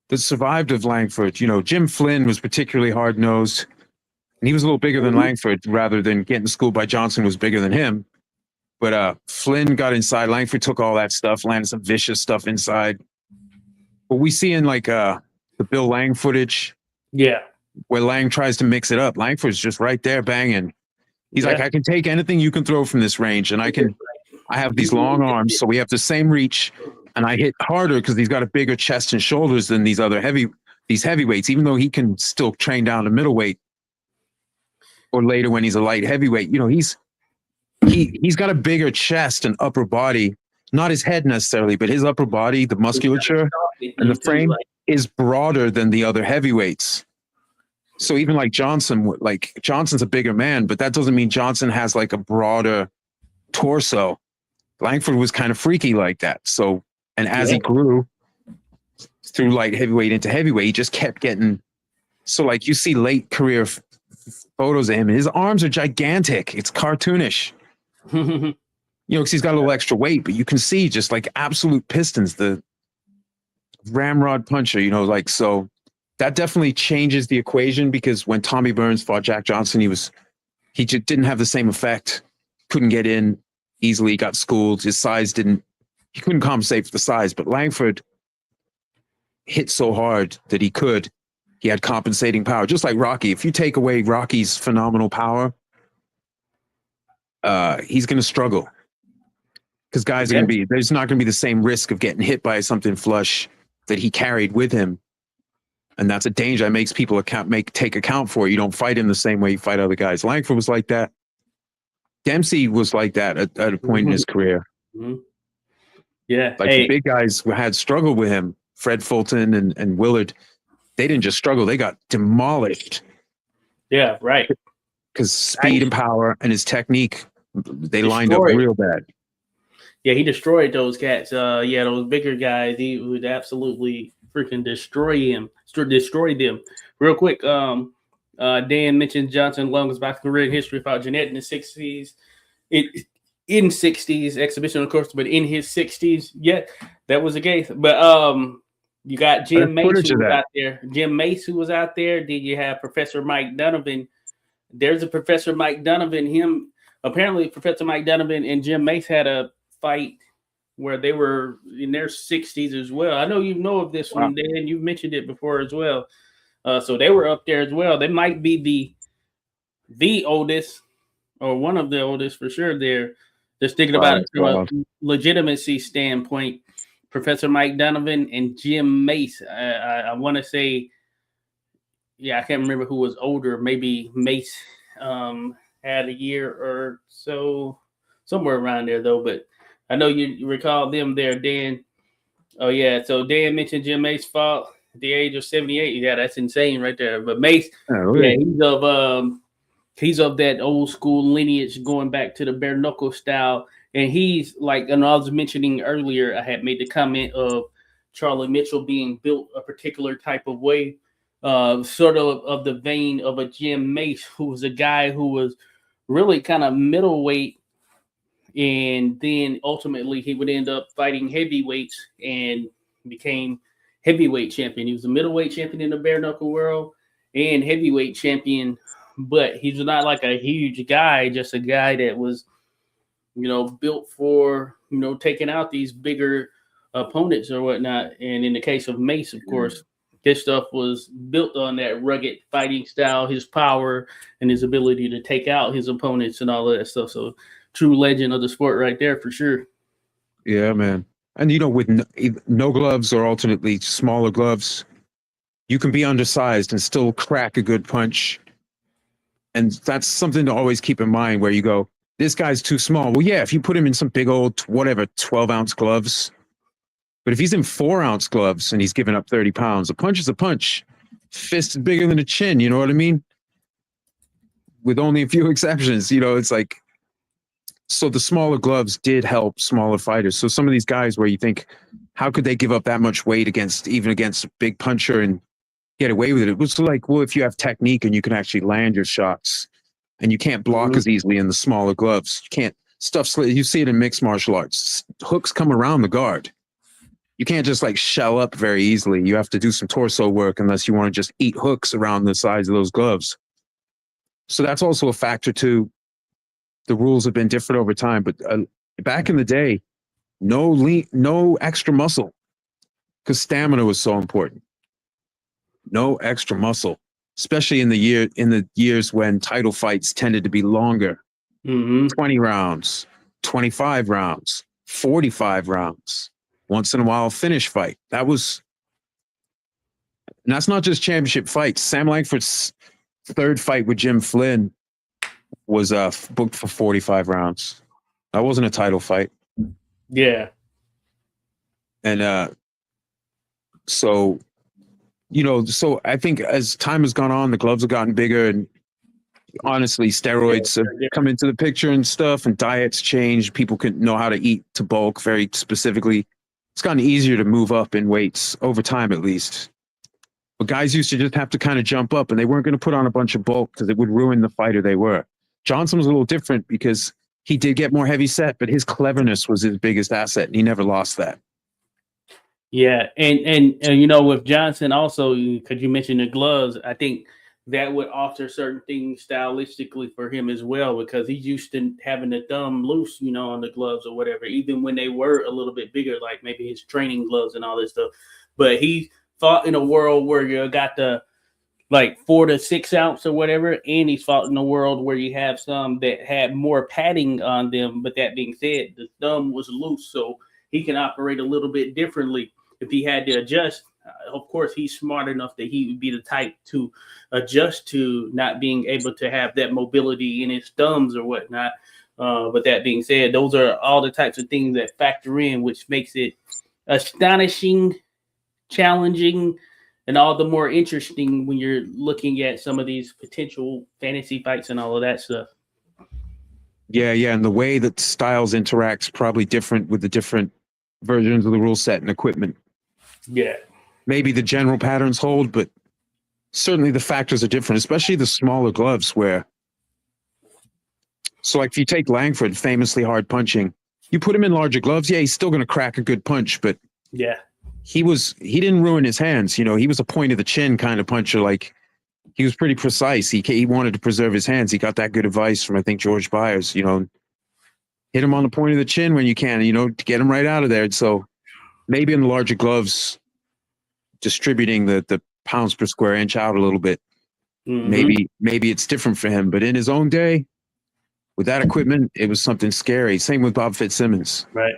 that survived of Langford. Jim Flynn was particularly hard nosed, and he was a little bigger than Langford rather than getting schooled by Johnson was bigger than him. But Flynn got inside. Langford took all that stuff, landed some vicious stuff inside. But we see in like the Bill Lang footage Yeah. where Lang tries to mix it up. Langford's just right there banging. He's like, I can take anything you can throw from this range, and I have these long arms, so we have the same reach, and I hit harder because he's got a bigger chest and shoulders than these heavyweights, even though he can still train down to middleweight or later when he's a light heavyweight. He's got a bigger chest and upper body, not his head necessarily, but his upper body, the musculature and the frame is broader than the other heavyweights. So even like Johnson's a bigger man, but that doesn't mean Johnson has like a broader torso. Langford was kind of freaky like that. So, and as he grew through light heavyweight into heavyweight, he just kept getting. So like you see late career photos of him, and his arms are gigantic. It's cartoonish. Because he's got a little extra weight, but you can see just like absolute pistons, the ramrod puncher, so that definitely changes the equation, because when Tommy Burns fought Jack Johnson, he just didn't have the same effect. Couldn't get in easily, got schooled. His size he couldn't compensate for the size, but Langford hit so hard that he had compensating power, just like Rocky. If you take away Rocky's phenomenal power, he's going to struggle, because guys there's not going to be the same risk of getting hit by something flush that he carried with him. And that's a danger that makes people take account for. You don't fight him the same way you fight other guys. Langford was like that. Dempsey was like that at a point in his career. Mm-hmm. Yeah. Like the big guys had struggled with him. Fred Fulton and Willard, they didn't just struggle, they got demolished. Yeah, right. Because speed and power and his technique, they lined up real bad. Yeah, he destroyed those cats. Those bigger guys, he would absolutely freaking destroy them. Real quick, Dan mentioned Johnson longest boxing career in history, fought Jeanette in the 60s. In 60s exhibition, of course, but in his 60s, that was the case. But you got Jim Mace who was out there. Jim Mace who was out there. Then you have Professor Mike Donovan. There's a Professor Mike Donovan. Apparently Professor Mike Donovan and Jim Mace had a fight where they were in their 60s as well. I know you know of this one, Dan. You've mentioned it before as well. So they were up there as well. They might be the oldest, or one of the oldest for sure there. Just thinking about it from a legitimacy standpoint, Professor Mike Donovan and Jim Mace. I want to say, I can't remember who was older. Maybe Mace had a year or so, somewhere around there though. But I know you recall them there, Dan. Oh yeah, so Dan mentioned Jim Mace fought at the age of 78. Yeah, that's insane right there. But Mace, he's of that old school lineage, going back to the bare knuckle style. And he's like, and I was mentioning earlier, I had made the comment of Charlie Mitchell being built a particular type of way, sort of the vein of a Jim Mace, who was a guy who was really kind of middleweight, and then ultimately he would end up fighting heavyweights and became heavyweight champion. He was a middleweight champion in the bare knuckle world and heavyweight champion, but he's not like a huge guy, just a guy that was, built for, taking out these bigger opponents or whatnot. And in the case of Mace, of course, his stuff was built on that rugged fighting style, his power, and his ability to take out his opponents and all of that stuff. So true legend of the sport right there for sure. Yeah, man. And you know, with no gloves or alternately smaller gloves, you can be undersized and still crack a good punch. And that's something to always keep in mind where you go, this guy's too small. Well, yeah, if you put him in some big old, whatever, 12-ounce gloves. But if he's in 4-ounce gloves and he's giving up 30 pounds, a punch is a punch. Fist is bigger than a chin. You know what I mean? With only a few exceptions, you know, it's like, so the smaller gloves did help smaller fighters. So some of these guys where you think, how could they give up that much weight even against a big puncher and get away with it? It was like, well, if you have technique and you can actually land your shots and you can't block as easily in the smaller gloves, you can't you see it in mixed martial arts. Hooks come around the guard. You can't just like shell up very easily. You have to do some torso work unless you want to just eat hooks around the sides of those gloves. So that's also a factor too. The rules have been different over time, but back in the day, no extra muscle because stamina was so important. No extra muscle, especially in the years when title fights tended to be longer, 20 rounds, 25 rounds, 45 rounds. Once in a while, finish fight. And that's not just championship fights. Sam Langford's third fight with Jim Flynn was booked for 45 rounds. That wasn't a title fight. Yeah. And so, you know, so I think as time has gone on, the gloves have gotten bigger, and honestly, steroids have come into the picture and stuff, and diets change. People can know how to eat to bulk very specifically. It's gotten easier to move up in weights over time, at least. But guys used to just have to kind of jump up, and they weren't going to put on a bunch of bulk because it would ruin the fighter they were. Johnson was a little different because he did get more heavy set, but his cleverness was his biggest asset, and he never lost that. Yeah, and you know, with Johnson also, because you mentioned the gloves, I think that would alter certain things stylistically for him as well, because he's used to having the thumb loose, you know, on the gloves or whatever, even when they were a little bit bigger, like maybe his training gloves and all this stuff. But he fought in a world where you got the like 4 to 6 ounce or whatever, and he's fought in a world where you have some that had more padding on them. But that being said, the thumb was loose, so he can operate a little bit differently if he had to adjust. Of course, he's smart enough that he would be the type to adjust to not being able to have that mobility in his thumbs or whatnot. But that being said, those are all the types of things that factor in, which makes it astonishing, challenging, and all the more interesting when you're looking at some of these potential fantasy fights and all of that stuff. Yeah, and the way that styles interacts probably different with the different versions of the rule set and equipment. Yeah. Maybe the general patterns hold, but certainly the factors are different, especially the smaller gloves where, so like if you take Langford, famously hard punching, you put him in larger gloves, yeah, he's still going to crack a good punch, but yeah, he didn't ruin his hands. You know, he was a point of the chin kind of puncher. Like he was pretty precise. He wanted to preserve his hands. He got that good advice from, I think, George Byers, you know, hit him on the point of the chin when you can, you know, to get him right out of there. And so maybe in the larger gloves, distributing the pounds per square inch out a little bit. Maybe it's different for him, but in his own day, with that equipment, it was something scary. Same with Bob Fitzsimmons. Right.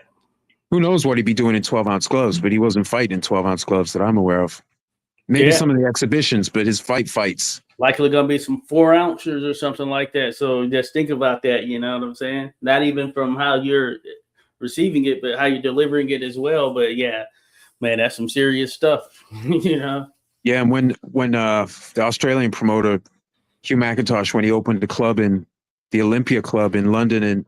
Who knows what he'd be doing in 12-ounce gloves, but he wasn't fighting in 12-ounce gloves that I'm aware of. Maybe some of the exhibitions, but his fights. Likely going to be some 4 ounces or something like that. So just think about that, you know what I'm saying? Not even from how you're receiving it, but how you're delivering it as well. But yeah, man, that's some serious stuff, you know? Yeah, and when the Australian promoter, Hugh McIntosh, when he opened the club in the Olympia Club in London,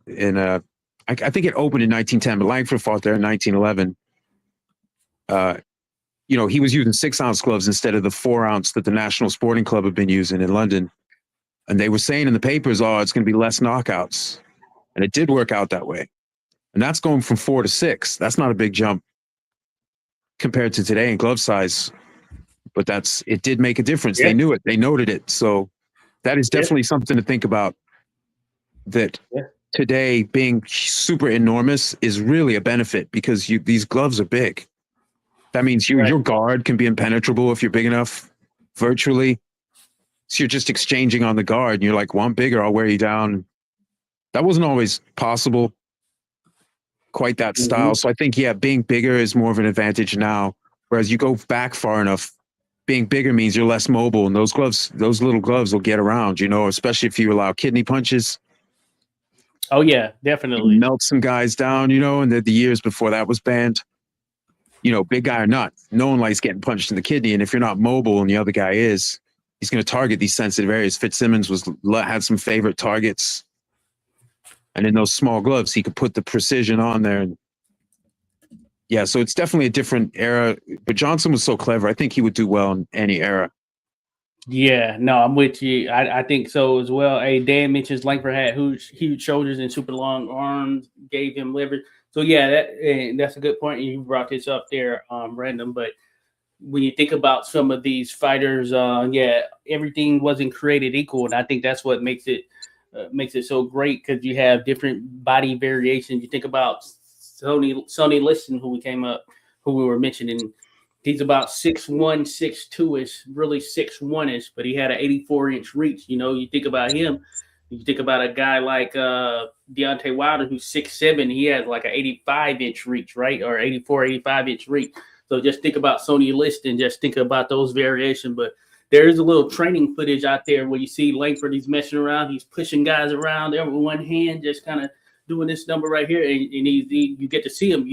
I think it opened in 1910, but Langford fought there in 1911. You know, he was using 6-ounce gloves instead of the 4-ounce that the National Sporting Club had been using in London. And they were saying in the papers, oh, it's going to be less knockouts. And it did work out that way. And that's going from 4 to 6. That's not a big jump compared to today in glove size. But it did make a difference. Yeah. They knew it. They noted it. So that is definitely something to think about, that today being super enormous is really a benefit because these gloves are big. That means your guard can be impenetrable if you're big enough virtually. So you're just exchanging on the guard and you're like, well, I'm bigger, I'll wear you down. that wasn't always possible, quite that style. So I think, yeah, being bigger is more of an advantage now. Whereas you go back far enough, being bigger means you're less mobile, and those little gloves will get around, especially if you allow kidney punches. Oh yeah, You definitely. melt some guys down, and the years before that was banned. Big guy or not, no one likes getting punched in the kidney. And if you're not mobile and the other guy is, he's going to target these sensitive areas. Fitzsimmons had some favorite targets. And in those small gloves, he could put the precision on there. And yeah, so it's definitely a different era. But Johnson was so clever. I think he would do well in any era. Yeah, no, I'm with you. I think so as well. Hey, Dan mentions Langford had huge shoulders and super long arms, gave him leverage. So yeah, that's a good point. You brought this up there, random. But when you think about some of these fighters, yeah, everything wasn't created equal, and I think that's what makes it so great because you have different body variations. You think about Sonny Liston, who we were mentioning. He's about 6'1", 6'2" ish, really 6'1" ish, but he had an 84-inch reach. You think about him. You think about a guy like Deontay Wilder, who's 6'7", he has like an 85-inch reach, right? Or 84, 85-inch reach. So just think about Sonny Liston, just think about those variations. But there is a little training footage out there where you see Langford, he's messing around, he's pushing guys around there with one hand, just kind of doing this number right here, and you get to see him.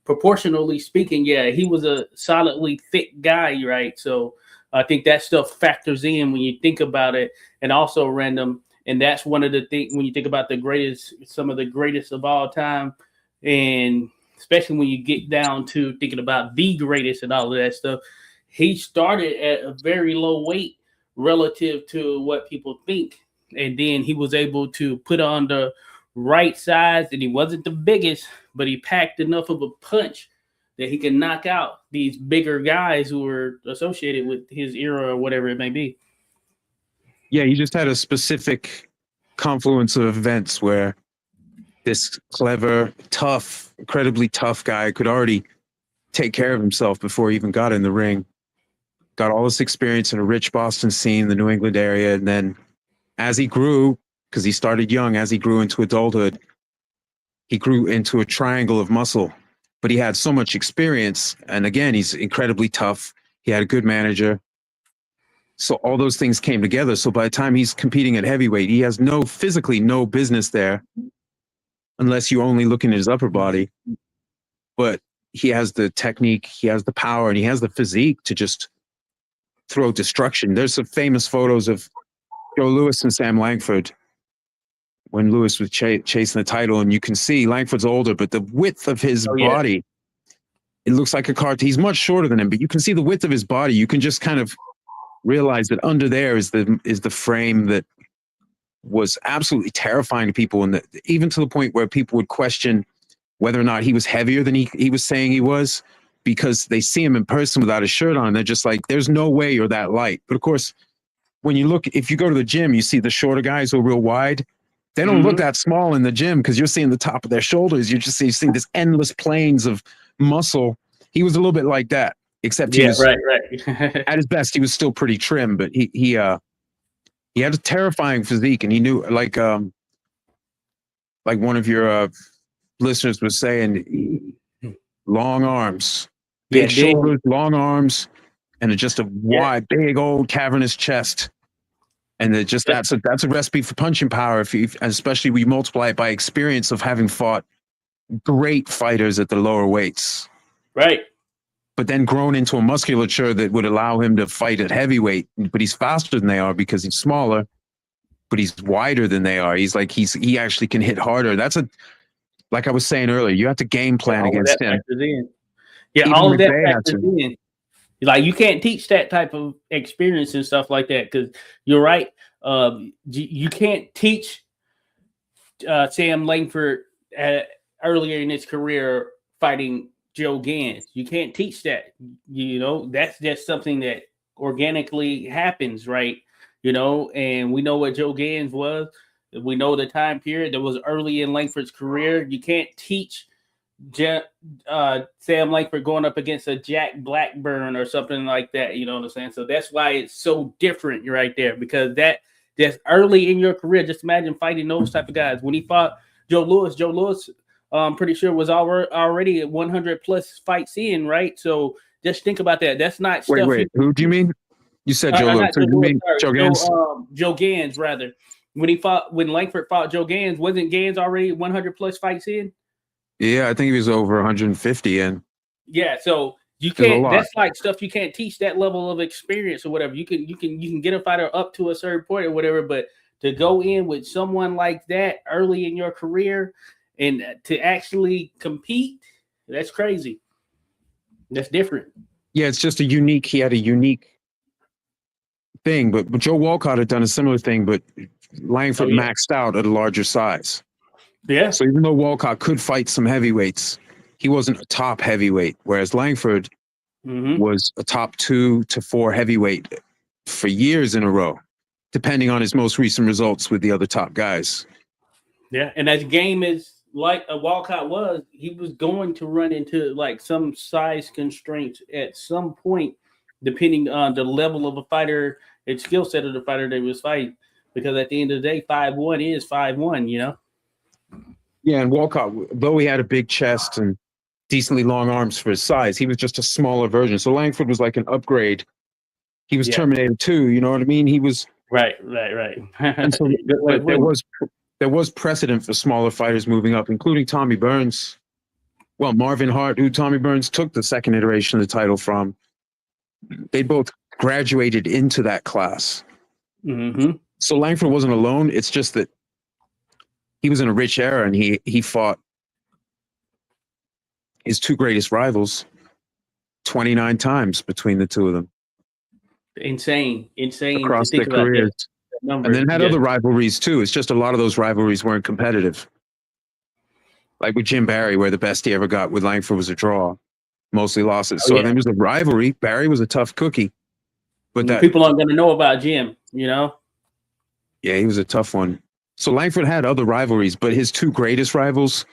Proportionally speaking, yeah, he was a solidly thick guy, right? So I think that stuff factors in when you think about it, and also random. And that's one of the things when you think about some of the greatest of all time, and especially when you get down to thinking about the greatest and all of that stuff. He started at a very low weight relative to what people think, and then he was able to put on the right size, and he wasn't the biggest, but he packed enough of a punch that he can knock out these bigger guys who were associated with his era or whatever it may be. Yeah, he just had a specific confluence of events where this clever, tough, incredibly tough guy could already take care of himself before he even got in the ring. Got all this experience in a rich Boston scene, the New England area, and then as he grew, because he started young, as he grew into adulthood, he grew into a triangle of muscle. But he had so much experience, and again, he's incredibly tough. He had a good manager. So all those things came together. So by the time he's competing at heavyweight, he has physically no business there unless you only look in his upper body. But he has the technique, he has the power, and he has the physique to just throw destruction. There's some famous photos of Joe Louis and Sam Langford when Louis was chasing the title, and you can see Langford's older, but the width of his body, it looks like a cartoon. He's much shorter than him, but you can see the width of his body. You can just kind of realize that under there is the frame that was absolutely terrifying to people, and even to the point where people would question whether or not he was heavier than he was saying he was, because they see him in person without a shirt on. They're just like, there's no way you're that light. But of course, if you go to the gym, you see the shorter guys who are real wide. They don't look that small in the gym because you're seeing the top of their shoulders. You're seeing this endless plains of muscle. He was a little bit like that, except he was right. at his best. He was still pretty trim, but he had a terrifying physique, and he knew, like one of your listeners was saying, long arms, big shoulders, long arms, and just a wide, big old cavernous chest. And that's a recipe for punching power. Especially when you multiply it by experience of having fought great fighters at the lower weights, right? But then grown into a musculature that would allow him to fight at heavyweight. But he's faster than they are because he's smaller, but he's wider than they are. He actually can hit harder. Like I was saying earlier, you have to game plan against him. Yeah, all of that factors in. Like, you can't teach that type of experience and stuff like that, because you're right. You can't teach Sam Langford earlier in his career fighting Joe Gans. You can't teach that. That's just something that organically happens, right? And we know what Joe Gans was. We know the time period that was early in Langford's career. You can't teach Sam Langford going up against a Jack Blackburn or something like that. You know what I'm saying? So that's why it's so different right there, because that just early in your career. Just imagine fighting those type of guys. When he fought Joe Lewis, I'm pretty sure was already at 100 plus fights in, right? So just think about that. That's not Wait, stuff wait. you Who do you mean? You said Joe Lewis. not So Joe you Lewis, mean sorry, Joe Gans? Joe Gans rather. When Langford fought Joe Gans, wasn't Gans already 100 plus fights in? Yeah, I think he was over 150, and Yeah, so you there's a can't. lot. That's like stuff you can't teach that level of experience or whatever. You can get a fighter up to a certain point or whatever, but to go in with someone like that early in your career and to actually compete, that's crazy. That's different. Yeah, it's just a unique. He had a unique thing, but Joe Walcott had done a similar thing, but Oh Langford yeah, maxed out at a larger size. yeah. So even though Walcott could fight some heavyweights, he wasn't a top heavyweight, whereas Langford Hmm. was a top 2 to 4 heavyweight for years in a row, depending on his most recent results with the other top guys. Yeah, and as game is like a Walcott was, he was going to run into like some size constraints at some point, depending on the level of a fighter and skill set of the fighter they was fighting. Because at the end of the day, 5'1" is 5'1", you know? Yeah, and Walcott, though he had a big chest and decently long arms for his size, he was just a smaller version. So Langford was like an upgrade. He was Yeah. Terminator 2, you know what I mean? He was, Right. and so, Good way but of putting it. there was precedent for smaller fighters moving up, including Tommy Burns. Well, Marvin Hart, who Tommy Burns took the second iteration of the title from, they both graduated into that class. Hmm. So Langford wasn't alone. It's just that he was in a rich era, and he fought his 2 greatest rivals 29 times between the two of them Insane to across their think about careers. that And number. then had Just other rivalries too. It's just a lot of those rivalries weren't competitive. Like with Jim Barry, where the best he ever got with Langford was a draw, mostly losses. oh So yeah. then it was a rivalry. Barry was a tough cookie, but And that, people aren't gonna know about Jim, you know? yeah, he was a tough one. So Langford had other rivalries, but his 2 greatest rivals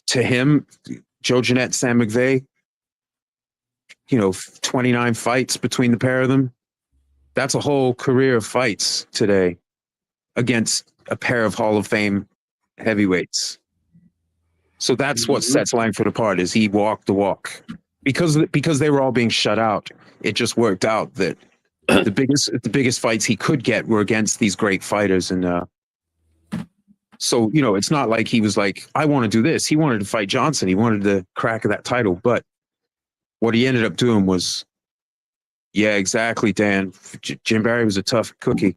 to him, Joe Jeanette, Sam McVeigh, 29 fights between the pair of them. That's a whole career of fights today against a pair of Hall of Fame heavyweights. So that's what Hmm. sets Langford apart is he walked the walk. Because they were all being shut out, it just worked out that the biggest fights he could get were against these great fighters. And so, it's not like he was like, I want to do this. He wanted to fight Johnson. He wanted the crack of that title. But what he ended up doing was, yeah, exactly, Dan. Jim Barry was a tough cookie.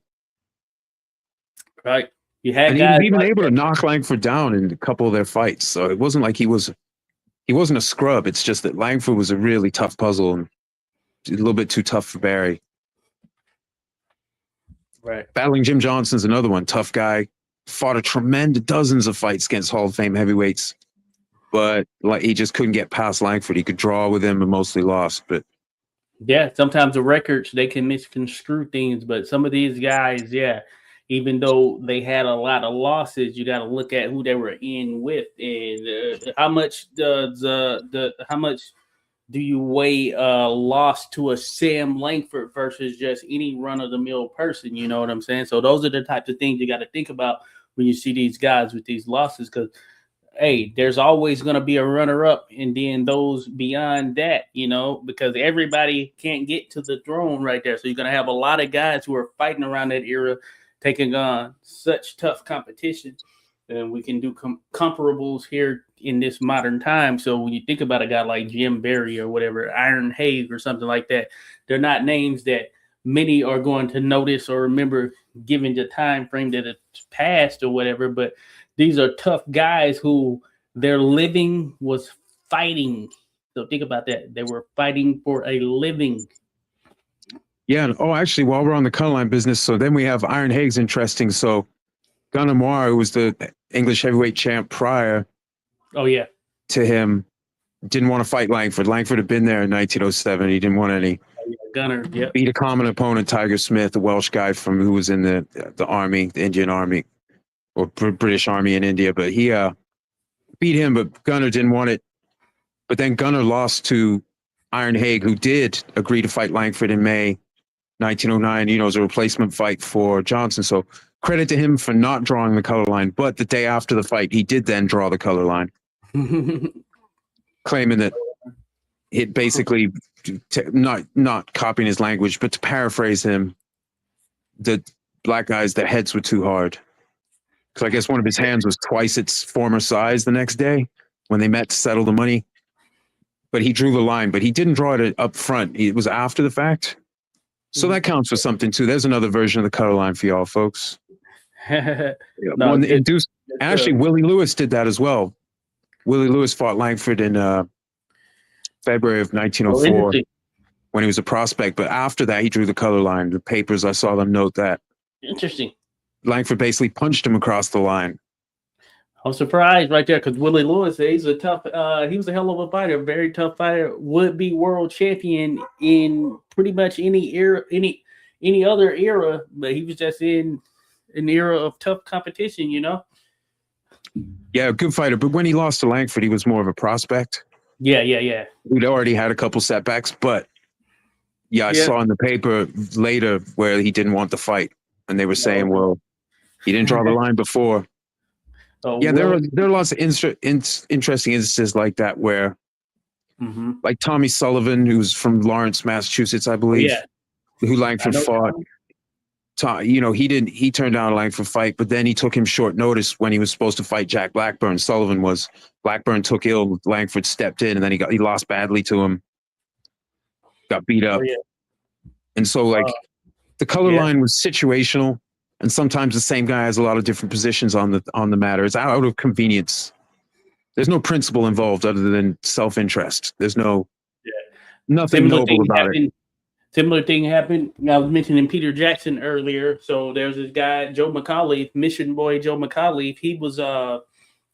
Right. You had And he was guys even like able to that. knock Langford down in a couple of their fights. So it wasn't like he wasn't a scrub. It's just that Langford was a really tough puzzle and a little bit too tough for Barry. Right. Battling Jim Johnson's another one. Tough guy. Fought a tremendous dozens of fights against Hall of Fame heavyweights, but like he just couldn't get past Langford. He could draw with him and mostly lost. But Yeah, sometimes the records they can misconstrue things, but some of these guys, yeah, even though they had a lot of losses, you got to look at who they were in with and how much does the how much do you weigh loss to a Sam Langford versus just any run of the mill person? You know what I'm saying? So those are the types of things you got to think about when you see these guys with these losses because hey, there's always going to be a runner up and then those beyond that, you know, because everybody can't get to the throne right there. So you're going to have a lot of guys who are fighting around that era, taking on such tough competition. And we can do comparables here in this modern time. So when you think about a guy like Jim Barry or whatever, Iron Haig or something like that, they're not names that many are going to notice or remember given the time frame that it's passed or whatever. But these are tough guys who their living was fighting. So think about that. They were fighting for a living. yeah, and actually, while we're on the cut line business, so then we have Iron Haig's interesting. So Gunnar Moir, who was the English heavyweight champ prior Oh yeah, to him, didn't want to fight Langford. Langford had been there in 1907. He didn't want any. Gunner. Yep. Beat a common opponent, Tiger Smith, a Welsh guy from who was in the army, the Indian Army or British Army in India. But he beat him, but Gunnar didn't want it. But then Gunnar lost to Iron Haig, who did agree to fight Langford in May 1909, it was a replacement fight for Johnson. So credit to him for not drawing the color line. But the day after the fight, he did then draw the color line, claiming that it basically, not copying his language, but to paraphrase him, the black guys, their heads were too hard. Because I guess one of his hands was twice its former size the next day when they met to settle the money. But he drew the line, but he didn't draw it up front. It was after the fact. So that counts for something too. There's another version of the color line for y'all folks. No, actually, Willie Lewis did that as well. Willie Lewis fought Langford in February of 1904 when he was a prospect. But after that, he drew the color line. The papers, I saw them note that. Interesting. Langford basically punched him across the line. I'm surprised right there because Willie Lewis, he's a tough, he was a hell of a fighter, very tough fighter, would be world champion in pretty much any era, any other era, but he was just in an era of tough competition, Yeah, good fighter. But when he lost to Langford, he was more of a prospect. Yeah. He'd already had a couple setbacks, but I saw in the paper later where he didn't want the fight. And they were saying, well, he didn't draw the line before. There are lots of interesting instances like that where, like Tommy Sullivan, who's from Lawrence, Massachusetts, I believe, who Langford fought. He turned down a Langford fight, but then he took him short notice when he was supposed to fight Jack Blackburn. Blackburn took ill, Langford stepped in, and then he lost badly to him, got beat up. And so the color line was situational. And sometimes the same guy has a lot of different positions on the matter. It's out of convenience. There's no principle involved other than self-interest. There's nothing noble about it. Similar thing happened. I was mentioning Peter Jackson earlier. So there's this guy, Joe McAuliffe, Mission Boy Joe McAuliffe. He was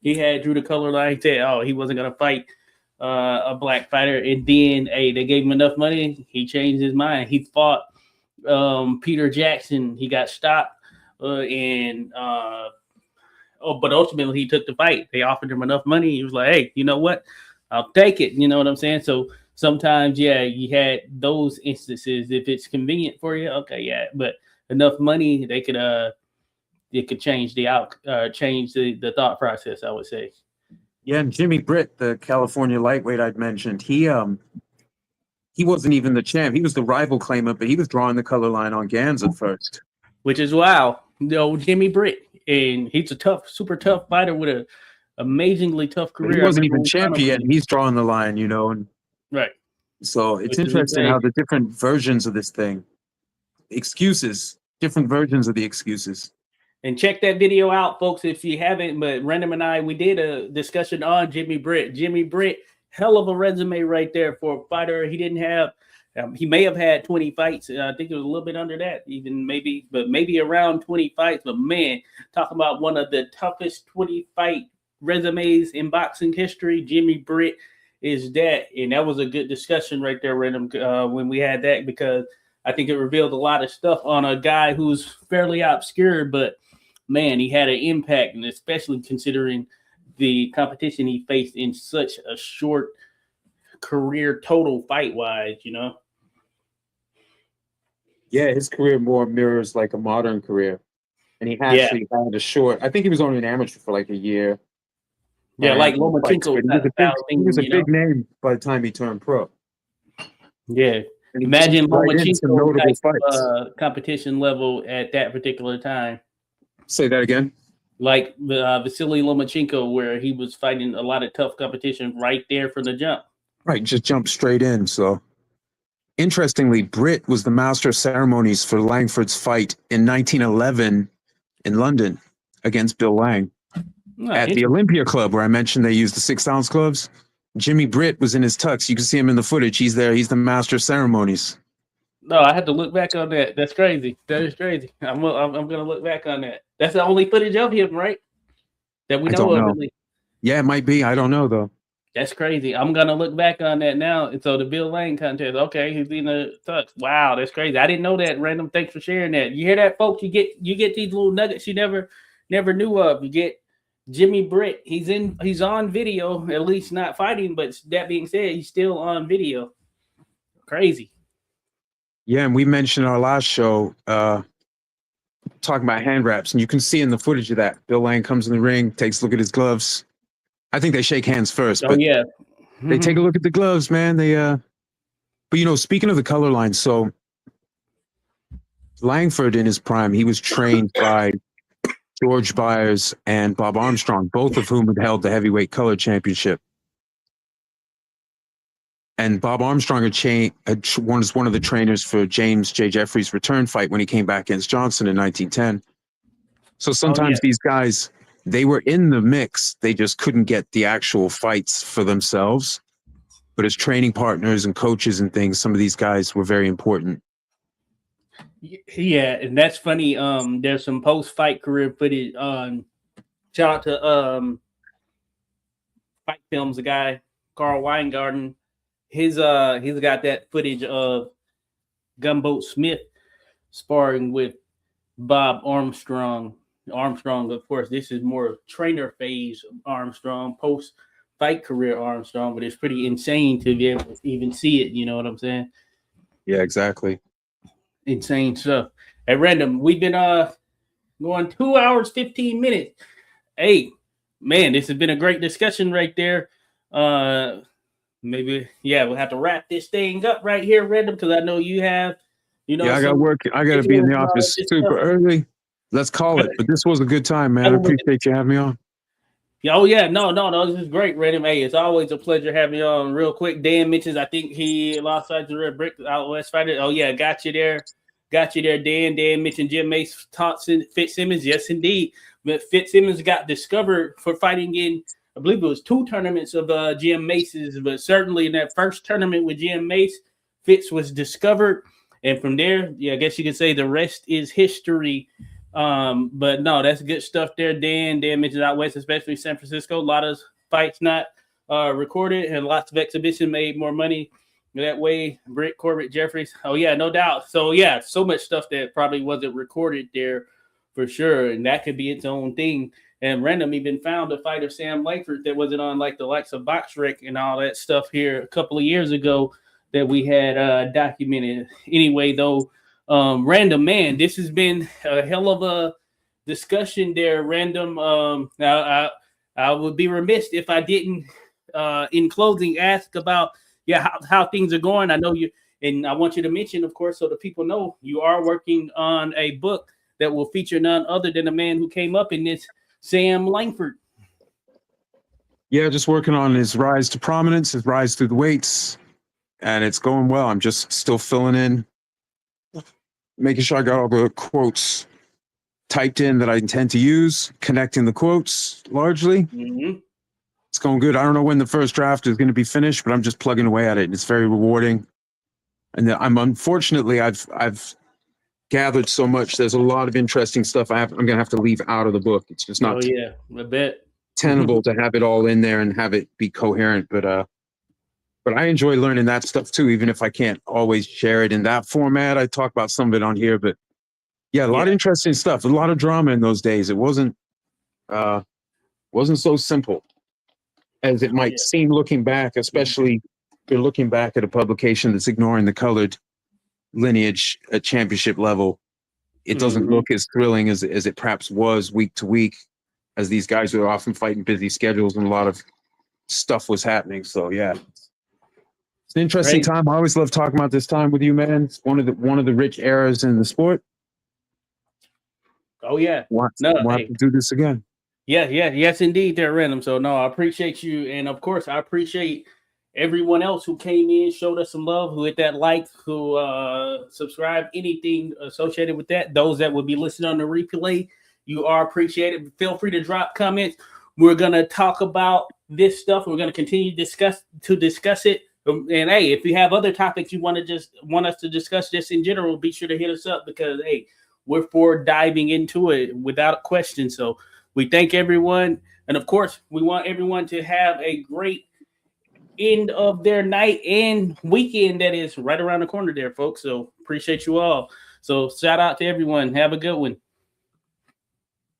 he had drew the color line, said, he wasn't gonna fight a black fighter, and then they gave him enough money. He changed his mind. He fought Peter Jackson. He got stopped. But ultimately he took the fight. They offered him enough money. He was like, hey, you know what? I'll take it. You know what I'm saying? So sometimes, you had those instances. If it's convenient for you, okay, but enough money, they could change change the thought process, I would say. Yeah, and Jimmy Britt, the California lightweight I'd mentioned, he wasn't even the champ. He was the rival claimant, but he was drawing the color line on Gans at first. Which is wow. Jimmy Britt, and he's a super tough fighter with an amazingly tough career. He wasn't even champion. He's drawing the line, and right. So it's interesting how the different versions of this thing, different versions of the excuses. And check that video out, folks, if you haven't. But Random and I, we did a discussion on Jimmy Britt. Jimmy Britt, hell of a resume right there for a fighter. He didn't have. He may have had 20 fights. I think it was a little bit under that, even maybe around 20 fights. But man, talking about one of the toughest 20 fight resumes in boxing history, Jimmy Britt is that. And that was a good discussion right there, Random, when we had that, because I think it revealed a lot of stuff on a guy who's fairly obscure, but man, he had an impact, and especially considering the competition he faced in such a short career total fight-wise, Yeah, his career more mirrors like a modern career. And he actually had a short, I think he was only an amateur for like a year. Yeah, like Lomachenko. He was a big name by the time he turned pro. Yeah. Imagine Lomachenko type competition level at that particular time. Say that again. Like Vasily Lomachenko, where he was fighting a lot of tough competition right there from the jump. Right, just jump straight in. So, interestingly, Britt was the master of ceremonies for Langford's fight in 1911 in London against Bill Lang at the Olympia Club, where I mentioned they used the 6-ounce gloves. Jimmy Britt was in his tux. You can see him in the footage. He's there. He's the master of ceremonies. No, I had to look back on that. That's crazy. That is crazy. I'm gonna look back on that. That's the only footage of him, right? That we know of. Really. Yeah, it might be. I don't know though. That's crazy. I'm gonna look back on that now. And so the Bill Lang contest. Okay, he's in the tux. Wow, that's crazy. I didn't know that. Random. Thanks for sharing that. You hear that, folks? You get these little nuggets you never knew of. You get Jimmy Britt. He's on video, at least not fighting, but that being said, he's still on video. Crazy. Yeah, and we mentioned our last show talking about hand wraps, and you can see in the footage of that, Bill Lang comes in the ring, takes a look at his gloves. I think they shake hands first, Oh but yeah. they take a look at the gloves, man. But speaking of the color line, so Langford in his prime, he was trained by George Byers and Bob Armstrong, both of whom had held the heavyweight color championship. And Bob Armstrong was one of the trainers for James J. Jeffries' return fight when he came back against Johnson in 1910. So Oh yeah. sometimes these guys, they were in the mix. They just couldn't get the actual fights for themselves. But as training partners and coaches and things, some of these guys were very important. Yeah, and that's funny. There's some post-fight career footage. Shout out to Fight Films, a guy Carl Weingarten. He's got that footage of Gunboat Smith sparring with Bob Armstrong. Armstrong, of course, this is more trainer phase Armstrong, post fight career Armstrong, but it's pretty insane to be able to even see it. You know what I'm saying? Yeah, exactly. Insane stuff. At random, we've been going 2 hours 15 minutes. Hey, man, this has been a great discussion right there. Maybe we'll have to wrap this thing up right here, random, because I know you have, Yeah, I got work. I got to be in the office super early. Let's call it. But this was a good time, man. I appreciate you having me on. Oh yeah, no, this is great, random. Hey, it's always a pleasure having you on. Real quick, Dan mentions I think he lost sight to Red Brick out West Fighter. Oh yeah, got you there, Dan. Dan mentioned Jim Mace taught Fitzsimmons. Yes, indeed. But Fitzsimmons got discovered for fighting in, I believe it was 2 tournaments of Jim Mace's, but certainly in that first tournament with Jim Mace, Fitz was discovered, and from there, I guess you could say the rest is history. But no, that's good stuff there. Dan mentioned out west, especially San Francisco. A lot of fights not recorded, and lots of exhibition made more money that way. Britt, Corbett, Jeffries. Oh yeah, no doubt. So yeah, so much stuff that probably wasn't recorded there for sure, and that could be its own thing. And random even found a fight of Sam Langford that wasn't on like the likes of BoxRec and all that stuff here a couple of years ago that we had documented. Anyway, though. Random, man, this has been a hell of a discussion there, Random. Now I would be remiss if I didn't, in closing, ask about how things are going. I know you, and I want you to mention, of course, so the people know you are working on a book that will feature none other than the man who came up in this, Sam Langford. Yeah, just working on his rise to prominence, his rise through the weights, and it's going well. I'm just still filling in, making sure I got all the quotes typed in that I intend to use, connecting the quotes largely. Mm-hmm. It's going good. I don't know when the first draft is going to be finished, but I'm just plugging away at it, and it's very rewarding. And I've gathered so much. There's a lot of interesting stuff I'm going to have to leave out of the book. It's just not I bet tenable to have it all in there and have it be coherent. But I enjoy learning that stuff too, even if I can't always share it in that format. I talk about some of it on here, but yeah, a lot of interesting stuff, a lot of drama in those days. It wasn't so simple as it might seem looking back, especially if you're looking back at a publication that's ignoring the colored lineage at championship level. It doesn't look as thrilling as it perhaps was week to week, as these guys were often fighting busy schedules and a lot of stuff was happening. So yeah, it's an interesting time. I always love talking about this time with you, man. It's one of the rich eras in the sport. Oh yeah, want to do this again. Yes, indeed, they're random. So no, I appreciate you, and of course, I appreciate everyone else who came in, showed us some love, who hit that like, who subscribed, anything associated with that. Those that will be listening on the replay, you are appreciated. Feel free to drop comments. We're gonna talk about this stuff. We're gonna continue to discuss it. And hey, if you have other topics you want us to discuss just in general, be sure to hit us up, because hey, we're for diving into it without question. So we thank everyone. And of course, we want everyone to have a great end of their night and weekend that is right around the corner there, folks. So appreciate you all. So shout out to everyone. Have a good one.